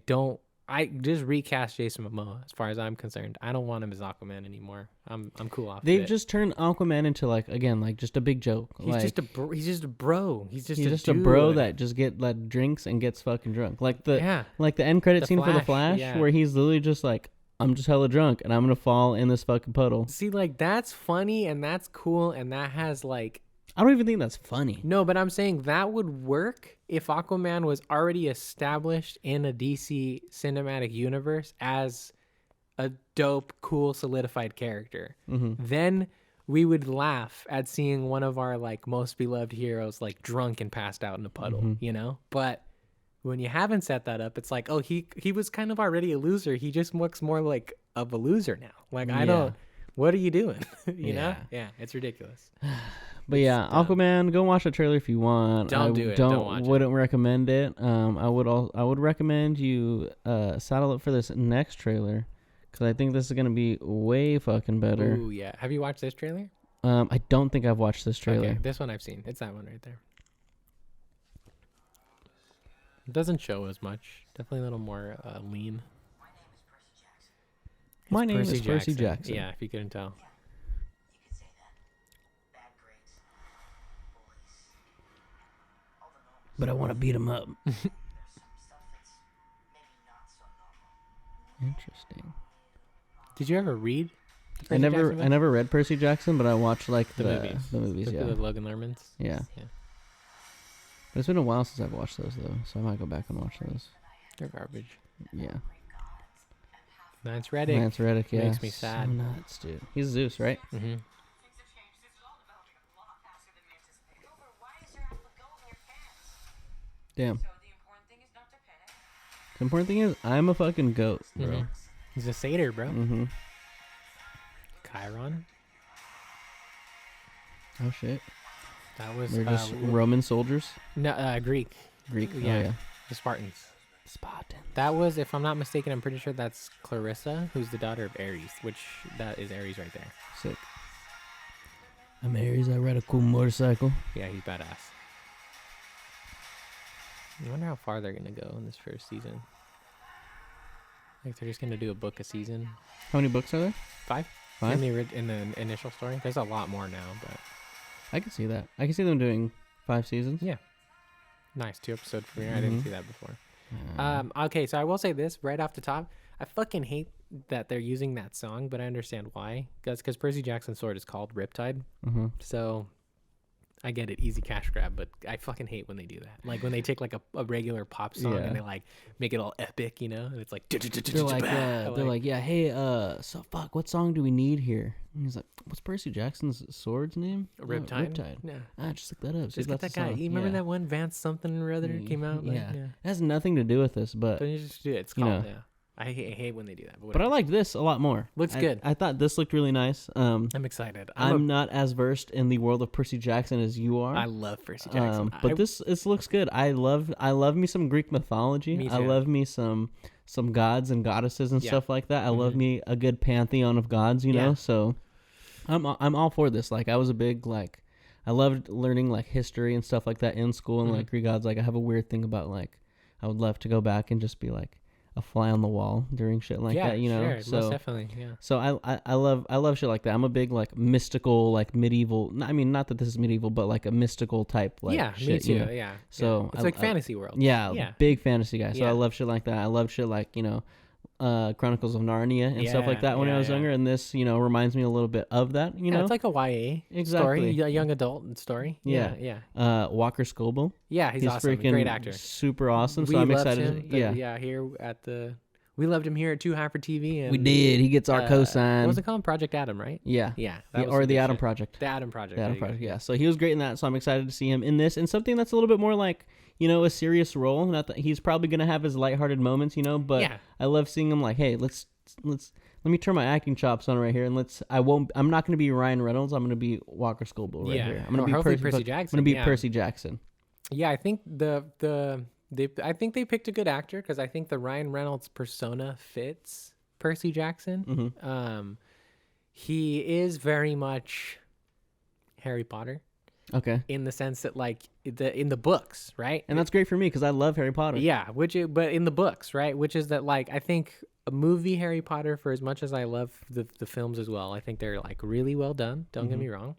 just recast Jason Momoa as far as I'm concerned. I don't want him as Aquaman anymore. I'm cool off they've it. just turned Aquaman into like just a big joke. He's just a bro. He's just a a bro dude. that just drinks and gets fucking drunk. Like the end credit The scene for the Flash, Flash where he's literally just like, I'm just hella drunk and I'm gonna fall in this fucking puddle. See, like that's funny and that's cool and that has like I don't even think that's funny. No, but I'm saying that would work if Aquaman was already established in a DC cinematic universe as a dope, cool, solidified character. Then we would laugh at seeing one of our like most beloved heroes like drunk and passed out in a puddle, you know? But when you haven't set that up, it's like, oh, he was kind of already a loser. He just looks more like of a loser now. Like what are you doing? you know? Yeah, it's ridiculous. But yeah, Aquaman, go watch the trailer if you want. Don't do it. Don't watch it. Wouldn't recommend it. I would recommend you saddle up for this next trailer because I think this is gonna be way fucking better. Ooh, yeah. Have you watched this trailer? I don't think I've watched this trailer. Okay, this one I've seen. It's that one right there. It doesn't show as much. Definitely a little more lean. My name is Percy Jackson. My name is Percy Jackson. Yeah, if you couldn't tell. You could say that. Bad grades, bullies, all the normals. But I want to beat him up. There's some stuff that's maybe not so normal. Interesting. Did you ever read? the I Percy Jackson book? never read Percy Jackson, but I watched like The movies. The movies, yeah. The Logan Lermans. Yeah. Yeah. But it's been a while since I've watched those though, so I might go back and watch those. They're garbage. Yeah. Lance Reddick. Lance Reddick, yeah. Makes me sad. So nuts, dude. He's Zeus, right? Mm-hmm. Things have changed. This is all developing a lot faster than we anticipated. Over, why is there half a goat in your pants? Damn. So the important thing is not to panic. The important thing is I'm a fucking goat, bro. Mhm. He's a satyr, bro. Mm-hmm. Chiron. Oh shit. That was They're just Roman soldiers. no Greek. Greek. Yeah. Oh yeah. The Spartans. Spartan. That was, if I'm not mistaken, I'm pretty sure that's Clarissa, who's the daughter of Ares, which that is Ares right there. Sick. I'm Aries. I ride a cool motorcycle. Yeah, he's badass. I wonder how far they're gonna go in this first season. Like they're just gonna do a book a season. How many books are there? 5? 5? In the initial story. There's a lot more now, but I can see that. I can see them doing 5 seasons. yeah. Nice 2-episode premiere. I didn't Mhm. see that before. Okay, so I will say this right off the top. I fucking hate that they're using that song, but I understand why. Because Percy Jackson's sword is called Riptide. Mm-hmm. So I get it, easy cash grab, but I fucking hate when they do that. Like when they take like a regular pop song Yeah. and they like make it all epic, you know? And it's like They're like, yeah, hey, so fuck, what song do we need here? And he's like, what's Percy Jackson's sword's name? Oh, Riptide. Riptide. Yeah. Ah, just look that up. See if Just get that's that the guy. song. You remember Yeah. that one Vance something or other came out? Like, yeah. yeah. It has nothing to do with this, but But you just do it. It's You called, know. yeah. I hate when they do that. But, I whatever. liked this a lot more. Looks good. I thought this looked really nice. I'm excited. I'm not as versed in the world of Percy Jackson as you are. I love Percy Jackson. But this looks good. I love me some Greek mythology. Me I too. love me some gods and goddesses and Yeah. stuff like that. I love Mhm. me a good pantheon of gods, you know. Yeah. So I'm all for this. Like I was a big I loved learning like history and stuff like that in school and Mhm. like Greek gods. Like I have a weird thing about like I would love to go back and just be like a fly on the wall during shit like yeah, that, you know. sure, So most definitely, yeah. so I love shit like that. I'm a big like mystical like medieval. I mean, not that this is medieval, but like a mystical type like yeah, shit, me too. you know? Yeah. So yeah. It's I- like I- fantasy world. Yeah, Yeah. big fantasy guy. So I Yeah. love shit like that. I love shit like Chronicles of Narnia and stuff like Yeah, that when I yeah, was yeah. younger. And this reminds me a little bit of that. You know, It's like a YA Exactly. story, a young adult story. Yeah. yeah. Walker Scobell. Yeah, he's awesome. freaking Great actor. super awesome. We So I'm loved excited. him, here at the. We loved him here at TH4TV. And We did. He gets our cosign. What was it called? Project Adam, right? Yeah. Yeah. Yeah, was or some the good Adam shit. Project. The Adam Project. The Adam there you go. Project, yeah. So he was great in that. So I'm excited to see him in this and something that's a little bit more like, a serious role. Not that he's probably gonna have his lighthearted moments, but Yeah. I love seeing him like, hey, let me turn my acting chops on right here and I'm not gonna be Ryan Reynolds. I'm gonna be Walker Scobell right Yeah. here. I'm gonna Or be hopefully Percy Percy Jackson, I'm gonna be yeah. Percy Jackson. Yeah, I think I think they picked a good actor because I think the Ryan Reynolds persona fits Percy Jackson. Mm-hmm. He is very much Harry Potter Okay. in the sense that like in the books, right? And that's great for me because I love Harry Potter. Yeah, but in the books, right? Which is that like I think a movie Harry Potter, for as much as I love the films as well, I think they're like really well done. Don't get me wrong.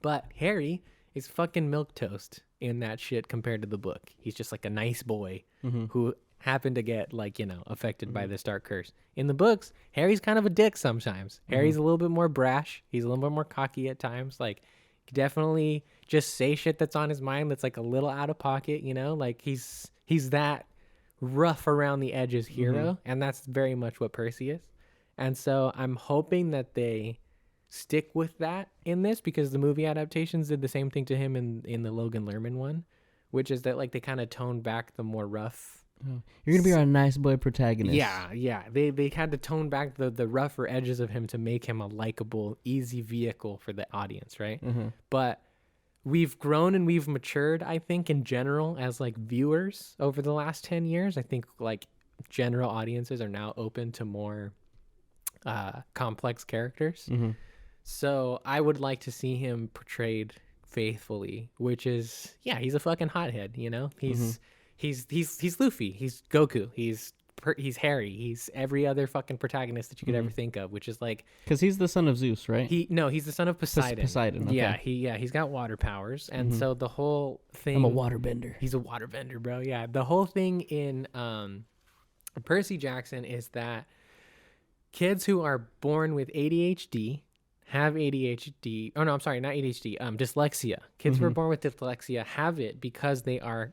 But Harry is fucking milquetoast in that shit compared to the book. He's just like a nice boy who happened to get like, affected by this dark curse. In the books, Harry's kind of a dick sometimes. Harry's a little bit more brash. He's a little bit more cocky at times. Like he definitely just say shit that's on his mind that's like a little out of pocket, like he's that rough around the edges hero. And that's very much what Percy is. And so I'm hoping that they stick with that in this because the movie adaptations did the same thing to him in the Logan Lerman one, which is that like they kind of toned back the more rough. You're gonna be our nice boy protagonist. Yeah. They had to tone back the rougher edges of him to make him a likable, easy vehicle for the audience, right? But we've grown and we've matured, I think, in general as like viewers over the last 10 years. I think like general audiences are now open to more complex characters. So I would like to see him portrayed faithfully, which is, he's a fucking hothead, He's Luffy, he's Goku, he's he's Harry. He's every other fucking protagonist that you could ever think of, which is like Because he's the son of Zeus, right? he's the son of Poseidon. Poseidon, okay. Yeah, he's got water powers, and so the whole thing. I'm a waterbender. He's a waterbender, bro. Yeah, the whole thing in Percy Jackson is that kids who are born with ADHD have ADHD. Oh no, I'm sorry, not ADHD. Dyslexia. Kids who are born with dyslexia have it because they are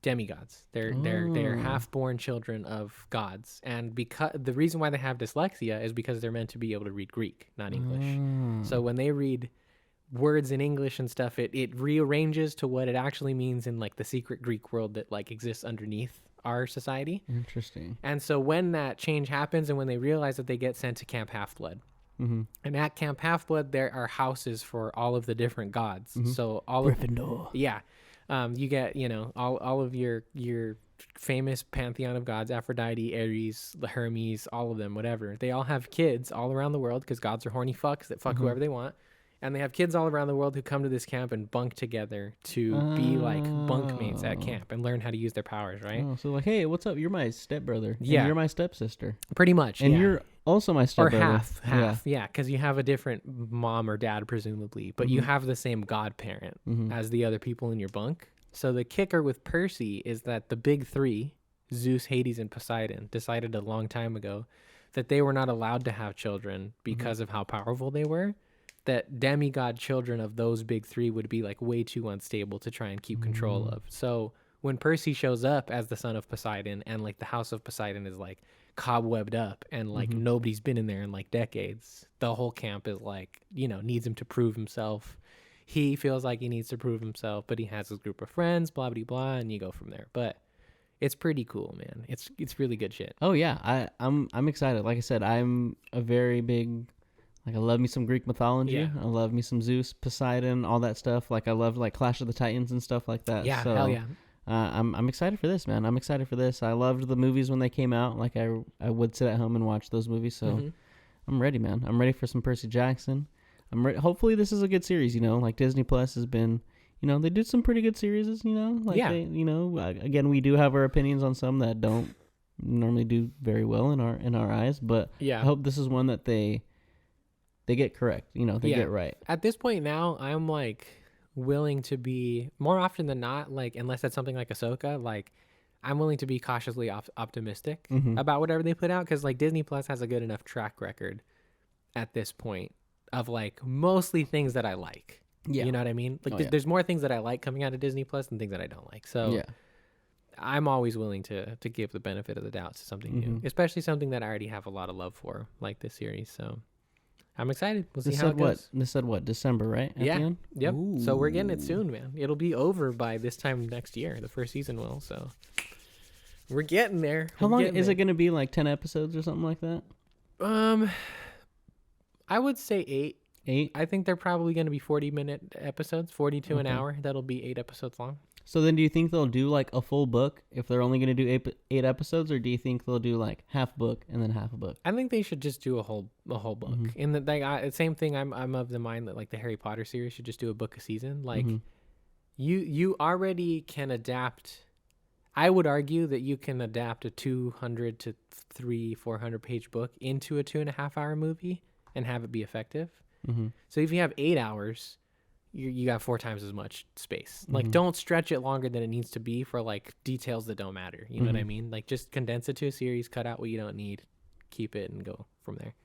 demigods. They're half-born children of gods, and because the reason why they have dyslexia is because they're meant to be able to read Greek, not English. So when they read words in English and stuff, it rearranges to what it actually means in like the secret Greek world that like exists underneath our society. Interesting. And so when that change happens, and when they realize that, they get sent to Camp Half-Blood. And at Camp Half-Blood, there are houses for all of the different gods. So all Gryffindor. you get, you know, all of your famous pantheon of gods, Aphrodite, Ares, Hermes, all of them, whatever. They all have kids all around the world because gods are horny fucks that fuck whoever they want. And they have kids all around the world who come to this camp and bunk together to be like bunkmates at camp and learn how to use their powers, right? Oh, so like, hey, what's up? You're my stepbrother. Yeah. And you're my stepsister. Pretty much. And yeah. you're also my Or stepbrother. half, yeah, because you have a different mom or dad, presumably, but you have the same godparent as the other people in your bunk. So the kicker with Percy is that the big three, Zeus, Hades, and Poseidon, decided a long time ago that they were not allowed to have children because of how powerful they were. That demigod children of those big three would be like way too unstable to try and keep control of. So when Percy shows up as the son of Poseidon, and like the house of Poseidon is like cobwebbed up and like nobody's been in there in like decades, the whole camp is like, you know, needs him to prove himself. He feels like he needs to prove himself, but he has his group of friends, blah blah blah, and you go from there. But it's pretty cool, man. It's really good shit. Oh yeah, I'm excited. Like I said, I'm a very big, like, I love me some Greek mythology. Yeah. I love me some Zeus, Poseidon, all that stuff. Like I love like Clash of the Titans and stuff like that. Yeah, so, hell yeah. I'm excited for this, man. I'm excited for this. I loved the movies when they came out. Like I would sit at home and watch those movies. So I'm ready, man. I'm ready for some Percy Jackson. Hopefully this is a good series. You know, like Disney Plus has been. You know, they did some pretty good series. You know, like they, you know, again, we do have our opinions on some that don't normally do very well in our eyes. But Yeah. I hope this is one that they get correct. You know, they get right. At this point now, I'm like willing to be, more often than not, like unless it's something like Ahsoka, like I'm willing to be cautiously optimistic about whatever they put out, because like Disney Plus has a good enough track record at this point of like mostly things that I like. Yeah. You know what I mean? Like there's more things that I like coming out of Disney Plus than things that I don't like. So Yeah. I'm always willing to give the benefit of the doubt to something new, especially something that I already have a lot of love for, like this series. So I'm excited. We'll see how it goes. This said what? December, right? At the Yeah. end? Yep. So we're getting it soon, man. It'll be over by this time next year. The first season will. So we're getting there. How long is it going to be? Like 10 episodes or something like that? I would say 8. 8? I think they're probably going to be 40-minute episodes, 42 an hour. That'll be 8 episodes long. So then do you think they'll do like a full book if they're only going to do 8 episodes, or do you think they'll do like half book and then half a book? I think they should just do a whole book. In the same thing, I'm of the mind that like the Harry Potter series should just do a book a season. Like you already can adapt. I would argue that you can adapt a 200 to 400 page book into a 2.5 hour movie and have it be effective. So if you have 8 hours, you got 4 times as much space. Like, don't stretch it longer than it needs to be for like details that don't matter. You know what I mean? Like, just condense it to a series, cut out what you don't need, keep it, and go from there.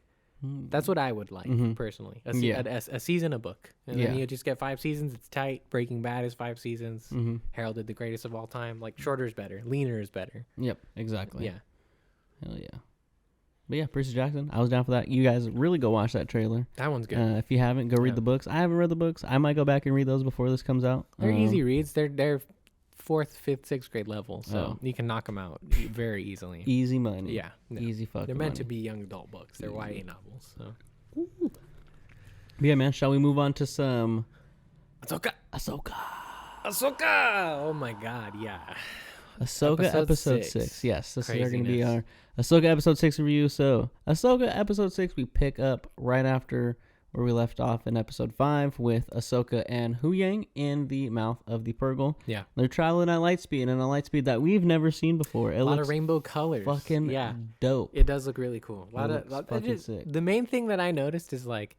That's what I would like personally. A season, a book, and then you just get 5 seasons. It's tight. Breaking Bad is 5 seasons. Heralded the greatest of all time. Like, shorter is better. Leaner is better. Yep, exactly. Yeah. Hell yeah. But yeah, Percy Jackson, I was down for that. You guys really go watch that trailer. That one's good. If you haven't, go read the books. I haven't read the books. I might go back and read those before this comes out. They're easy reads. They're 4th, 5th, 6th grade level, so you can knock them out very easily. Easy money. Yeah. No. Easy fucking They're meant money. to be young adult books. They're YA novels. So. But yeah, man, shall we move on to some Ahsoka. Ahsoka? Oh my God, yeah. Ahsoka episode 6. Yes, this is going to be Craziness. our Ahsoka episode 6 review. So Ahsoka episode 6, we pick up right after where we left off in episode 5 with Ahsoka and Huyang in the mouth of the Purgle. Yeah. They're traveling at light speed, and a light speed that we've never seen before. It A lot looks of rainbow colors. fucking dope. It does look really cool. Sick. The main thing that I noticed is like,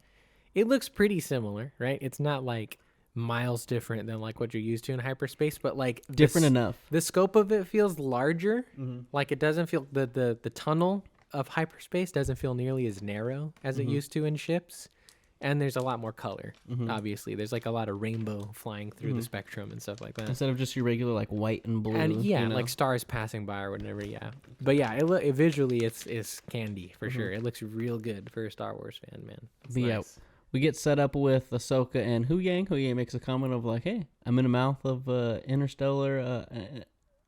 it looks pretty similar, right? It's not like miles different than like what you're used to in hyperspace, but like Different enough. The scope of it feels larger. Mm-hmm. Like it doesn't feel the tunnel of hyperspace doesn't feel nearly as narrow as it used to in ships. And there's a lot more color. Obviously, there's like a lot of rainbow flying through the spectrum and stuff like that. Instead of just your regular like white and blue. And yeah, you know? like stars passing by or whatever. Yeah, but yeah, it visually it's candy for sure. It looks real good for a Star Wars fan, man. It's But yeah, nice. we get set up with Ahsoka and Huyang. Huyang makes a comment of like, "Hey, I'm in the mouth of interstellar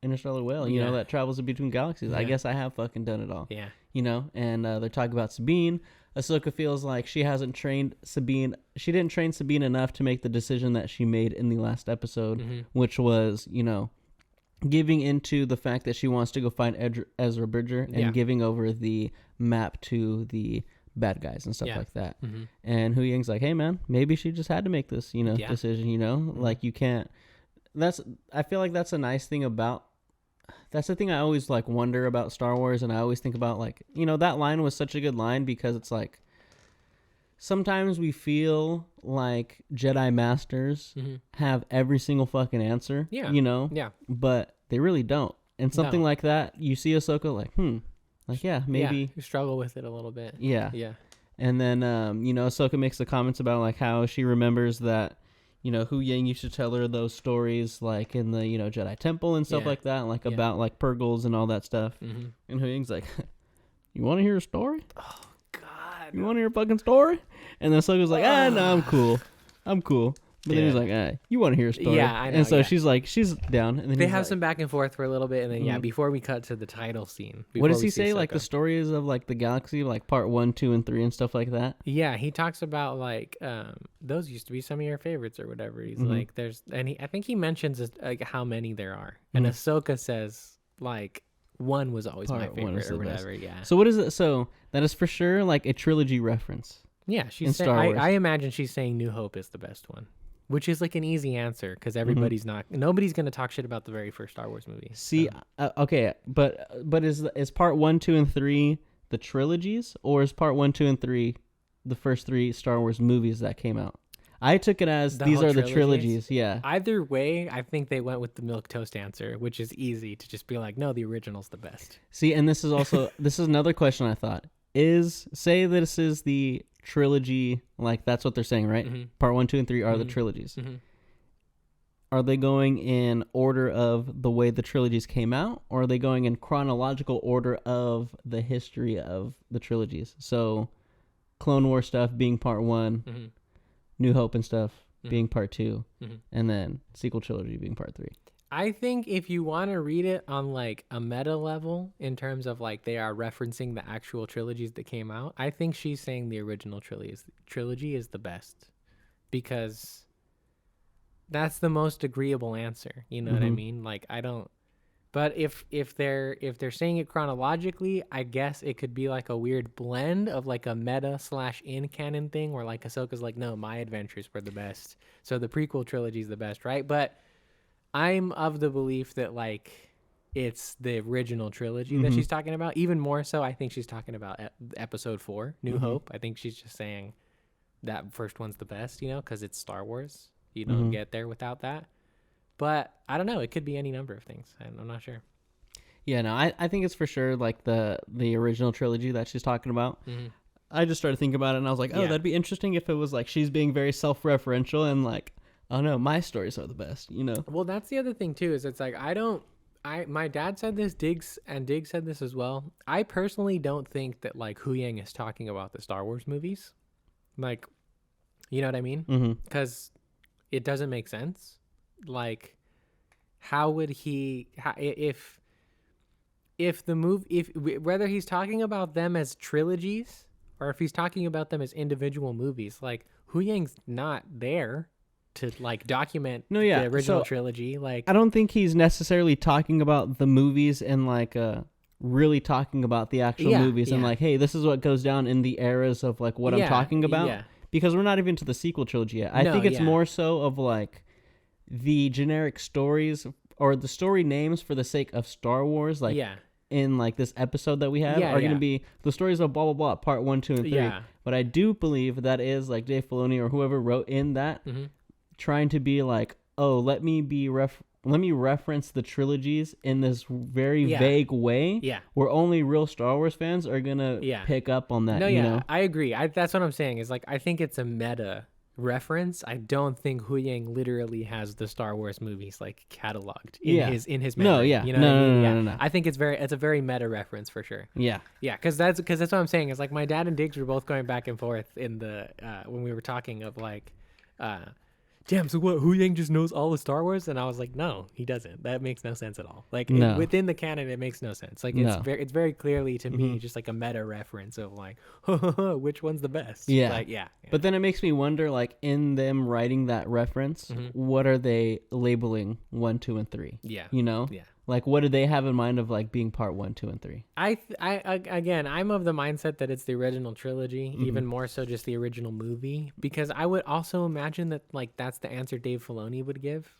whale. You know Yeah. that travels in between galaxies. I Yeah. guess I have fucking done it all. Yeah, You know." And they're talking about Sabine. Ahsoka feels like she hasn't trained Sabine. She didn't train Sabine enough to make the decision that she made in the last episode, which was, you know, giving into the fact that she wants to go find Ezra Bridger and Yeah. giving over the map to the bad guys and stuff Yeah. like that. And Huyang's like, "Hey man, maybe she just had to make this, you know, Yeah. decision, you know? Like you can't I feel like that's a nice thing about that's the thing I always like wonder about Star Wars, and I always think about like, you know, that line was such a good line because it's like sometimes we feel like Jedi Masters have every single fucking answer, Yeah. you know, yeah, but they really don't. And something No. like that, you see Ahsoka like, like yeah, maybe, yeah. You struggle with it a little bit. yeah. Yeah, And then, you know, Ahsoka makes the comments about like how she remembers that, you know, Huyang used to tell her those stories like in the, you know, Jedi Temple and stuff Yeah. like that, like Yeah. about like Purgles and all that stuff. And Huyang's like, "You want to hear a story? Oh God. You want to hear a fucking story?" And then Ahsoka's like, no, I'm cool. But then he's like, you want to hear a story? Yeah, I know, And so yeah. she's down. And then They he's have like, some back and forth for a little bit, and then before we cut to the title scene. what does before he we see say? Like the Ahsoka. stories of like the galaxy, like part 1, 2, and 3 and stuff like that. Yeah, he talks about like those used to be some of your favorites or whatever. He's like, I think he mentions like how many there are, and Ahsoka says like one was always my Part one favorite is or the best. whatever. Yeah, So what is it? So that is for sure like a trilogy reference. yeah. in She's saying, Star Wars. I imagine she's saying New Hope is the best one, which is like an easy answer because everybody's nobody's gonna talk shit about the very first Star Wars movie. See, okay, but is part 1, 2, and 3 the trilogies, or is part 1, 2, and 3 the first 3 Star Wars movies that came out? I took it as The these whole are the trilogies? trilogies. Yeah. Either way, I think they went with the milquetoast answer, which is easy to just be like, no, the original's the best. See, and this is also this is another question I thought. Say this is the trilogy, like that's what they're saying, right? Part 1, 2, and 3 are the trilogies. Are they going in order of the way the trilogies came out, or are they going in chronological order of the history of the trilogies? So, Clone War stuff being part 1, New Hope and stuff being part 2, and then sequel trilogy being part 3. I think if you want to read it on like a meta level in terms of like they are referencing the actual trilogies that came out, I think she's saying the original trilogy is the best because that's the most agreeable answer. You know what I mean? Like I don't. But if they're saying it chronologically, I guess it could be like a weird blend of like a meta / in canon thing where like Ahsoka's like, no, my adventures were the best, so the prequel trilogy is the best, right? But I'm of the belief that like it's the original trilogy that she's talking about. Even more so, I think she's talking about episode 4, New Hope. I think she's just saying that first one's the best, you know, because it's Star Wars. You don't get there without that. But I don't know. It could be any number of things. I'm not sure. Yeah, no, I think it's for sure like the original trilogy that she's talking about. I just started thinking about it, and I was like, oh, Yeah. that'd be interesting if it was like she's being very self-referential and like, oh no, my stories are the best, you know? Well, that's the other thing too. Is it's like my dad said this, Diggs said this as well. I personally don't think that like Huyang is talking about the Star Wars movies, like, you know what I mean? Because it doesn't make sense. Like, how would he? If the movie, whether he's talking about them as trilogies or if he's talking about them as individual movies, like Huyang's not there to like document the original trilogy. Like, I don't think he's necessarily talking about the movies and like really talking about the actual movies and like, hey, this is what goes down in the eras of like what I'm talking about. Yeah. because we're not even to the sequel trilogy yet. I No, think it's yeah. more so of like the generic stories or the story names for the sake of Star Wars, like yeah. in like this episode that we have Yeah, are going yeah. to be the stories of blah blah blah part 1, 2, and 3. Yeah. But I do believe that is like Dave Filoni or whoever wrote in that Mm-hmm. trying to be like, oh, let me reference the trilogies in this very Yeah. vague way Yeah. where only real Star Wars fans are gonna Yeah. pick up on that. No, you yeah, know? I agree. That's what I'm saying. Is like I think it's a meta reference. I don't think Hu Yang literally has the Star Wars movies like cataloged in Yeah. his memory. No, yeah. You know No, what I mean? no, Yeah. no, no. I think it's a very meta reference for sure. Yeah. Yeah, because that's what I'm saying. Is like my dad and Diggs were both going back and forth in the when we were talking of like, damn. So what? Hu Yang just knows all the Star Wars, and I was like, no, he doesn't. That makes no sense at all. Like No. within the canon, it makes no sense. Like No. it's very clearly to me just like a meta reference of like, which one's the best? Yeah. Like yeah. But then it makes me wonder, like, in them writing that reference, what are they labeling 1, 2, and 3? Yeah. You know? Yeah. Like, what do they have in mind of, like, being part 1, 2, and 3? Again, I'm of the mindset that it's the original trilogy, even more so just the original movie, because I would also imagine that like that's the answer Dave Filoni would give.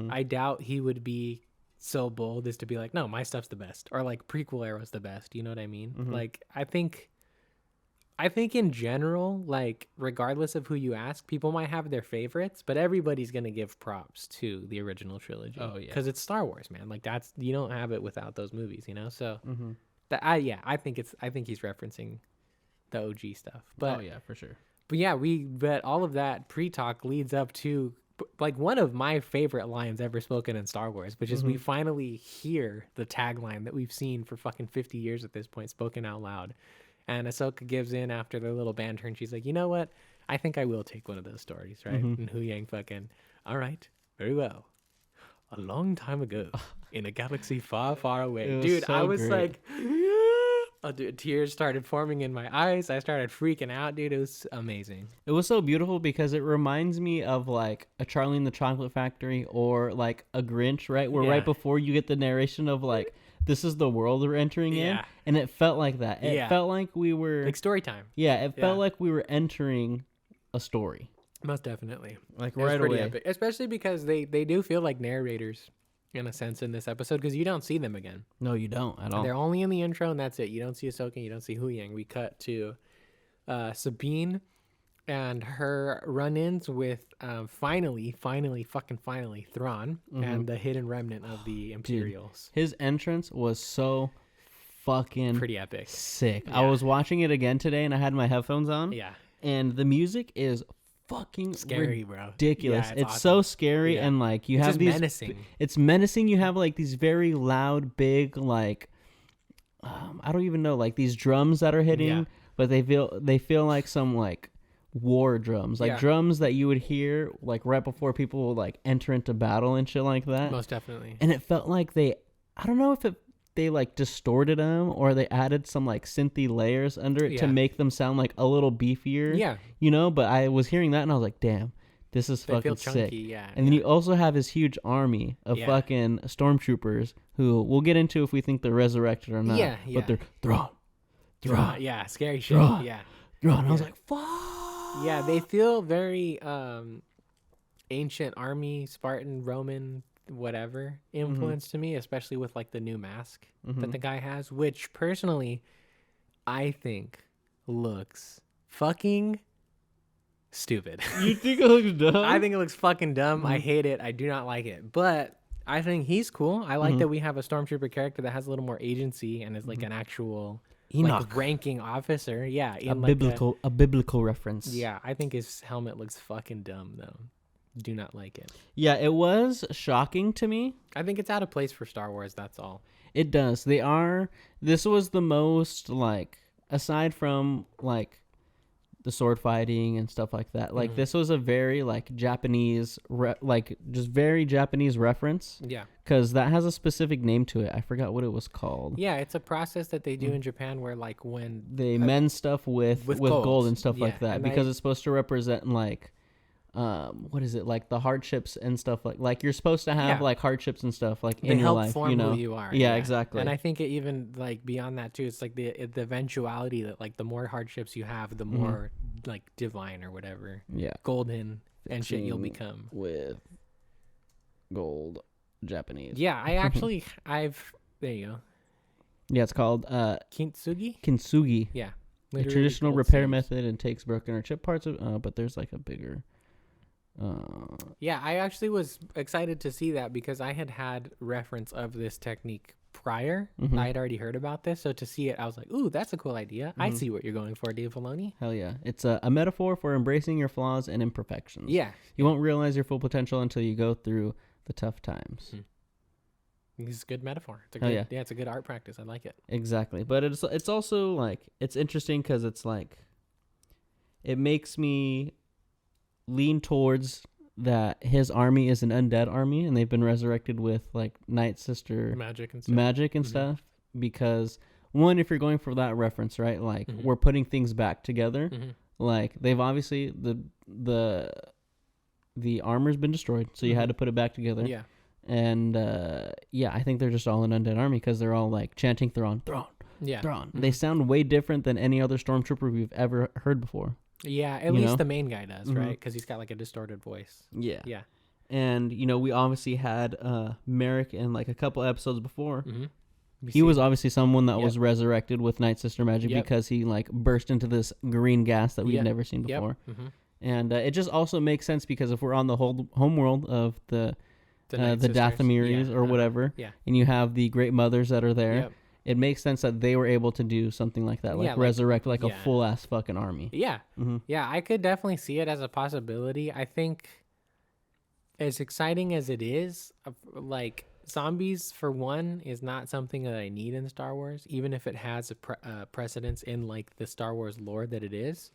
I doubt he would be so bold as to be like, no, my stuff's the best, or like prequel era's the best. You know what I mean? Like, I think in general, like regardless of who you ask, people might have their favorites, but everybody's gonna give props to the original trilogy. Oh, yeah. Because it's Star Wars, man. Like that's, you don't have it without those movies, you know. So I think he's referencing the OG stuff. But oh, yeah, for sure. but yeah, but all of that pre-talk leads up to like one of my favorite lines ever spoken in Star Wars, which is we finally hear the tagline that we've seen for fucking 50 years at this point spoken out loud. And Ahsoka gives in after their little banter, and she's like, you know what? I think I will take one of those stories, right? And Hu Yang fucking, all right, very well. A long time ago, in a galaxy far, far away. It was Dude, so I was great. like, oh, dude, tears started forming in my eyes. I started freaking out, dude. It was amazing. It was so beautiful because it reminds me of, like, a Charlie and the Chocolate Factory or, like, a Grinch, right? Where Yeah. right before you get the narration of, like, this is the world we're entering in. Yeah. And it felt like that. It Yeah. felt like we were... Like story time. yeah, it felt Yeah. like we were entering a story. Most definitely. Like, It was right pretty away. epic. Especially because they do feel like narrators in a sense in this episode, because you don't see them again. No, you don't at all. They're only in the intro, and that's it. You don't see Ahsoka, you don't see Hu Yang. We cut to Sabine and her run-ins with finally, Thrawn and the hidden remnant of the Imperials. His entrance was so fucking Pretty epic. sick. I Yeah. was watching it again today, and I had my headphones on. Yeah. And the music is fucking Scary, bro. ridiculous. Yeah, it's awesome. so scary, Yeah. and like you It's have just these. menacing. It's menacing. You have like these very loud, big, like I don't even know, like these drums that are hitting, Yeah. but they feel like some like war drums, like Yeah. drums that you would hear like right before people will like enter into battle and shit like that. Most definitely. And it felt like I don't know if they like distorted them or they added some like synthy layers under it to Yeah. make them sound like a little beefier. Yeah. You know, but I was hearing that and I was like, damn, this is They feel fucking chunky, sick. yeah. And then you also have his huge army of Yeah. fucking stormtroopers who we'll get into if we think they're resurrected or not. Yeah, yeah. But they're Thrawn. Yeah, scary shit. Thrawn. Yeah. Thrawn. I was Yeah. like, fuck. Yeah, they feel very ancient army, Spartan, Roman, whatever influence to me, especially with like the new mask that the guy has, which personally I think looks fucking stupid. You think it looks dumb? I think it looks fucking dumb. I hate it. I do not like it. But I think he's cool. I like that we have a stormtrooper character that has a little more agency and is like an actual Enoch. like ranking officer. Yeah, a in like biblical reference. yeah, I think his helmet looks fucking dumb though. Do not like it. Yeah, it was shocking to me. I think it's out of place for Star Wars, that's all. It does. This was the most, like, aside from, like, the sword fighting and stuff like that, like, this was a very, like, Japanese, just very Japanese reference. Yeah. Because that has a specific name to it. I forgot what it was called. Yeah, it's a process that they do in Japan where, like, when... They mend stuff with gold. gold and stuff Yeah, like that. and Because it's supposed to represent, like... what is it, like the hardships and stuff, like you're supposed to have Yeah. like hardships and stuff like they in your help life, form you know. who you are. Yeah, exactly. And I think it even, like, beyond that, too, it's like the eventuality that, like, the more hardships you have, the more like divine or whatever, Yeah. golden and shit you'll Fixing become. with gold Japanese. Yeah, there you go. Yeah, it's called Kintsugi? kintsugi. Yeah. A Literally traditional gold repair seams. method and takes broken or chipped parts of but there's like a bigger Yeah, I actually was excited to see that because I had reference of this technique prior. Mhm. I had already heard about this, so to see it, I was like, "Ooh, that's a cool idea. I see what you're going for, Dave Filoni." hell yeah. It's a metaphor for embracing your flaws and imperfections. Yeah, You won't realize your full potential until you go through the tough times. it's a good metaphor. It's a Hell good, yeah. it's a good art practice. I like it. Exactly. But it's also like it's interesting cuz it's like it makes me lean towards that his army is an undead army and they've been resurrected with like Night Sister Magic and stuff. magic and stuff because one, if you're going for that reference, right, like we're putting things back together. Like they've obviously the armor's been destroyed, so you had to put it back together. Yeah. And I think they're just all an undead army because they're all like chanting Thrawn, Thrawn, Yeah. Thrawn. They sound way different than any other stormtrooper we've ever heard before. Yeah, at You least know? the main guy does, right? Because he's got like a distorted voice. Yeah. Yeah. And we obviously had Merrick in like a couple episodes before. We He see- was obviously someone that Yep. was resurrected with Night Sister magic Yep. because he like burst into this green gas that we've Yep. never seen Yep. before. Mhm. And it just also makes sense because if we're on the whole home world of the Night the Sisters. Dathomiri's Yeah, or whatever, Yeah. and you have the Great Mothers that are there, Yep. it makes sense that they were able to do something like that, like Yeah, like- resurrect like a yeah. full ass fucking army. Yeah. Mhm. Yeah, I could definitely see it as a possibility. I think as exciting as it is, like zombies for one is not something that I need in Star Wars, even if it has a precedence in like the Star Wars lore that it is.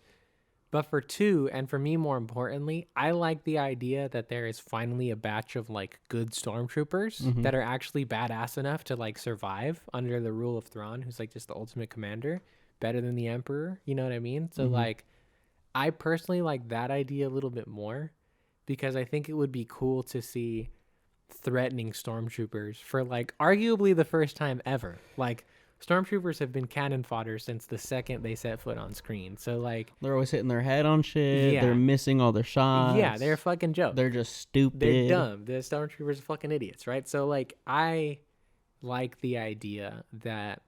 But for two, and for me more importantly, I like the idea that there is finally a batch of like good stormtroopers that are actually badass enough to like survive under the rule of Thrawn, who's like just the ultimate commander, better than the Emperor. You know what I mean? So like, I personally like that idea a little bit more because I think it would be cool to see threatening stormtroopers for like arguably the first time ever. Like stormtroopers have been cannon fodder since the second they set foot on screen. So like, They're always hitting their head on shit. Yeah. They're missing all their shots. yeah, they're a fucking joke. They're just stupid. They're dumb. The stormtroopers are fucking idiots, right? So like, I like the idea that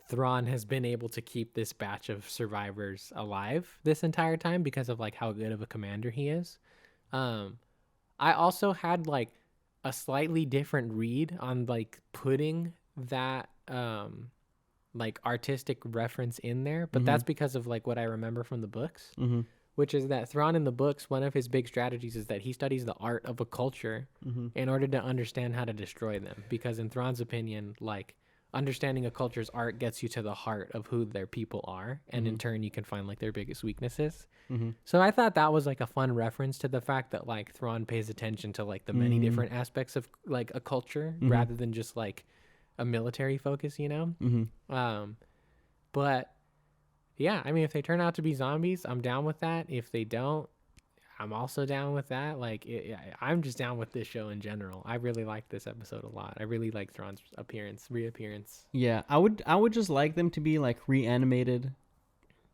Thrawn has been able to keep this batch of survivors alive this entire time because of like how good of a commander he is. I also had like a slightly different read on like putting that like artistic reference in there, but that's because of like what I remember from the books, which is that Thrawn in the books, one of his big strategies is that he studies the art of a culture in order to understand how to destroy them, because in Thrawn's opinion, like understanding a culture's art gets you to the heart of who their people are, and in turn you can find like their biggest weaknesses. So I thought that was like a fun reference to the fact that like Thrawn pays attention to like the many different aspects of like a culture rather than just like a military focus, you know? But yeah, I mean, if they turn out to be zombies, I'm down with that. If they don't, I'm also down with that. Like, I'm just down with this show in general. I really like this episode a lot. I really like Thrawn's reappearance. Yeah, I would just like them to be like reanimated,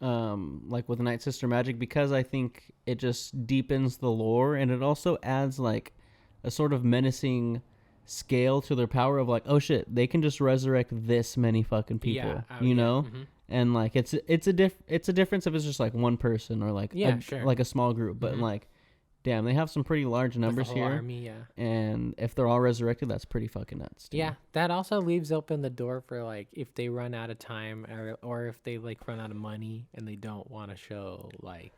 like with Night Sister magic, because I think it just deepens the lore and it also adds like a sort of menacing scale to their power of like, oh shit, they can just resurrect this many fucking people, Yeah, you yeah, know? And like it's a difference if it's just like one person or like like a small group, but like, damn, they have some pretty large numbers With the whole here. army, yeah. And if they're all resurrected, that's pretty fucking nuts. to me. Yeah, that also leaves open the door for like if they run out of time or if they like run out of money and they don't want to show like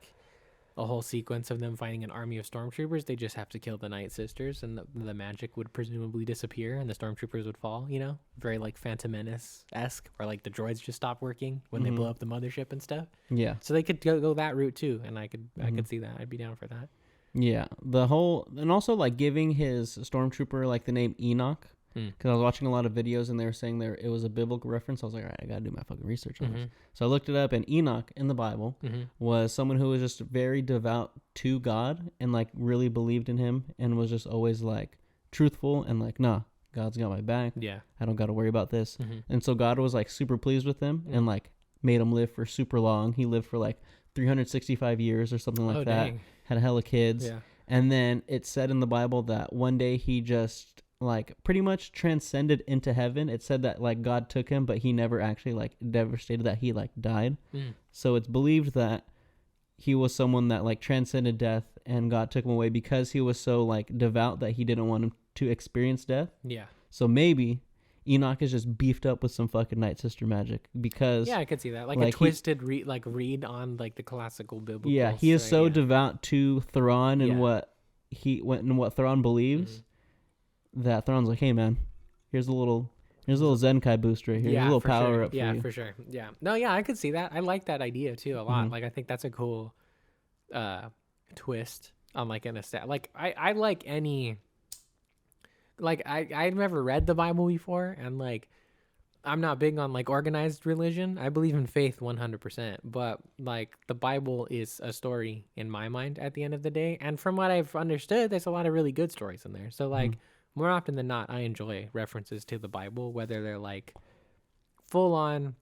a whole sequence of them fighting an army of stormtroopers, they just have to kill the Night Sisters and the magic would presumably disappear and the stormtroopers would fall, you know? Very like Phantom Menace-esque, where like the droids just stop working when they blow up the mothership and stuff. Yeah. So they could go that route too, and I could see that. I'd be down for that. Yeah, and also like giving his stormtrooper like the name Enoch, because I was watching a lot of videos and they were saying it was a biblical reference. I was like, all right, I gotta do my fucking research on this. So I looked it up, and Enoch in the Bible was someone who was just very devout to God and like really believed in Him and was just always like truthful and like, nah, God's got my back. Yeah. I don't got to worry about this. And so God was like super pleased with him and like made him live for super long. He lived for like 365 years or something like Oh, that. dang. Had a hella kids. Yeah. And then it said in the Bible that one day he just like pretty much transcended into heaven. It said that like God took him, but he never actually like never stated that he like died. So it's believed that he was someone that like transcended death and God took him away because he was so like devout that he didn't want him to experience death. Yeah. So maybe Enoch is just beefed up with some fucking Night Sister magic because Yeah, I could see that. Like a like, twisted read on like the classical biblical. yeah, he is so yeah. devout to Thrawn and Yeah. what Thrawn believes that Thrawn's like, hey man, here's a little Zenkai boost right here. Here's a little for power sure. up for Yeah, you. for sure. Yeah. No, yeah, I could see that. I like that idea too a lot. Mhm. Like I think that's a cool twist on like an like I like any like I've never read the Bible before, and like I'm not big on like organized religion. I believe in faith 100%, but like the Bible is a story in my mind at the end of the day. And from what I've understood, there's a lot of really good stories in there. So like more often than not, I enjoy references to the Bible, whether they're like full on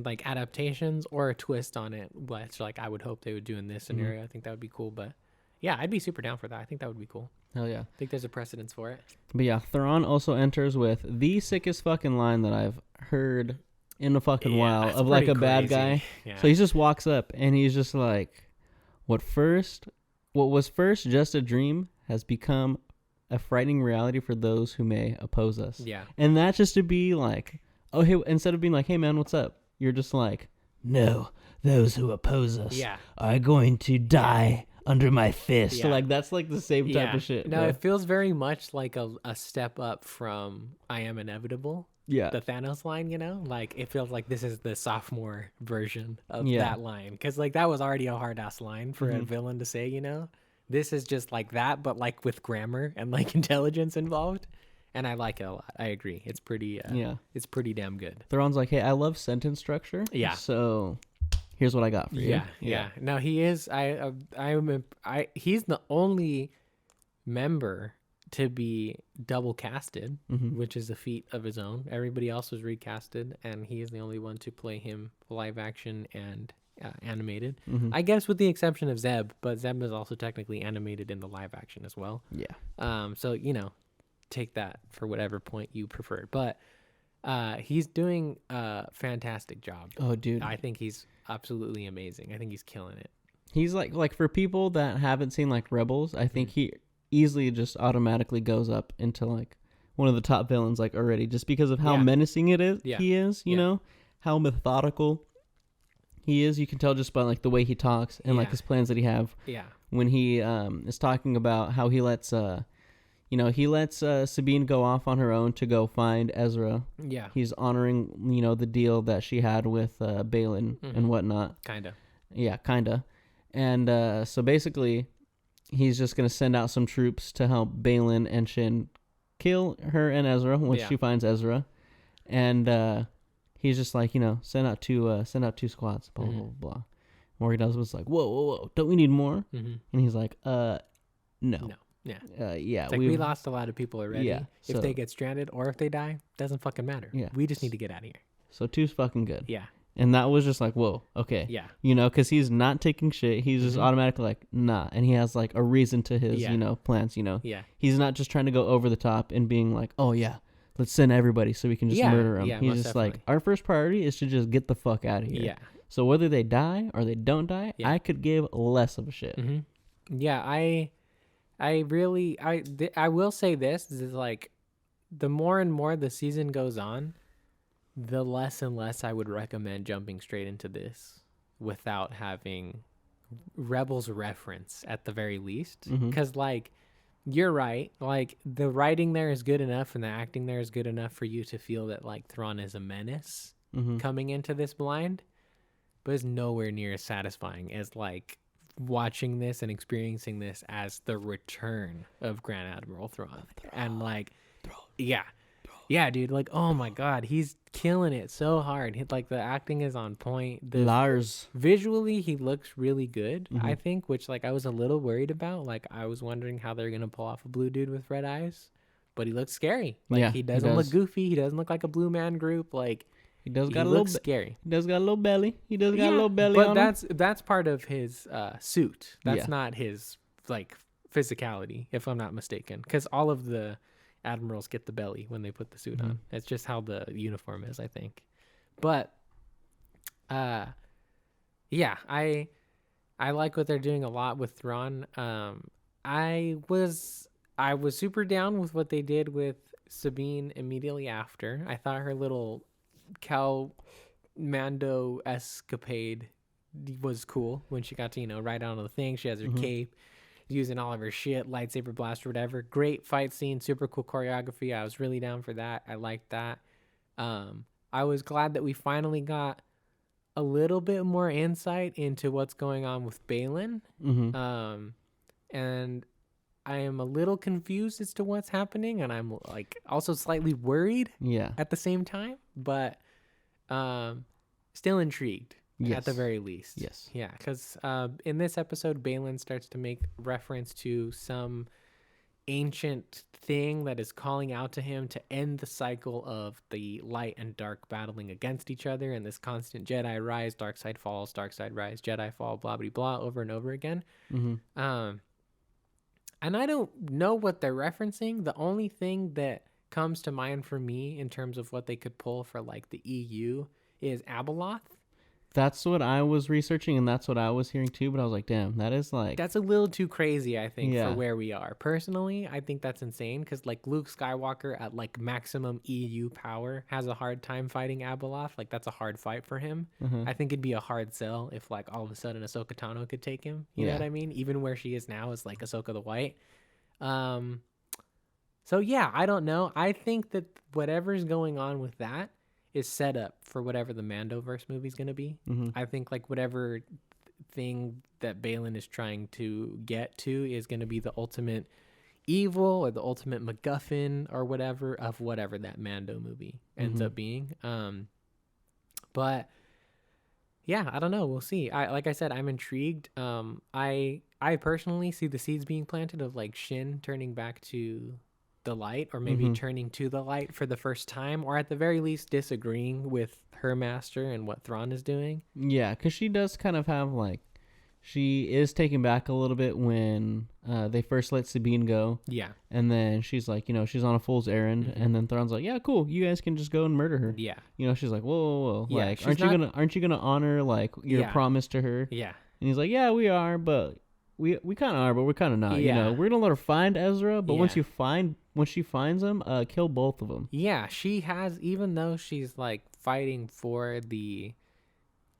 like adaptations or a twist on it, which like I would hope they would do in this scenario. I think that would be cool. But yeah, I'd be super down for that. I think that would be cool. Hell yeah. I think there's a precedence for it. But yeah, Thrawn also enters with the sickest fucking line that I've heard in a fucking while that's of like a pretty bad crazy. guy. Yeah. So he just walks up and he's just like, what was first just a dream has become a frightening reality for those who may oppose us. Yeah. And that's just to be like, oh, hey, instead of being like, hey man, what's up? You're just like, no, those who oppose us Yeah. are going to die under my fist. Yeah. So like, that's like the same type of shit. No, bro. it feels very much like a step up from I Am Inevitable, Yeah. the Thanos line, you know? Like, it feels like this is the sophomore version of Yeah. that line. Because, like, that was already a hard-ass line for Mm-hmm. a villain to say, you know? This is just like that, but, like, with grammar and, like, intelligence involved. And I like it a lot. I agree. It's pretty, it's pretty damn good. Thrawn's like, hey, I love sentence structure. Yeah. So here's what I got for you. Yeah. No, he is. He's the only member to be double casted, which is a feat of his own. Everybody else was recasted, and he is the only one to play him live action and animated. I guess with the exception of Zeb, but Zeb is also technically animated in the live action as well. Yeah. So you know, take that for whatever point you prefer. But he's doing a fantastic job. Oh, dude. I think he's absolutely amazing. I think he's killing it. He's like for people that haven't seen like Rebels, I think he easily just automatically goes up into like one of the top villains like already just because of how menacing it is. Yeah. He is, you know, how methodical he is. You can tell just by like the way he talks and like his plans that he have. Yeah. When he is talking about how he lets Sabine go off on her own to go find Ezra. Yeah. He's honoring, you know, the deal that she had with Balin and whatnot. Kinda. Yeah, kinda. And so basically, he's just gonna send out some troops to help Balin and Shin kill her and Ezra once she finds Ezra. And he's just like, you know, send out two squads. Blah blah blah. What he does was like, whoa, don't we need more? And he's like, no. Yeah. Yeah. It's like we lost a lot of people already. Yeah, If so- they get stranded or if they die, doesn't fucking matter. Yeah. We just need to get out of here. So two's fucking good. Yeah. And that was just like, whoa, okay. Yeah. You know, because he's not taking shit. He's just automatically like, nah. And he has like a reason to his, Yeah. you know, plans, you know. Yeah. He's not just trying to go over the top and being like, oh, yeah, let's send everybody so we can just Yeah, murder them. yeah, He's most just like, definitely. our first priority is to just get the fuck out of here. Yeah. So whether they die or they don't die, Yeah. I could give less of a shit. Yeah. I will say this is like the more and more the season goes on, the less and less I would recommend jumping straight into this without having Rebels reference at the very least. Because like you're right, like the writing there is good enough and the acting there is good enough for you to feel that like Thrawn is a menace coming into this blind, but it's nowhere near as satisfying as like watching this and experiencing this as the return of Grand Admiral Thrawn. And like, yeah, dude, like, oh my God, he's killing it so hard. Like the acting is on point. Lars. Visually, he looks really good, I think, which like I was a little worried about. Like I was wondering how they're going to pull off a blue dude with red eyes, but he looks scary. Like Yeah, he he doesn't look does. goofy. He doesn't look like a blue man group. Like He does He got a looks little. scary. He does got a little belly. He does got a little belly but on him. that's part of his suit. That's Yeah. not his like physicality, if I'm not mistaken. Because all of the admirals get the belly when they put the suit on. That's just how the uniform is, I think. But yeah, I like what they're doing a lot with Thrawn. I was super down with what they did with Sabine immediately after. I thought her little cow Mando escapade was cool when she got to, ride out on the thing. She has her cape, using all of her shit, lightsaber blast or whatever. Great fight scene, super cool choreography. I was really down for that. I liked that. I was glad that we finally got a little bit more insight into what's going on with Balin. And I am a little confused as to what's happening, and I'm like also slightly worried at the same time, but still intrigued at the very least. Yes. Yeah, because in this episode, Balin starts to make reference to some ancient thing that is calling out to him to end the cycle of the light and dark battling against each other, and this constant Jedi rise, dark side falls, dark side rise, Jedi fall, blah blah blah, over and over again. And I don't know what they're referencing. The only thing that comes to mind for me in terms of what they could pull for like the EU is Abeloth. That's what I was researching, and that's what I was hearing too. But I was like, damn, that is like... That's a little too crazy, I think, for where we are. Personally, I think that's insane, because like Luke Skywalker at like maximum EU power has a hard time fighting Abeloth. Like, that's a hard fight for him. I think it'd be a hard sell if like all of a sudden Ahsoka Tano could take him. You know what I mean? Even where she is now is like Ahsoka the White. So yeah, I don't know. I think that whatever's going on with that is set up for whatever the Mandoverse movie is going to be. I think like whatever thing that Balin is trying to get to is going to be the ultimate evil or the ultimate MacGuffin or whatever of whatever that Mando movie ends up being. But yeah, I don't know. We'll see. Like I said, I'm intrigued. I personally see the seeds being planted of like Shin turning back to the light, or maybe turning to the light for the first time, or at the very least disagreeing with her master and what Thrawn is doing. Yeah, because she does kind of have like, she is taken back a little bit when they first let Sabine go. Yeah. And then she's like, she's on a fool's errand, and then Thrawn's like, yeah, cool, you guys can just go and murder her. Yeah. She's like, whoa. Yeah, like, aren't you gonna honor like your promise to her? Yeah. And he's like, yeah, we are, but we kind of are, but we're kind of not. Yeah. We're gonna let her find Ezra, but once she finds him, kill both of them. Yeah, she has, even though she's like fighting for the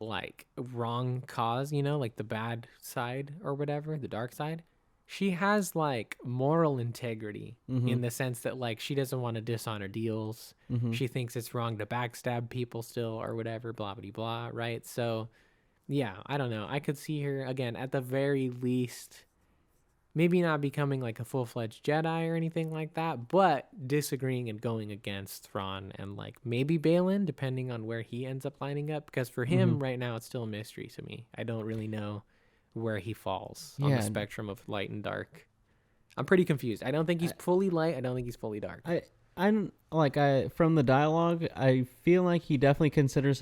like wrong cause, like the bad side or whatever, the dark side, she has like moral integrity in the sense that like she doesn't want to dishonor deals. She thinks it's wrong to backstab people still or whatever, blah blah blah, right? So yeah, I don't know. I could see her again at the very least, maybe not becoming like a full-fledged Jedi or anything like that, but disagreeing and going against Thrawn and like maybe Balin, depending on where he ends up lining up. Because for him right now, it's still a mystery to me. I don't really know where he falls on the spectrum of light and dark. I'm pretty confused. I don't think he's fully light. I don't think he's fully dark. I'm like, from the dialogue, I feel like he definitely considers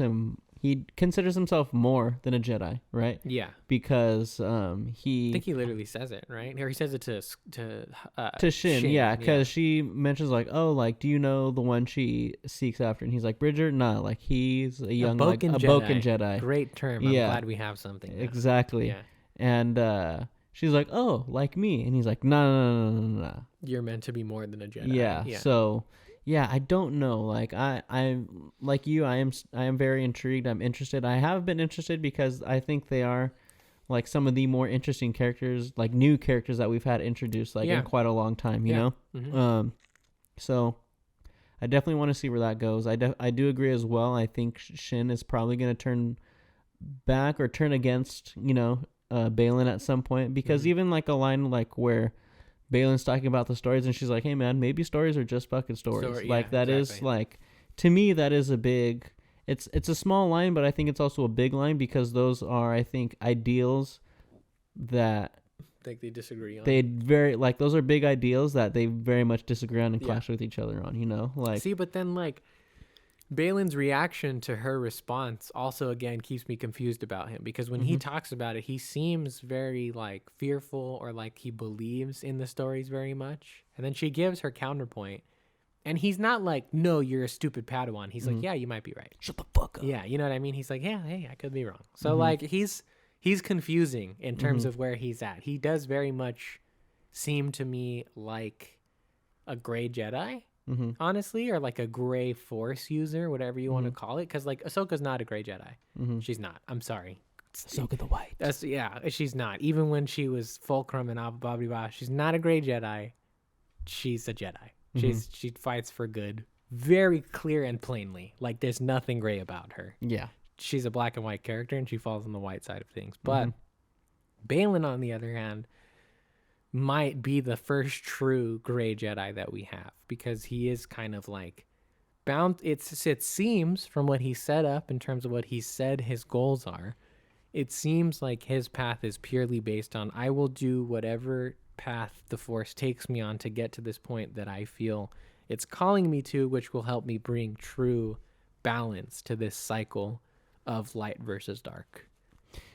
himself more than a Jedi, right? Yeah. Because I think he literally says it, right? Or he says it to Shin, yeah, because she mentions like, oh, like, do you know the one she seeks after? And he's like, Bridger? Nah, like, he's a young, a Boken Jedi. Great term. I'm glad we have something now. Exactly. Yeah. And she's like, oh, like me. And he's like, no. You're meant to be more than a Jedi. Yeah. So... yeah, I don't know. Like I'm like you. I am very intrigued. I'm interested. I have been interested because I think they are like some of the more interesting characters, like new characters that we've had introduced like in quite a long time. You know. So I definitely want to see where that goes. I do agree as well. I think Shin is probably going to turn back or turn against Balin at some point, because even like a line like where Balin's talking about the stories and she's like, hey man, maybe stories are just fucking stories. Is like, to me, that is a big, it's a small line, but I think it's also a big line, because those are, I think, ideals that they disagree on. Those are big ideals that they very much disagree on and clash with each other on, like. See, but then like, Balin's reaction to her response also again keeps me confused about him, because when he talks about it, he seems very like fearful, or like he believes in the stories very much. And then she gives her counterpoint, and he's not like, no, you're a stupid Padawan. He's like, yeah, you might be right. Shut the fuck up. Yeah, you know what I mean? He's like, yeah, hey, I could be wrong. So like he's confusing in terms of where he's at. He does very much seem to me like a gray Jedi. Honestly, or like a gray Force user, whatever you want to call it, because like Ahsoka's not a gray Jedi. She's not. I'm sorry. Ahsoka the White. She's not. Even when she was Fulcrum and Abba, she's not a gray Jedi. She's a Jedi. She fights for good, very clear and plainly. Like there's nothing gray about her. Yeah. She's a black and white character, and she falls on the white side of things. But Balin, on the other hand, might be the first true gray Jedi that we have, because he is kind of like bound. It seems from what he set up in terms of what he said his goals are, it seems like his path is purely based on, I will do whatever path the Force takes me on to get to this point that I feel it's calling me to, which will help me bring true balance to this cycle of light versus dark,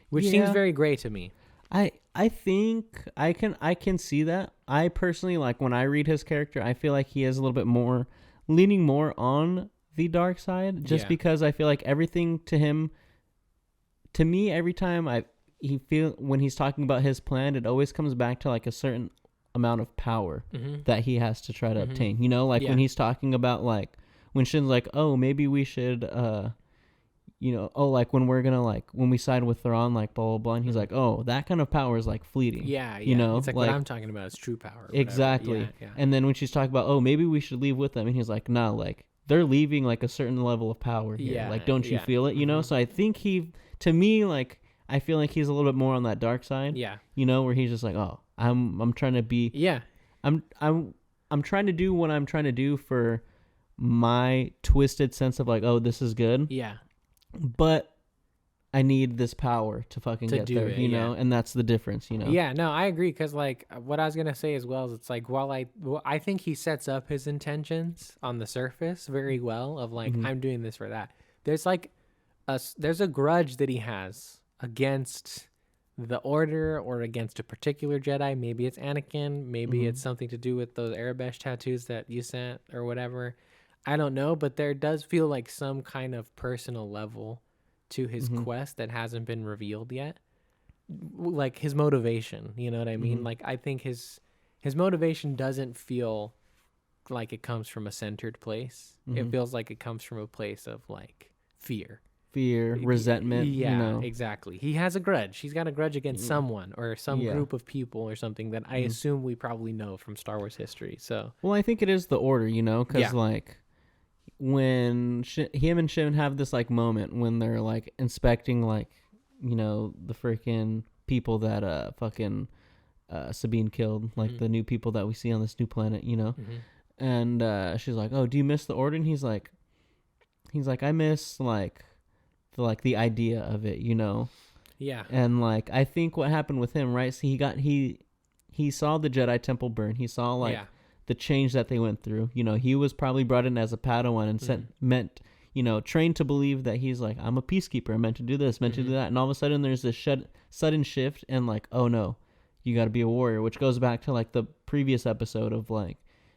which seems very gray to me. I think I can see that. I personally, like, when I read his character, I feel like he is a little bit more leaning more on the dark side, just because I feel like everything to me, every time when he's talking about his plan, it always comes back to like a certain amount of power that he has to try to obtain. You know, like when he's talking about like when Shin's like, oh, maybe we should like when we're gonna like when we side with Thrawn, like blah blah blah, and he's like, oh, that kind of power is like fleeting. You know, it's like what I'm talking about is true power. Exactly. And then when she's talking about, oh, maybe we should leave with them, and he's like, nah, like they're leaving like a certain level of power here. Like, don't you feel it? You know. So I think to me, like, I feel like he's a little bit more on that dark side. You know, where he's just like, oh, I'm trying to be. I'm trying to do what I'm trying to do for my twisted sense of like, oh, this is good. But I need this power to fucking get there, you know? And that's the difference, you know? Yeah, no, I agree. Because, like, what I was going to say as well is it's like, I think he sets up his intentions on the surface very well of, like, I'm doing this for that. There's, like, there's a grudge that he has against the Order or against a particular Jedi. Maybe it's Anakin. Maybe it's something to do with those Arabesh tattoos that you sent or whatever. I don't know, but there does feel like some kind of personal level to his quest that hasn't been revealed yet. Like his motivation, you know what I mean? Like I think his motivation doesn't feel like it comes from a centered place. It feels like it comes from a place of like fear, resentment. Yeah, you know? Exactly. He has a grudge. He's got a grudge against someone or some group of people or something that I assume we probably know from Star Wars history. So, well, I think it is the Order, you know, because like when him and Shin have this like moment when they're like inspecting like, you know, the freaking people that fucking Sabine killed, like the new people that we see on this new planet, you know. And she's like, oh, do you miss the Order? And he's like I miss like the idea of it, you know. And like I think what happened with him, right? So he saw the Jedi Temple burn. He saw like the change that they went through. You know, he was probably brought in as a Padawan and trained to believe that he's like, I'm a peacekeeper. I'm meant to do this, meant to do that. And all of a sudden there's this sudden shift and like, oh no, you got to be a warrior, which goes back to like the previous episode of like,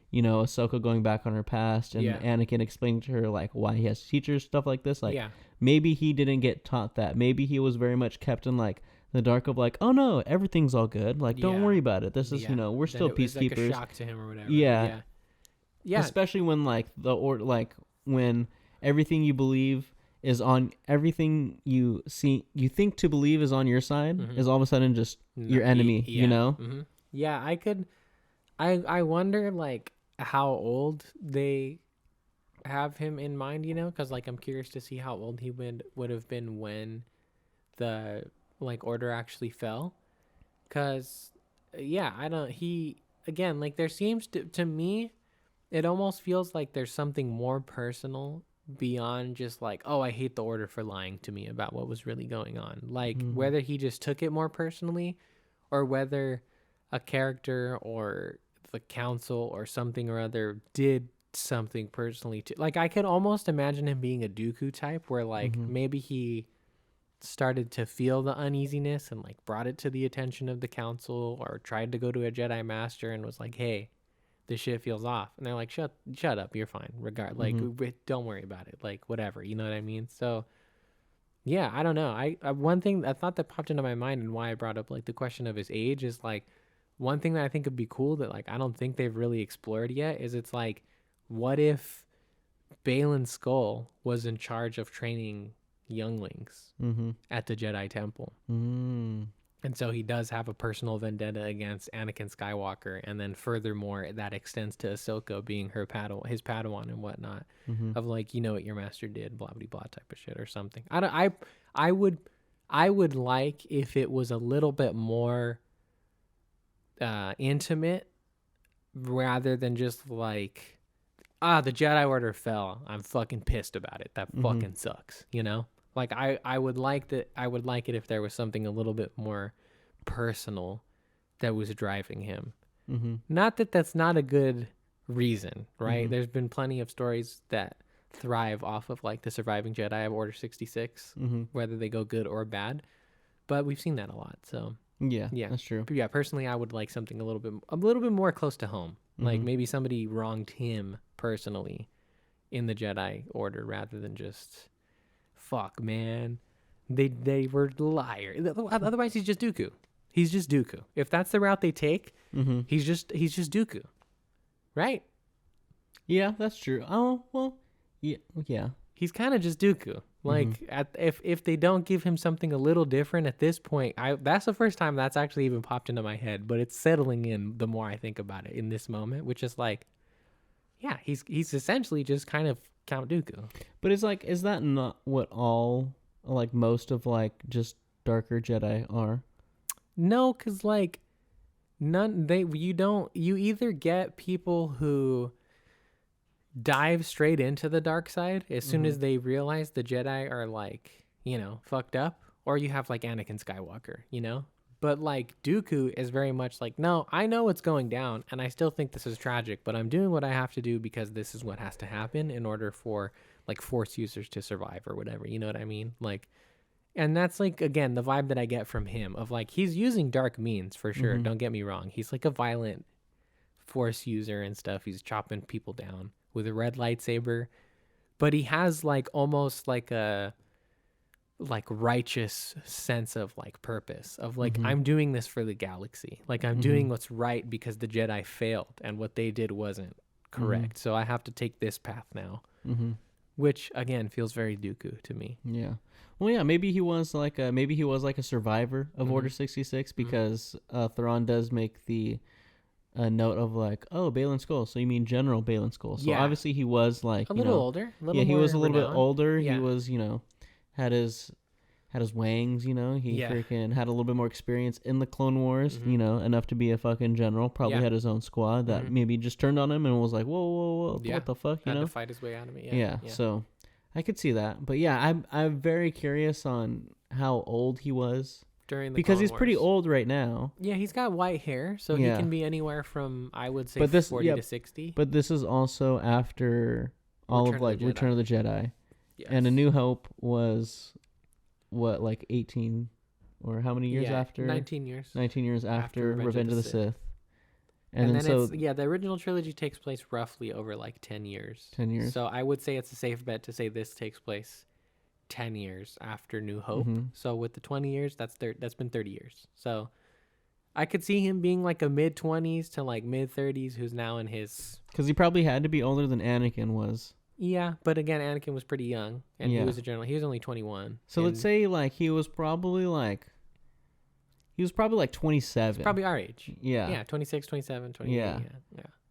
you know, Ahsoka going back on her past and Anakin explaining to her like why he has teachers, stuff like this. Like maybe he didn't get taught that. Maybe he was very much kept in like the dark of like, oh no, everything's all good. Like, don't worry about it. This is, you know, we're still peacekeepers. Like a shock to him or whatever. Yeah. Especially when like when everything you believe is on, everything you think to believe is on your side is all of a sudden just your enemy, you know? Yeah, I wonder like how old they have him in mind, you know? Because like I'm curious to see how old he would have been when the like Order actually fell. Because again, like there seems to me, it almost feels like there's something more personal beyond just like, oh, I hate the Order for lying to me about what was really going on. Like whether he just took it more personally or whether a character or the council or something or other did something personally to, like, I could almost imagine him being a Dooku type where like maybe he started to feel the uneasiness and like brought it to the attention of the council, or tried to go to a Jedi master and was like, hey, this shit feels off, and they're like, shut up, you're fine, don't worry about it, like whatever, you know what I mean? So yeah, I don't know. I one thing, a thought that popped into my mind and why I brought up like the question of his age is like, one thing that I think would be cool that like I don't think they've really explored yet is, it's like, what if Baylan Skoll was in charge of training younglings at the Jedi Temple? And so he does have a personal vendetta against Anakin Skywalker, and then furthermore that extends to Ahsoka being his Padawan and whatnot, of like, you know what your master did, blah blah blah type of shit or something. I would like if it was a little bit more intimate, rather than just like, the Jedi Order fell, I'm fucking pissed about it, that fucking sucks, you know? Like I would like it if there was something a little bit more personal that was driving him. Not that that's not a good reason, right? There's been plenty of stories that thrive off of like the surviving Jedi of Order 66, whether they go good or bad, but we've seen that a lot. So yeah, that's true. But yeah, personally, I would like something a little bit more close to home. Like maybe somebody wronged him personally in the Jedi Order, rather than just, fuck, man, they were liars. Otherwise, he's just Dooku. He's just Dooku. If that's the route they take, he's just Dooku, right? Yeah, that's true. Oh well, yeah. He's kind of just Dooku. Like if they don't give him something a little different at this point, that's the first time that's actually even popped into my head. But it's settling in the more I think about it in this moment, which is like, yeah, he's essentially just kind of Count Dooku. But it's like, is that not what all, like, most of like just darker Jedi are? No, because like you either get people who dive straight into the dark side as soon as they realize the Jedi are like, you know, fucked up, or you have like Anakin Skywalker, you know? But like Dooku is very much like, no, I know what's going down and I still think this is tragic, but I'm doing what I have to do because this is what has to happen in order for like Force users to survive or whatever, you know what I mean? Like, and that's like, again, the vibe that I get from him of like, he's using dark means for sure. Don't get me wrong. He's like a violent Force user and stuff. He's chopping people down with a red lightsaber, but he has like almost like a like righteous sense of like purpose of like, I'm doing this for the galaxy. Like I'm doing what's right because the Jedi failed and what they did wasn't correct. So I have to take this path now, which again feels very Dooku to me. Yeah. Well, yeah, maybe he was like a survivor of Order 66, because Thrawn does make the note of like, oh, Baylan Skoll, so you mean General Baylan Skoll. So obviously he was like a little older. He was a little bit older. Yeah. He was, you know, had his wangs, you know. He freaking had a little bit more experience in the Clone Wars, you know, enough to be a fucking general. Probably had his own squad that maybe just turned on him and was like, whoa, what the fuck, you know? Had to fight his way out of it. Yeah. So I could see that. But yeah, I'm very curious on how old he was. During the because Clone he's pretty Wars. old right now. Yeah, he's got white hair, so he can be anywhere from, I would say, 40 to 60. But this is also after all of like Return of the Jedi. Yes. And A New Hope was what, like 18 or how many years after? 19 years. 19 years after Revenge of the Sith. And then so the original trilogy takes place roughly over like 10 years. 10 years. So I would say it's a safe bet to say this takes place 10 years after New Hope. So with the 20 years, that's been 30 years. So I could see him being like a mid-20s to like mid-30s who's now in his... Because he probably had to be older than Anakin was. Yeah, but again, Anakin was pretty young, and he was a general. He was only 21. So let's say like he was probably like 27. Probably our age. Yeah. Yeah, 26, 27, 28. Yeah.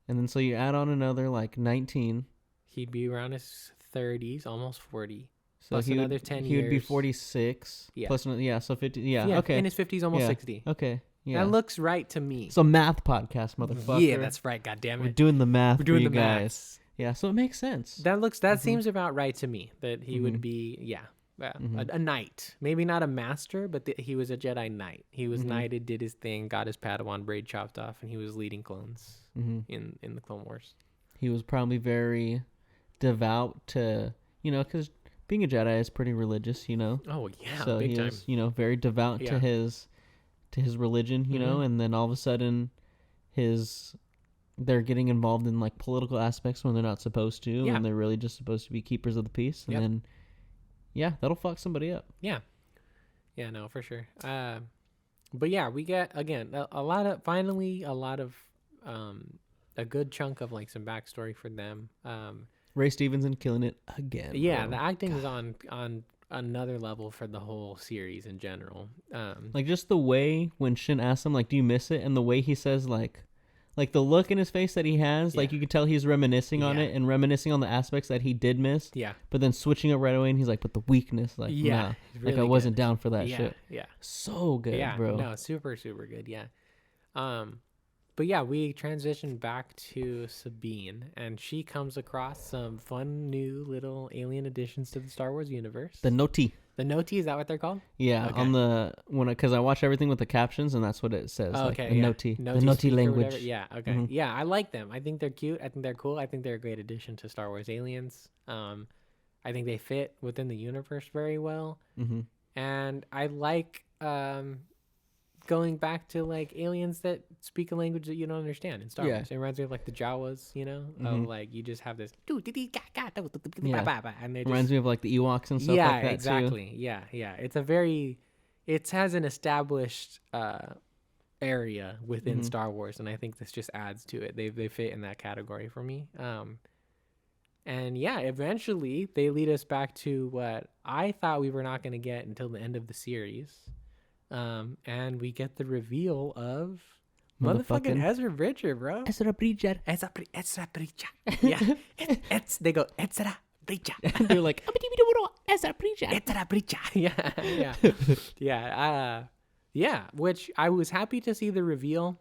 And then so you add on another like 19. He'd be around his 30s, almost 40. So plus another 10 years. He would be 46. Yeah. Plus another, so 50. Yeah, okay. In his 50s, almost 60. Okay. Yeah. That looks right to me. It's a math podcast, motherfucker. Yeah, that's right. God damn it. We're doing the math. We're doing the guys. Maths. Yeah, so it makes sense. That seems about right to me. That he would be, a knight. Maybe not a master, but he was a Jedi knight. He was knighted, did his thing, got his Padawan braid chopped off, and he was leading clones in the Clone Wars. he was probably very devout to, because being a Jedi is pretty religious, Oh yeah, so big he time. was, very devout Yeah. to his religion, and then all of a sudden they're getting involved in like political aspects when they're not supposed to, Yeah. and they're really just supposed to be keepers of the peace, and Yep. then that'll fuck somebody up. Yeah, no, for sure. But yeah, we get again a lot of a good chunk of like some backstory for them. Ray Stevenson killing it again. Yeah, bro. the acting is on another level for the whole series in general. Like just the way when Shin asks him like, "Do you miss it?" and the way he says like the look in his face that he has, like Yeah. you could tell he's reminiscing on Yeah. it and reminiscing on the aspects that he did miss. Yeah, But then switching it right away, and he's like, "But the weakness, like, yeah, nah, it's like I really wasn't good. down for that Yeah, shit." yeah, So good, yeah. bro. No, super good. Yeah. But yeah, we transition back to Sabine, and she comes across some fun new little alien additions to the Star Wars universe. The noti. The Noti, is that what they're called? Yeah, Okay. on the because I watch everything with the captions, and that's what it says. Oh, like, okay, the yeah. noti, the Noti noti speak or language. whatever. Yeah, okay. Mhm. Yeah, I like them. I think they're cute. I think they're cool. I think they're a great addition to Star Wars aliens. I think they fit within the universe very well. Mm-hmm. And I like going back to like aliens that speak a language that you don't understand in Star Yeah. Wars. It reminds me of like the Jawas, of Mhm. like you just have this Yeah. and they Reminds just me of like the Ewoks and stuff yeah, like that too. exactly. Yeah. It has an established area within Mhm. Star Wars, and I think this just adds to it. They fit in that category for me. And yeah, eventually they lead us back to what I thought we were not going to get until the end of the series. And we get the reveal of motherfucking Ezra Bridger, bro. Ezra Bridger. Ezra Bridger. Yeah. They go, Ezra Bridger. They're like, Ezra Bridger. Ezra Bridger. Yeah. Yeah. Which I was happy to see the reveal.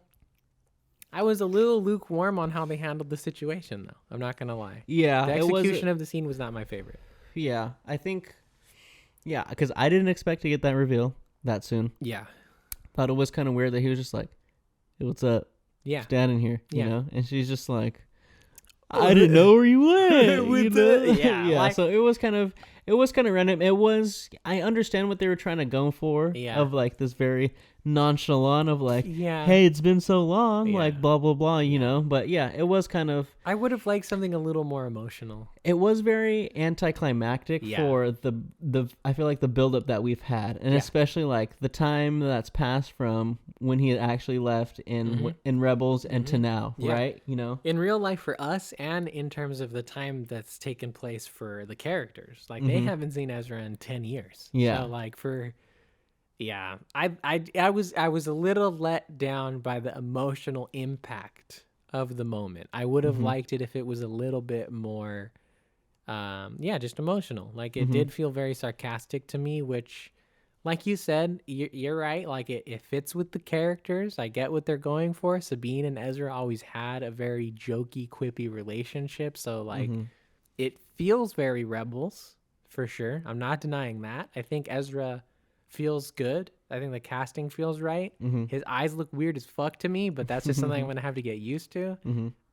I was a little lukewarm on how they handled the situation, though. I'm not gonna lie. Yeah, The it was. execution of the scene was not my favorite. Yeah, I think. Yeah, because I didn't expect to get that reveal that soon. Yeah. Thought it was kind of weird that he was just like, "Hey, what's up? Yeah. Standing here," Yeah. And she's just like, "I didn't know where you went." With you know? the- yeah, yeah. like- So it was kind of random. It was. I understand what they were trying to go for. Yeah. Of like this very nonchalant of like, Yeah. "Hey, it's been so long," Yeah. like blah blah blah, But yeah, it was kind of. I would have liked something a little more emotional. It was very anticlimactic Yeah. for the I feel like the buildup that we've had, and Yeah. especially like the time that's passed from when he had actually left in Rebels and to now, Yeah. right? In real life for us, and in terms of the time that's taken place for the characters. Like, they haven't seen Ezra in 10 years. Yeah. So, like, I was a little let down by the emotional impact of the moment. I would have liked it if it was a little bit more, just emotional. Like, it did feel very sarcastic to me, which, like you said, you're right. Like, it fits with the characters. I get what they're going for. Sabine and Ezra always had a very jokey, quippy relationship. So, like, it feels very Rebels, for sure. I'm not denying that. I think Ezra feels good. I think the casting feels right. His eyes look weird as fuck to me, but that's just something I'm gonna have to get used to.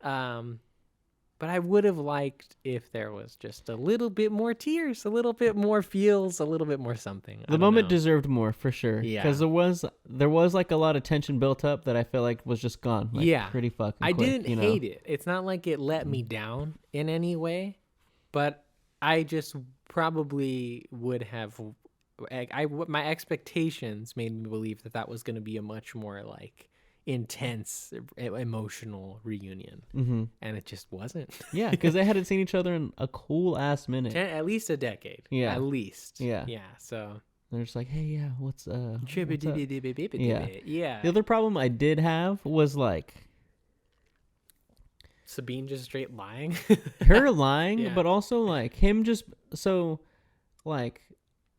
But I would have liked if there was just a little bit more tears, a little bit more feels, a little bit more something. The moment deserved more for sure. Yeah. because there was like a lot of tension built up that I feel like was just gone. Like, Yeah. pretty fucking. I quick, didn't hate it. It's not like it let me down in any way, but I just probably would have. My expectations made me believe that was going to be a much more like intense emotional reunion, and it just wasn't. Yeah, because they hadn't seen each other in a cool ass minute. At least a decade. Yeah. At least. Yeah. Yeah. So. They're just like, "Hey, yeah, what's up?" Yeah. The other problem I did have was like Sabine just straight lying. her lying, Yeah. but also like him just so like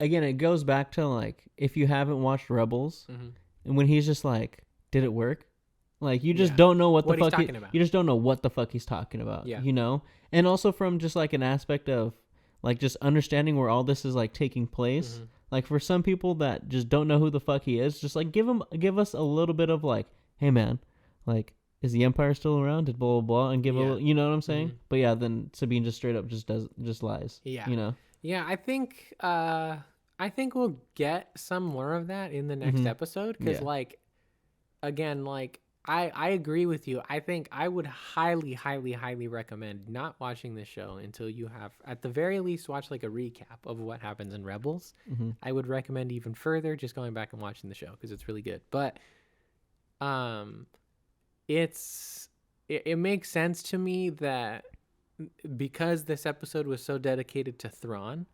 again, it goes back to like if you haven't watched Rebels, and when he's just like, "Did it work?" Like you just Yeah. don't know what What the he's fuck talking about. you just don't know what the fuck he's talking about. Yeah. And also from just like an aspect of like just understanding where all this is like taking place. Like for some people that just don't know who the fuck he is, just like give us a little bit of like, "Hey man, like is the Empire still around? Did blah blah blah and give Yeah. a, you know what I'm saying? Mhm. But yeah, then Sabine just straight up just lies. Yeah. You know. Yeah, I think we'll get some more of that in the next Mhm. episode because Yeah. like again like I agree with you. I think I would highly recommend not watching the show until you have at the very least watch like a recap of what happens in Rebels. Mhm. I would recommend even further just going back and watching the show because it's really good. But it makes sense to me that because this episode was so dedicated to Thrawn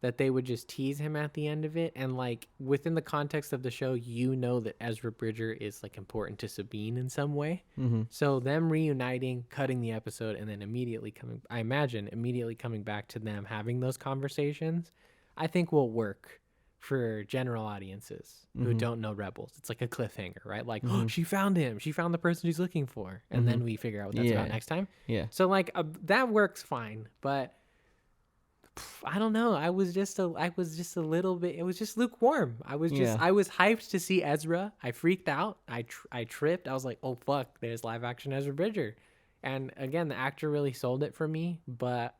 that they would just tease him at the end of it, and like within the context of the show you know that Ezra Bridger is like important to Sabine in some way. Mhm. So them reuniting, cutting the episode, and then immediately coming back to them having those conversations, I think will work for general audiences who don't know Rebels. It's like a cliffhanger, right? Like, oh, she found him. She found the person she's looking for. And then we figure out what that's about next time. Yeah. So like that works fine, but I don't know. I was just a little bit. It was just lukewarm. I was hyped to see Ezra. I freaked out. I tripped. I was like, oh fuck, there's live action Ezra Bridger. And again, the actor really sold it for me. But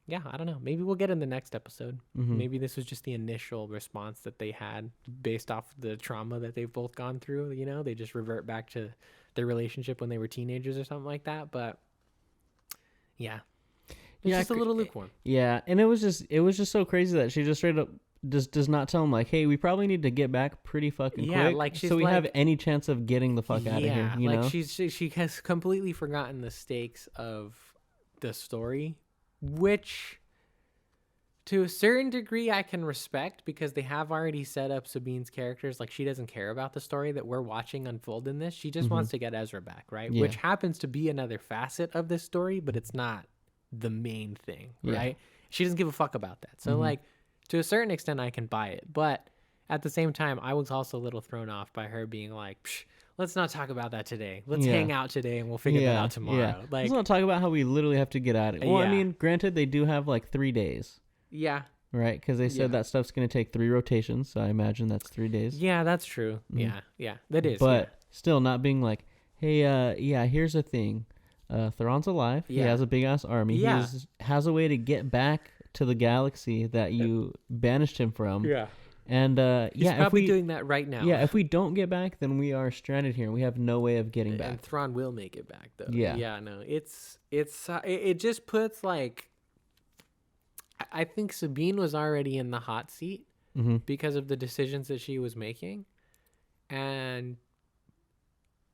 yeah, I don't know. Maybe we'll get in the next episode. Maybe this was just the initial response that they had based off the trauma that they've both gone through. You know, they just revert back to their relationship when they were teenagers or something like that. But yeah. It's just a little lukewarm. Yeah, and it was just so crazy that she just straight up does not tell him like, hey, we probably need to get back pretty fucking quick, like she's so we like, have any chance of getting the fuck out of here. You like know? she has completely forgotten the stakes of the story, which to a certain degree I can respect because they have already set up Sabine's characters. Like she doesn't care about the story that we're watching unfold in this. She just wants to get Ezra back, right? Yeah. Which happens to be another facet of this story, but it's not the main thing, right? She doesn't give a fuck about that. So like to a certain extent I can buy it, but at the same time I was also a little thrown off by her being like, psh, let's not talk about that today. Let's hang out today and we'll figure that out tomorrow. Yeah. Like Let's not talk about how we literally have to get at it. Well, I Yeah. mean, granted they do have like 3 days, yeah. right? Because they said that stuff's gonna take 3 rotations, so I imagine that's 3 days. Yeah, that's true. Yeah, that is. But still not being like, hey, here's the thing. Thrawn's alive. He Yeah. has a big ass army. Yeah. He has a way to get back to the galaxy that you banished him from. Yeah. And He's probably doing that right now. Yeah, if we don't get back, then we are stranded here. We have no way of getting back. And Thrawn will make it back though. Yeah. Yeah, no. It just puts like I think Sabine was already in the hot seat because of the decisions that she was making. And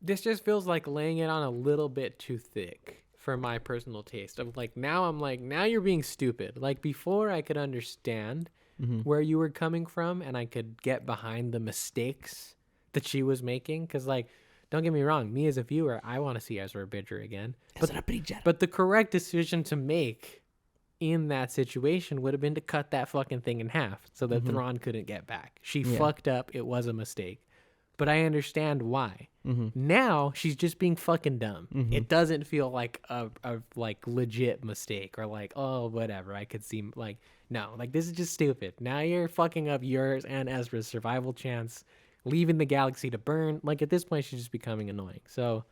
this just feels like laying it on a little bit too thick for my personal taste. Of like now you're being stupid. Like before I could understand where you were coming from and I could get behind the mistakes that she was making. Cause like, don't get me wrong, me as a viewer, I want to see Ezra Bridger again. But the correct decision to make in that situation would have been to cut that fucking thing in half so that Thrawn couldn't get back. She fucked up. It was a mistake. But I understand why. Now she's just being fucking dumb. It doesn't feel like a like legit mistake or like, oh, whatever. I could see like, no, like this is just stupid. Now you're fucking up yours and Ezra's survival chance, leaving the galaxy to burn. Like at this point, she's just becoming annoying. So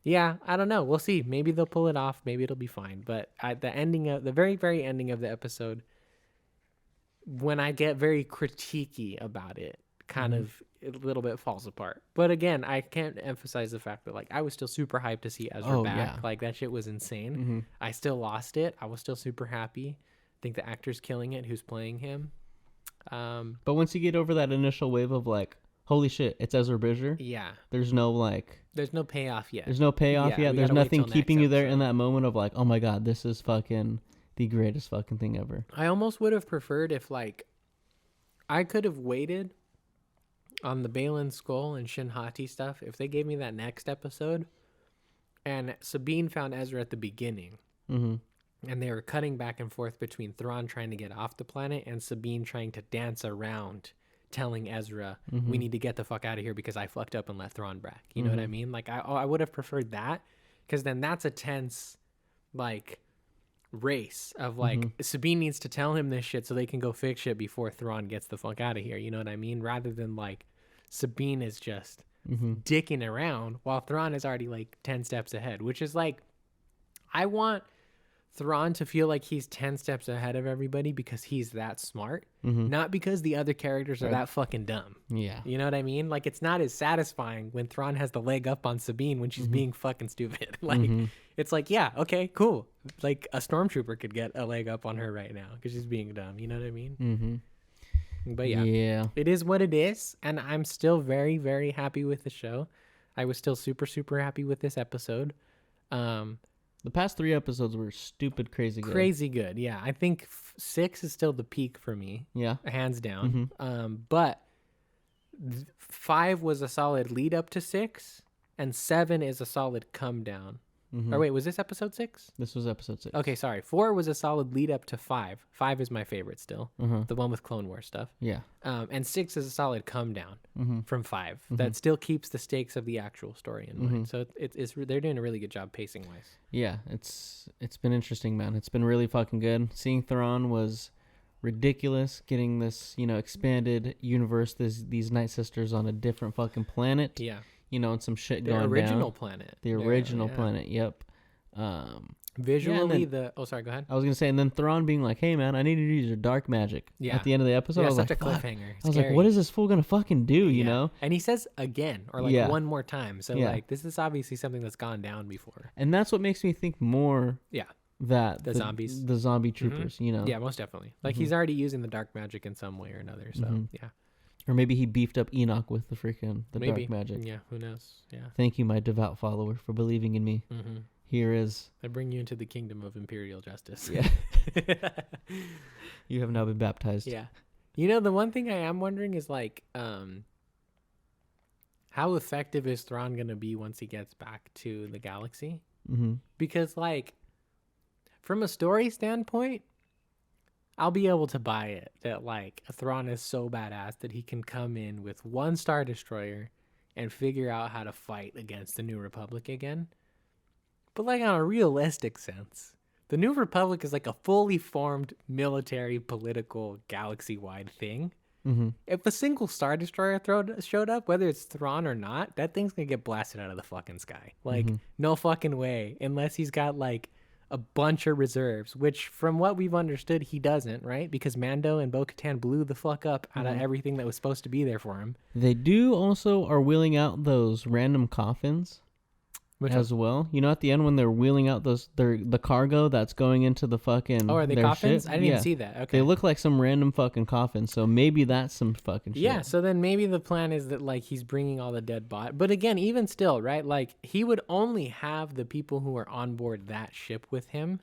yeah, I don't know. We'll see. Maybe they'll pull it off. Maybe it'll be fine. But at the ending of the very, very ending of the episode, when I get very critiquey about it, kind of a little bit falls apart. But again, I can't emphasize the fact that like I was still super hyped to see Ezra back. Yeah. Like that shit was insane. I still lost it. I was still super happy. I think the actor's killing it who's playing him. But once you get over that initial wave of like, holy shit, it's Ezra Bridger. Yeah. There's no payoff yet. There's no payoff Yeah, yet. we There's gotta wait nothing till keeping next you there episode. in that moment of like, oh my god, this is fucking the greatest fucking thing ever. I almost would have preferred if like I could have waited on the Balin Skull and Shin Hati stuff if they gave me that next episode and Sabine found Ezra at the beginning and they were cutting back and forth between Thrawn trying to get off the planet and Sabine trying to dance around telling Ezra we need to get the fuck out of here because I fucked up and let Thrawn back. You know what I mean? Like I would have preferred that because then that's a tense like race of like Sabine needs to tell him this shit so they can go fix shit before Thrawn gets the fuck out of here. You know what I mean? Rather than like Sabine is just dicking around while Thrawn is already like 10 steps ahead, which is like, I want Thrawn to feel like he's 10 steps ahead of everybody because he's that smart, not because the other characters are that fucking dumb. Yeah. You know what I mean? Like, it's not as satisfying when Thrawn has the leg up on Sabine when she's being fucking stupid. Like, it's like, yeah, okay, cool. Like, a stormtrooper could get a leg up on her right now because she's being dumb. You know what I mean? But yeah, it is what it is. And I'm still very, very happy with the show. I was still super, super happy with this episode. The past 3 episodes were stupid, crazy good. Crazy good, yeah. I think 6 is still the peak for me. Yeah. Hands down. But 5 was a solid lead up to 6, and 7 is a solid come down. Or wait, was this episode 6? This was episode 6. Okay, sorry. 4 was a solid lead up to 5. 5 is my favorite still. The one with Clone Wars stuff. Yeah. And 6 is a solid come down from 5. That still keeps the stakes of the actual story in mind. So it's they're doing a really good job pacing wise. Yeah, it's been interesting, man. It's been really fucking good. Seeing Thrawn was ridiculous. Getting this, expanded universe, these Night Sisters on a different fucking planet. Yeah. And some shit The going down. original planet. The original planet, yep. Visually, oh, sorry, go ahead. I was going to say, and then Thrawn being like, hey, man, I need you to use your dark magic. Yeah. At the end of the episode, Yeah, I was such like, a cliffhanger. I was like, what is this fool going to fucking do, you know? And he says again, or like one more time. So, like, this is obviously something that's gone down before. And that's what makes me think more that the zombies. The zombie troopers, Yeah, most definitely. Like, he's already using the dark magic in some way or another. So, yeah. Or maybe he beefed up Enoch with the Maybe. dark magic. Yeah, who knows? Yeah. Thank you, my devout follower, for believing in me. Here is... I bring you into the kingdom of imperial justice. Yeah. You have now been baptized. Yeah. The one thing I am wondering is, like, how effective is Thrawn going to be once he gets back to the galaxy? Because, like, from a story standpoint, I'll be able to buy it that, like, Thrawn is so badass that he can come in with one Star Destroyer and figure out how to fight against the New Republic again. But, like, on a realistic sense, the New Republic is like a fully formed military, political, galaxy-wide thing. If a single Star Destroyer showed up, whether it's Thrawn or not, that thing's gonna get blasted out of the fucking sky. Like, no fucking way. Unless he's got, like, a bunch of reserves, which from what we've understood, he doesn't, right? Because Mando and Bo-Katan blew the fuck up out of everything that was supposed to be there for him. They are wheeling out those random coffins as well. At the end when they're wheeling out the cargo that's going into the fucking... Oh, are they coffins? Ship? I didn't even see that. Okay. They look like some random fucking coffins, so maybe that's some fucking shit. Yeah, so then maybe the plan is that, like, he's bringing all the dead bodies. But again, even still, right? Like, he would only have the people who are on board that ship with him.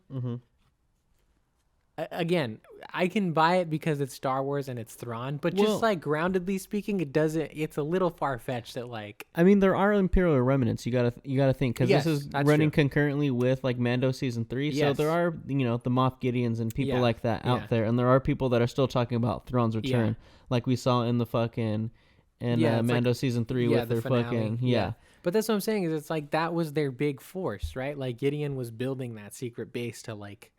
Again, I can buy it because it's Star Wars and it's Thrawn, but just, like, groundedly speaking, it's a little far-fetched that, like... I mean, there are Imperial remnants, you gotta think, because this is running concurrently with, like, Mando Season 3, so there are, the Moff Gideons and people like that out there, and there are people that are still talking about Thrawn's return, like we saw in the fucking... Mando Season 3 with their finale. Fucking... But that's what I'm saying, is it's like, that was their big force, right? Like, Gideon was building that secret base to, like...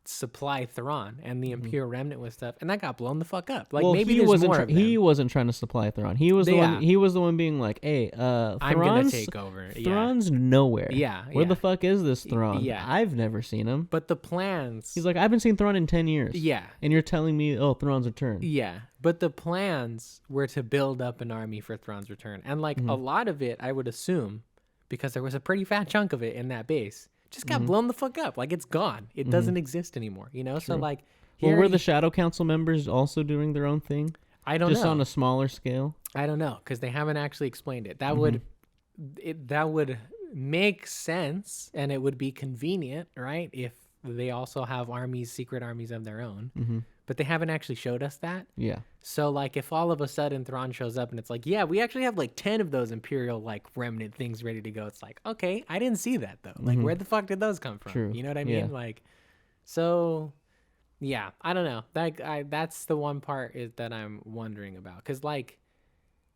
supply Thrawn and the Imperial remnant with stuff, and that got blown the fuck up. Like, maybe there's more of them. He wasn't trying to supply Thrawn. He was the one. He was the one being like, "Hey, I'm gonna take over." Thrawn's nowhere. Yeah. Where the fuck is this Thrawn? Yeah. I've never seen him. But the plans. He's like, I haven't seen Thrawn in 10 years. Yeah. And you're telling me, oh, Thrawn's return. Yeah. But the plans were to build up an army for Thrawn's return, and like a lot of it, I would assume, because there was a pretty fat chunk of it in that base, just got blown the fuck up. Like, it's gone. It doesn't exist anymore, True. So, like... were the Shadow Council members also doing their own thing? I don't know. Just on a smaller scale? I don't know, because they haven't actually explained it. That would make sense, and it would be convenient, right, if they also have secret armies of their own. But they haven't actually showed us that. Yeah. So, like, if all of a sudden Thrawn shows up and it's like, yeah, we actually have, like, 10 of those Imperial, like, remnant things ready to go. It's like, okay, I didn't see that, though. Like, where the fuck did those come from? True. You know what I mean? Like, so, yeah, I don't know. That's the one part that I'm wondering about. Because, like,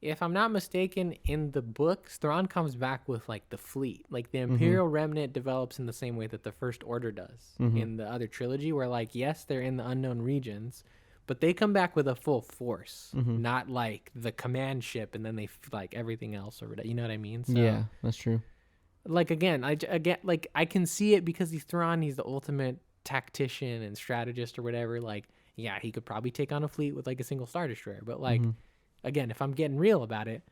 if I'm not mistaken, in the books, Thrawn comes back with, like, the fleet. Like, the Imperial remnant develops in the same way that the First Order does in the other trilogy, where, like, yes, they're in the unknown regions, but they come back with a full force, Mhm. not like the command ship and then they like everything else or whatever. You know what I mean? So, Yeah, that's true. like again, like I can see it because he's Thrawn. He's the ultimate tactician and strategist or whatever. Like, yeah, he could probably take on a fleet with like a single Star Destroyer. But like, again, if I'm getting real about it,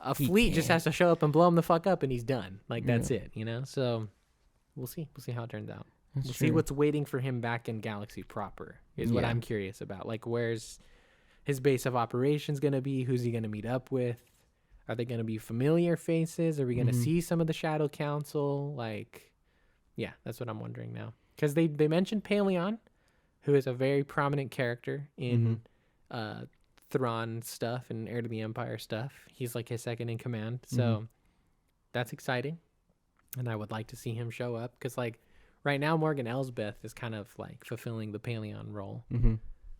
a fleet just has to show up and blow him the fuck up, and he's done. Like that's it, you know. So we'll see. We'll see how it turns out. That's We'll true. see what's waiting for him back in Galaxy proper. Is what Yeah. I'm curious about. Like, where's his base of operations gonna be? Who's he gonna meet up with? Are they going to be familiar faces? Are we going to see some of the Shadow Council? Like, yeah, that's what I'm wondering now. Because they mentioned Paleon, who is a very prominent character in Thrawn stuff and Heir to the Empire stuff. He's like his second in command. So that's exciting. And I would like to see him show up. Because, like, right now, Morgan Elsbeth is kind of, like, fulfilling the Paleon role.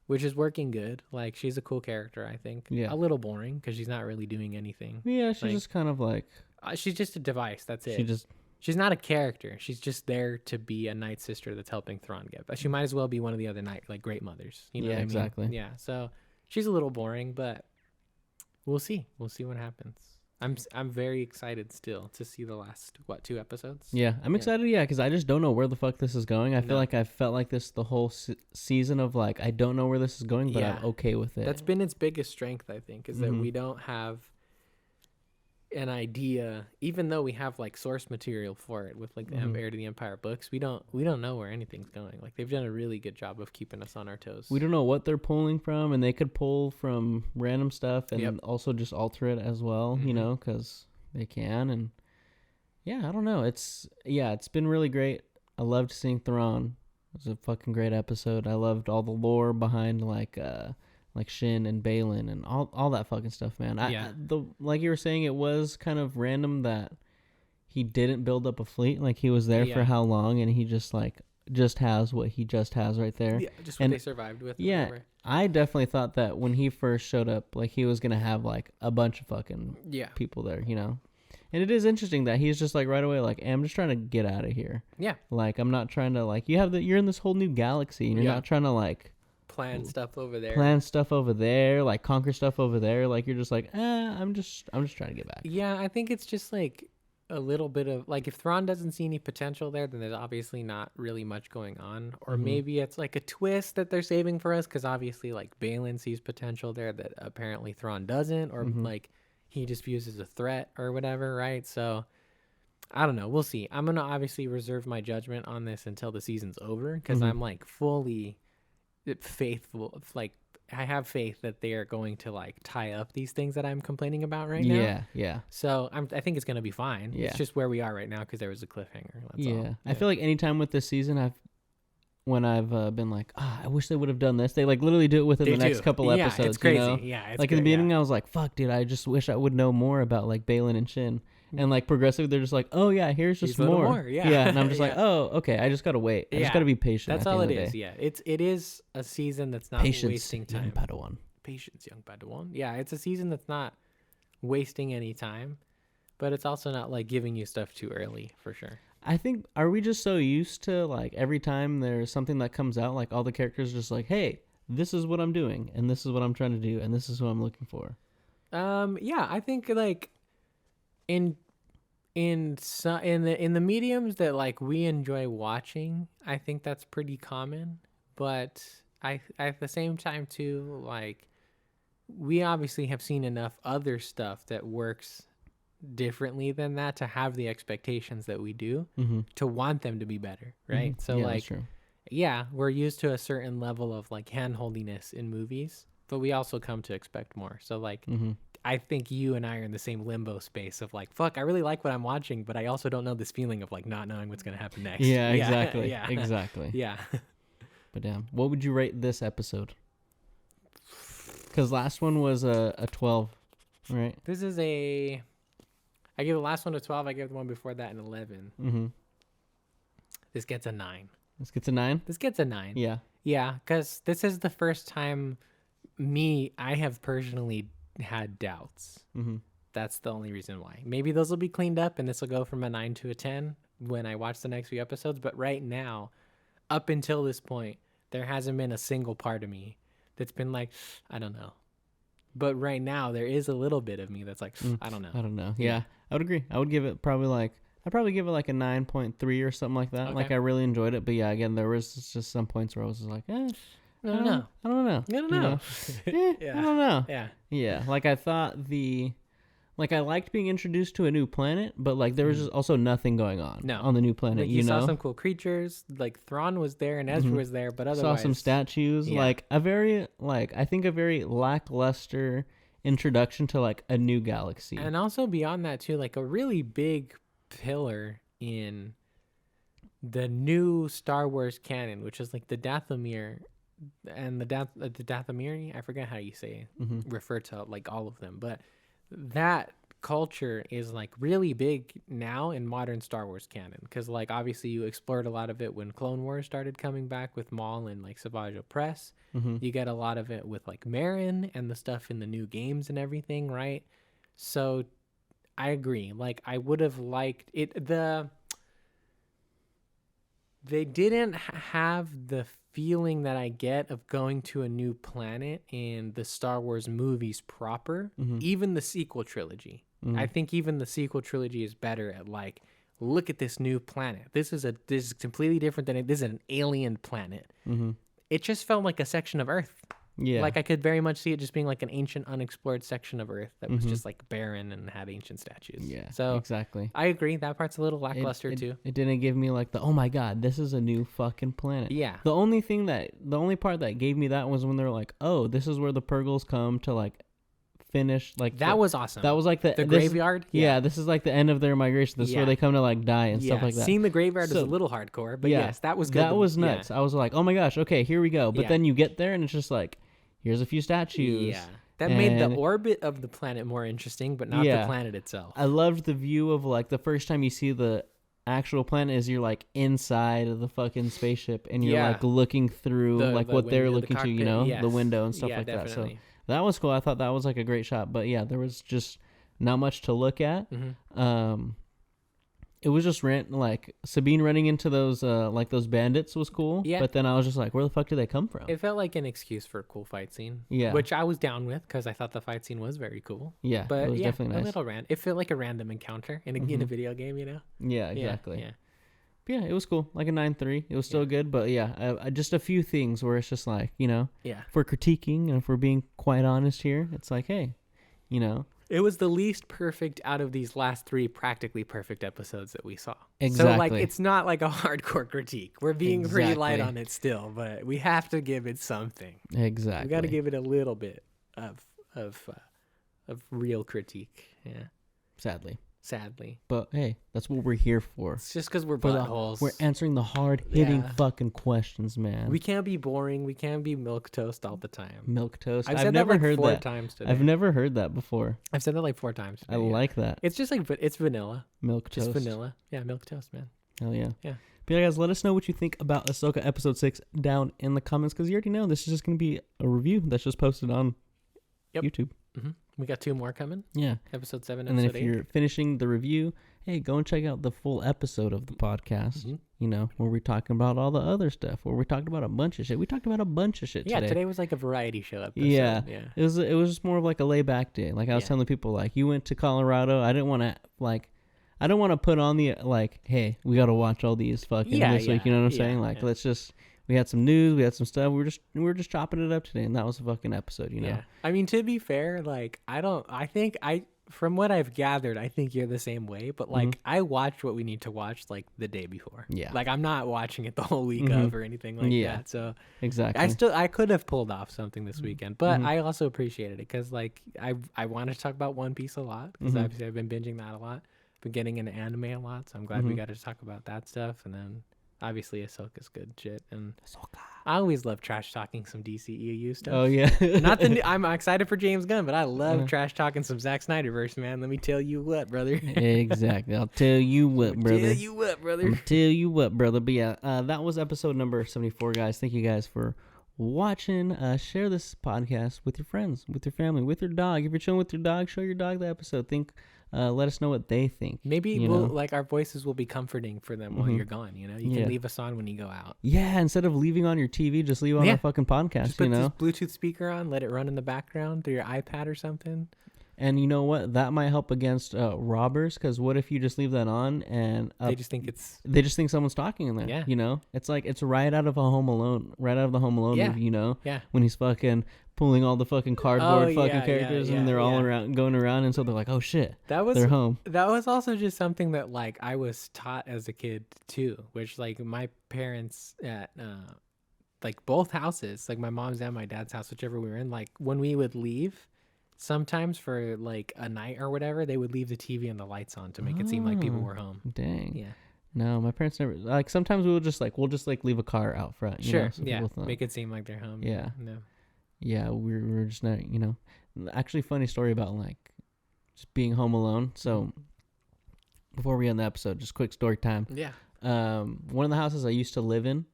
Which is working good. Like, she's a cool character, I think. Yeah. A little boring because she's not really doing anything. Yeah, she's Like, just kind of like she's just a device. That's it. she just She's not a character. She's just there to be a Night Sister that's helping Thrawn get. But she might as well be one of the other Night, like, Great Mothers. You know Yeah, what I mean? exactly. Yeah. So she's a little boring, but we'll see. We'll see what happens. I'm very excited still to see the last 2 episodes. Yeah, I'm excited. Yeah, because I just don't know where the fuck this is going. I feel like I felt like this the whole season of like I don't know where this is going, but I'm okay with it. That's been its biggest strength, I think, is that we don't have an idea, even though we have like source material for it with like the Heir to the Empire books. We don't know where anything's going. Like they've done a really good job of keeping us on our toes. We don't know what they're pulling from, and they could pull from random stuff and also just alter it as well. You know, because they can. And yeah, I don't know. It's been really great. I loved seeing Thrawn. It was a fucking great episode. I loved all the lore behind like Shin and Balin and all that fucking stuff, man. Like you were saying, it was kind of random that he didn't build up a fleet. Like he was there for how long, and he just has what he just has right there. Yeah, just what they survived with. Yeah, whatever. I definitely thought that when he first showed up, like he was gonna have like a bunch of fucking people there, you know. And it is interesting that he's just like right away, like, hey, I'm just trying to get out of here. Yeah. Like I'm not trying to like you're in this whole new galaxy, and you're not trying to like plan stuff over there, like conquer stuff over there. Like you're just like, I'm just trying to get back. Yeah, I think it's just like a little bit of like if Thrawn doesn't see any potential there, then there's obviously not really much going on. Or maybe it's like a twist that they're saving for us because obviously like Balin sees potential there that apparently Thrawn doesn't, or like he just views as a threat or whatever, right? So I don't know. We'll see. I'm gonna obviously reserve my judgment on this until the season's over because I'm like fully faithful. Like I have faith that they are going to like tie up these things that I'm complaining about right now. Yeah. So I think it's gonna be fine. Yeah. It's just where we are right now because there was a cliffhanger. That's all. I feel like anytime with this season, I've been like, I wish they would have done this. They like literally do it within the next couple episodes. Yeah, it's crazy. You know? Yeah, it's like in the beginning, I was like, fuck, dude, I just wish I would know more about like Balin and Shin. And like progressively, they're just like, oh yeah, here's just more. Yeah. And I'm just like, oh, okay, I just gotta wait. I just gotta be patient. That's all it is. Yeah, it is a season that's not wasting time. Young Padawan. Patience, young Padawan. Yeah, it's a season that's not wasting any time, but it's also not like giving you stuff too early for sure. I think, are we just so used to like every time there's something that comes out, like all the characters are just like, hey, this is what I'm doing, and this is what I'm trying to do, and this is what I'm looking for. Yeah, I think like in the mediums that like we enjoy watching, I think that's pretty common. But I at the same time too, like we obviously have seen enough other stuff that works differently than that to have the expectations that we do to want them to be better, right? So yeah, like that's true. Yeah, we're used to a certain level of like handholdiness in movies, but we also come to expect more. So like I think you and I are in the same limbo space of like, fuck, I really like what I'm watching, but I also don't know this feeling of like not knowing what's going to happen next. Yeah, exactly. Exactly. Yeah. But damn, what would you rate this episode? Because last one was a 12, right? This is I gave the last one a 12. I gave the one before that an 11. This gets a 9. This gets a 9? This gets a 9. Yeah. Yeah, because this is the first time I have personally had doubts. That's the only reason why. Maybe those will be cleaned up and this will go from a 9 to a 10 when I watch the next few episodes. But right now, up until this point, there hasn't been a single part of me that's been like, I don't know. But right now there is a little bit of me that's like, I don't know. I don't know. Yeah, I would agree. I would give it probably like a 9.3 or something like that. Okay. Like I really enjoyed it, but yeah, again, there was just some points where I was just like, I don't know. I don't know. I don't you know. I don't know. Yeah. Yeah, like I thought I liked being introduced to a new planet, but like there was just also nothing going on on the new planet. Like, you saw some cool creatures. Like Thrawn was there and Ezra was there, but otherwise saw some statues. Yeah. Like a very I think a very lackluster introduction to like a new galaxy. And also beyond that too, like a really big pillar in the new Star Wars canon, which is like the Dathomir and the Dathomiri. I forget how you say refer to like all of them, but that culture is like really big now in modern Star Wars canon, because like obviously you explored a lot of it when Clone Wars started coming back with Maul and like Savage Opress. You get a lot of it with like Marin and the stuff in the new games and everything, right? So I agree. Like I would have liked it. They didn't have the feeling that I get of going to a new planet in the Star Wars movies proper, even the sequel trilogy. I think even the sequel trilogy is better at like, look at this new planet. This is completely different than this is an alien planet. It just felt like a section of Earth. Yeah. Like I could very much see it just being like an ancient unexplored section of Earth that was just like barren and had ancient statues. Yeah. So exactly. I agree. That part's a little lackluster too. It didn't give me like oh my god, this is a new fucking planet. Yeah. The only part that gave me that was when they're like, oh, this is where the Purgles come to like finish like that was awesome. That was like the graveyard. Yeah, this is like the end of their migration. This is where they come to like die and stuff like that. Seeing the graveyard is a little hardcore, but yes, that was good. That was nuts. I was like, oh my gosh, okay, here we go. But then you get there and it's just like, here's a few statues. Yeah. That made the orbit of the planet more interesting, but not the planet itself. I loved the view of like the first time you see the actual planet is you're like inside of the fucking spaceship and you're like looking through like what they're looking to, you know, the window and stuff like that. So that was cool. I thought that was like a great shot, but yeah, there was just not much to look at. It was just like Sabine running into those like those bandits was cool. Yeah. But then I was just like, where the fuck did they come from? It felt like an excuse for a cool fight scene. Yeah. Which I was down with because I thought the fight scene was very cool. Yeah. But it was definitely nice. A little it felt like a random encounter in a video game, you know? Yeah, exactly. Yeah. But yeah, it was cool. Like a 9.3. It was still good, but yeah, just a few things where it's just like, you know, if we're critiquing and if we're being quite honest here, it's like, hey, you know. It was the least perfect out of these last 3 practically perfect episodes that we saw. Exactly. So, like, it's not like a hardcore critique. We're being pretty light on it still, but we have to give it something. Exactly. We got to give it a little bit of real critique. Yeah. Sadly. But hey, that's what we're here for. It's just because we're buttholes. We're answering the hard-hitting fucking questions, man. We can't be boring. We can't be milquetoast all the time. Milquetoast. I've never heard 4 times today. I've never heard that before. I've said that like 4 times today. I like that. It's just like, it's vanilla. Milquetoast. Just vanilla. Yeah, milquetoast, man. Hell yeah. Yeah. But yeah, guys, let us know what you think about Ahsoka Episode 6 down in the comments, because you already know this is just going to be a review that's just posted on YouTube. We got 2 more coming. Yeah. Episode 7, and episode 8. Then if you're finishing the review, hey, go and check out the full episode of the podcast, you know, where we're talking about all the other stuff, where we talked about a bunch of shit. We talked about a bunch of shit today. Yeah, today was like a variety show episode. Yeah. It was just more of like a layback day. Like I was telling people, like, you went to Colorado. I don't want to put on the, like, hey, we got to watch all these fucking this week. You know what I'm saying? Like, let's just... We had some news. We had some stuff. We were just chopping it up today, and that was a fucking episode, you know. Yeah. I mean, to be fair, like from what I've gathered, I think you're the same way. But like, I watched what we need to watch like the day before. Yeah. Like I'm not watching it the whole week of or anything like that. So exactly. I could have pulled off something this weekend, but I also appreciated it because like I wanted to talk about One Piece a lot because obviously I've been binging that a lot. Been getting into anime a lot, so I'm glad we got to talk about that stuff, and then. Obviously, Ahsoka's good shit, and I always love trash talking some DCEU stuff. Oh yeah, I'm excited for James Gunn, but I love trash talking some Zack Snyderverse, man. Let me tell you what, brother. Exactly, I'll tell you what, brother. Tell you what, brother. I'll tell you what, brother. But yeah, that was episode number 74, guys. Thank you guys for watching, share this podcast with your friends, with your family, with your dog. If you're chilling with your dog, show your dog the episode. Let us know what they think. Maybe like our voices will be comforting for them while you're gone. You can leave us on when you go out. Yeah, instead of leaving on your TV, just leave on our fucking podcast. Just put this Bluetooth speaker on, let it run in the background through your iPad or something. And you know what? That might help against robbers, because what if you just leave that on and they just think someone's talking in there? Yeah. It's like it's right out of the Home Alone movie. Yeah. When he's fucking pulling all the fucking cardboard characters and they're all going around, and so they're like, oh shit, they're home. That was also just something that like I was taught as a kid too, which like my parents at like both houses, like my mom's and my dad's house, whichever we were in, like when we would leave. Sometimes for like a night or whatever, they would leave the TV and the lights on to make it seem like people were home. Dang. Yeah. No, my parents never. Like sometimes we'll just leave a car out front. Sure. So make it seem like they're home. Yeah. No. Yeah, we're just not. Actually, funny story about like just being home alone. So before we end the episode, just quick story time. Yeah. One of the houses I used to live in,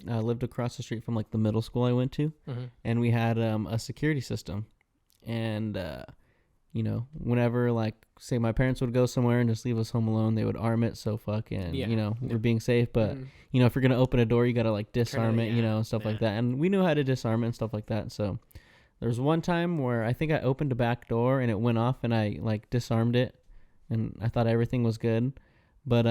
I lived across the street from like the middle school I went to, and we had a security system. And, whenever, like, say my parents would go somewhere and just leave us home alone, they would arm it. So fucking, we're being safe. But, if you're going to open a door, you got to, like, disarm it, and stuff like that. And we knew how to disarm it and stuff like that. So there was one time where I think I opened a back door and it went off and I, like, disarmed it. And I thought everything was good. But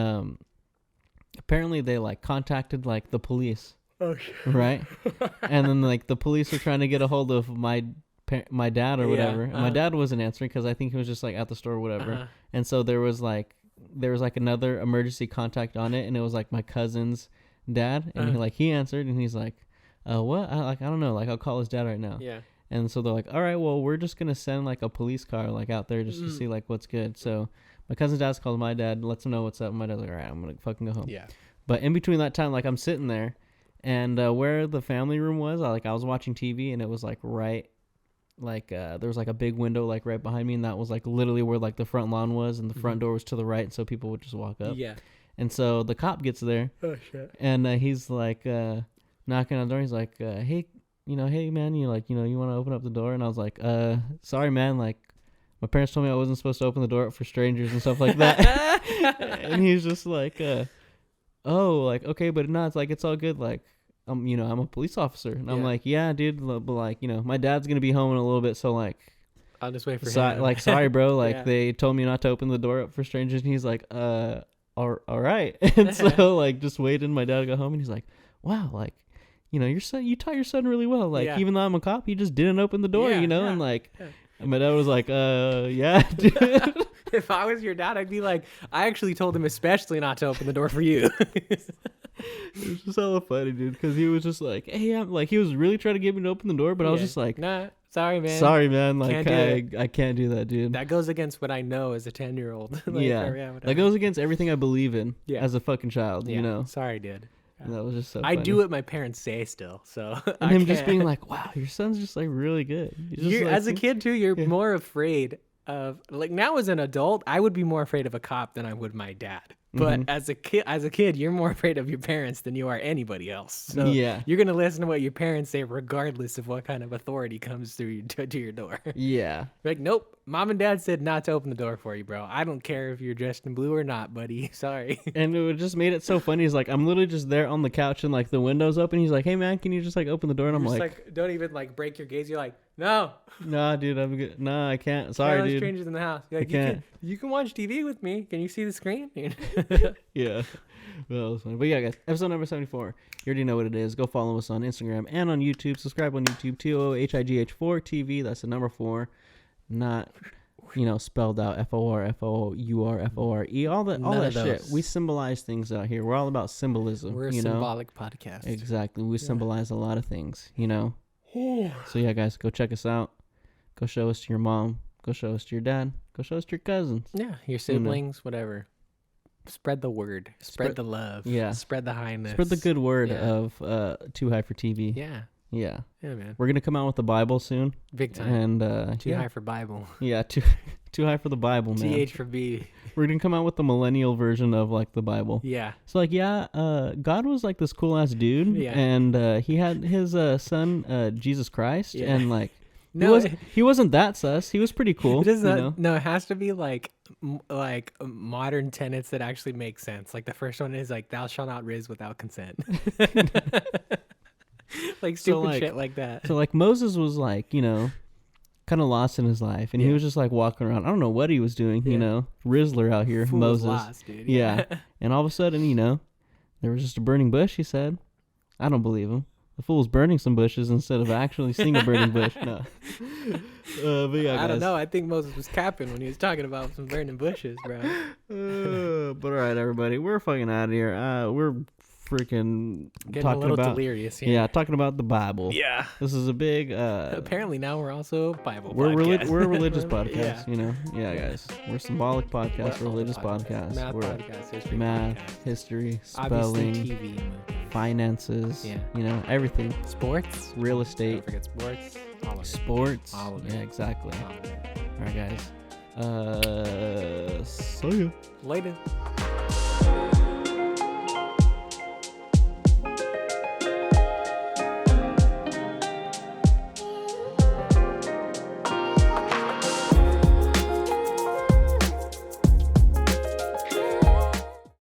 apparently they, like, contacted, like, the police. Oh, shit. Right? And then, like, the police were trying to get a hold of my dad or whatever. And my dad wasn't answering because I think he was just like at the store or whatever. And so there was like another emergency contact on it, and it was like my cousin's dad, and he answered, and he's like, what? I don't know, like I'll call his dad right now. Yeah. And so they're like, all right, well, we're just gonna send like a police car like out there just to see like what's good. So my cousin's dad calls my dad, lets him know what's up. My dad's like, all right, I'm gonna fucking go home. Yeah. But in between that time, like I'm sitting there, and where the family room was, I was watching TV, and it was like right. Like there was like a big window like right behind me, and that was like literally where like the front lawn was, and the front door was to the right, and so people would just walk up. Yeah. And so the cop gets there. Oh shit. And he's like knocking on the door. He's like, hey man, you want to open up the door? And I was like, sorry man, like my parents told me I wasn't supposed to open the door up for strangers and stuff like that. And he's just like, oh, like okay, but no, it's like it's all good, like. I'm a police officer, and I'm like, yeah, dude, but like, my dad's gonna be home in a little bit, so like, I'll just wait for him. Like, sorry, bro, like they told me not to open the door up for strangers, and he's like, all right, and so like, just waited. My dad got home, and he's like, wow, like, you taught your son really well, like, even though I'm a cop, he just didn't open the door, and like, and my dad was like, yeah, dude. If I was your dad, I'd be like, I actually told him especially not to open the door for you. It was just hella funny, dude, because he was just like, hey, I'm like, he was really trying to get me to open the door, but I was just like, nah, sorry, man, like, I can't do that, dude. That goes against what I know as a 10-year-old. That goes against everything I believe in as a as a child, Sorry, dude. And that was just so funny. I do what my parents say still, so. And him just being like, wow, your son's just like really good. Just like, as a kid too, you're more afraid of, like, now as an adult, I would be more afraid of a cop than I would my dad. But as a kid, you're more afraid of your parents than you are anybody else. So you're gonna listen to what your parents say, regardless of what kind of authority comes through to your door. Yeah. Like, nope, mom and dad said not to open the door for you, bro. I don't care if you're dressed in blue or not, buddy. Sorry. And it just made it so funny. He's like, I'm literally just there on the couch, and like the window's open. He's like, hey man, can you just like open the door? And I'm like, don't even like break your gaze. You're like, no. Nah, dude, I'm good. Nah, I can't. Sorry, dude. Strangers in the house. You're like, I can't. You can watch TV with me. Can you see the screen? Yeah. Well, that was funny. But yeah, guys, episode number 74. You already know what it is. Go follow us on Instagram and on YouTube. Subscribe on YouTube. TOHIGH4TV. That's the number 4. Not, spelled out FOR, FOUR, FORE. All that shit. We symbolize things out here. We're all about symbolism. We're a symbolic podcast. Exactly. We symbolize a lot of things, So yeah, guys, go check us out. Go show us to your mom. Go show us to your dad. Go show us to your cousins. Yeah, your siblings, whatever. Spread the word. Spread the love. Yeah. Spread the highness. Spread the good word of Too High for TV. Yeah. Yeah. Yeah, man. We're going to come out with the Bible soon. Big time. And Too High for Bible. Yeah, too too high for the Bible, man. TH4B. We're gonna come out with the millennial version of like the Bible. Yeah. So like, God was like this cool ass dude, Yeah. and he had his son, Jesus Christ, Yeah. and like, No, he wasn't that sus. He was pretty cool. It does you not. know? No, it has to be like modern tenets that actually make sense. Like the first one is like, "Thou shalt not riz without consent." Like stupid like- shit like that. So like Moses was like, kind of lost in his life, and he Yeah. was just like walking around. I don't know what he was doing, Yeah. Rizzler out here, Fool was Moses. lost, dude. Yeah. And all of a sudden, there was just a burning bush, he said. I don't believe him. The fool was burning some bushes instead of actually seeing a burning bush. No. But yeah, I don't guys. know. I think Moses was capping when he was talking about some burning bushes, bro. But all right, everybody. We're fucking out of here. We're freaking Getting talking a little about... delirious here. Yeah, talking about the Bible. Yeah. This is a big... Apparently now we're also a Bible we're podcast. we're a religious podcast, Yeah. Yeah, guys. We're symbolic podcast, We're religious all podcast. Math We're podcast, history math, podcast. history, Obviously spelling, TV, movie. finances, Yeah. Everything. Sports. Real Don't estate, forget sports. All of it. sports. All of Yeah, it. exactly. All of it. All right, guys. See ya. Later.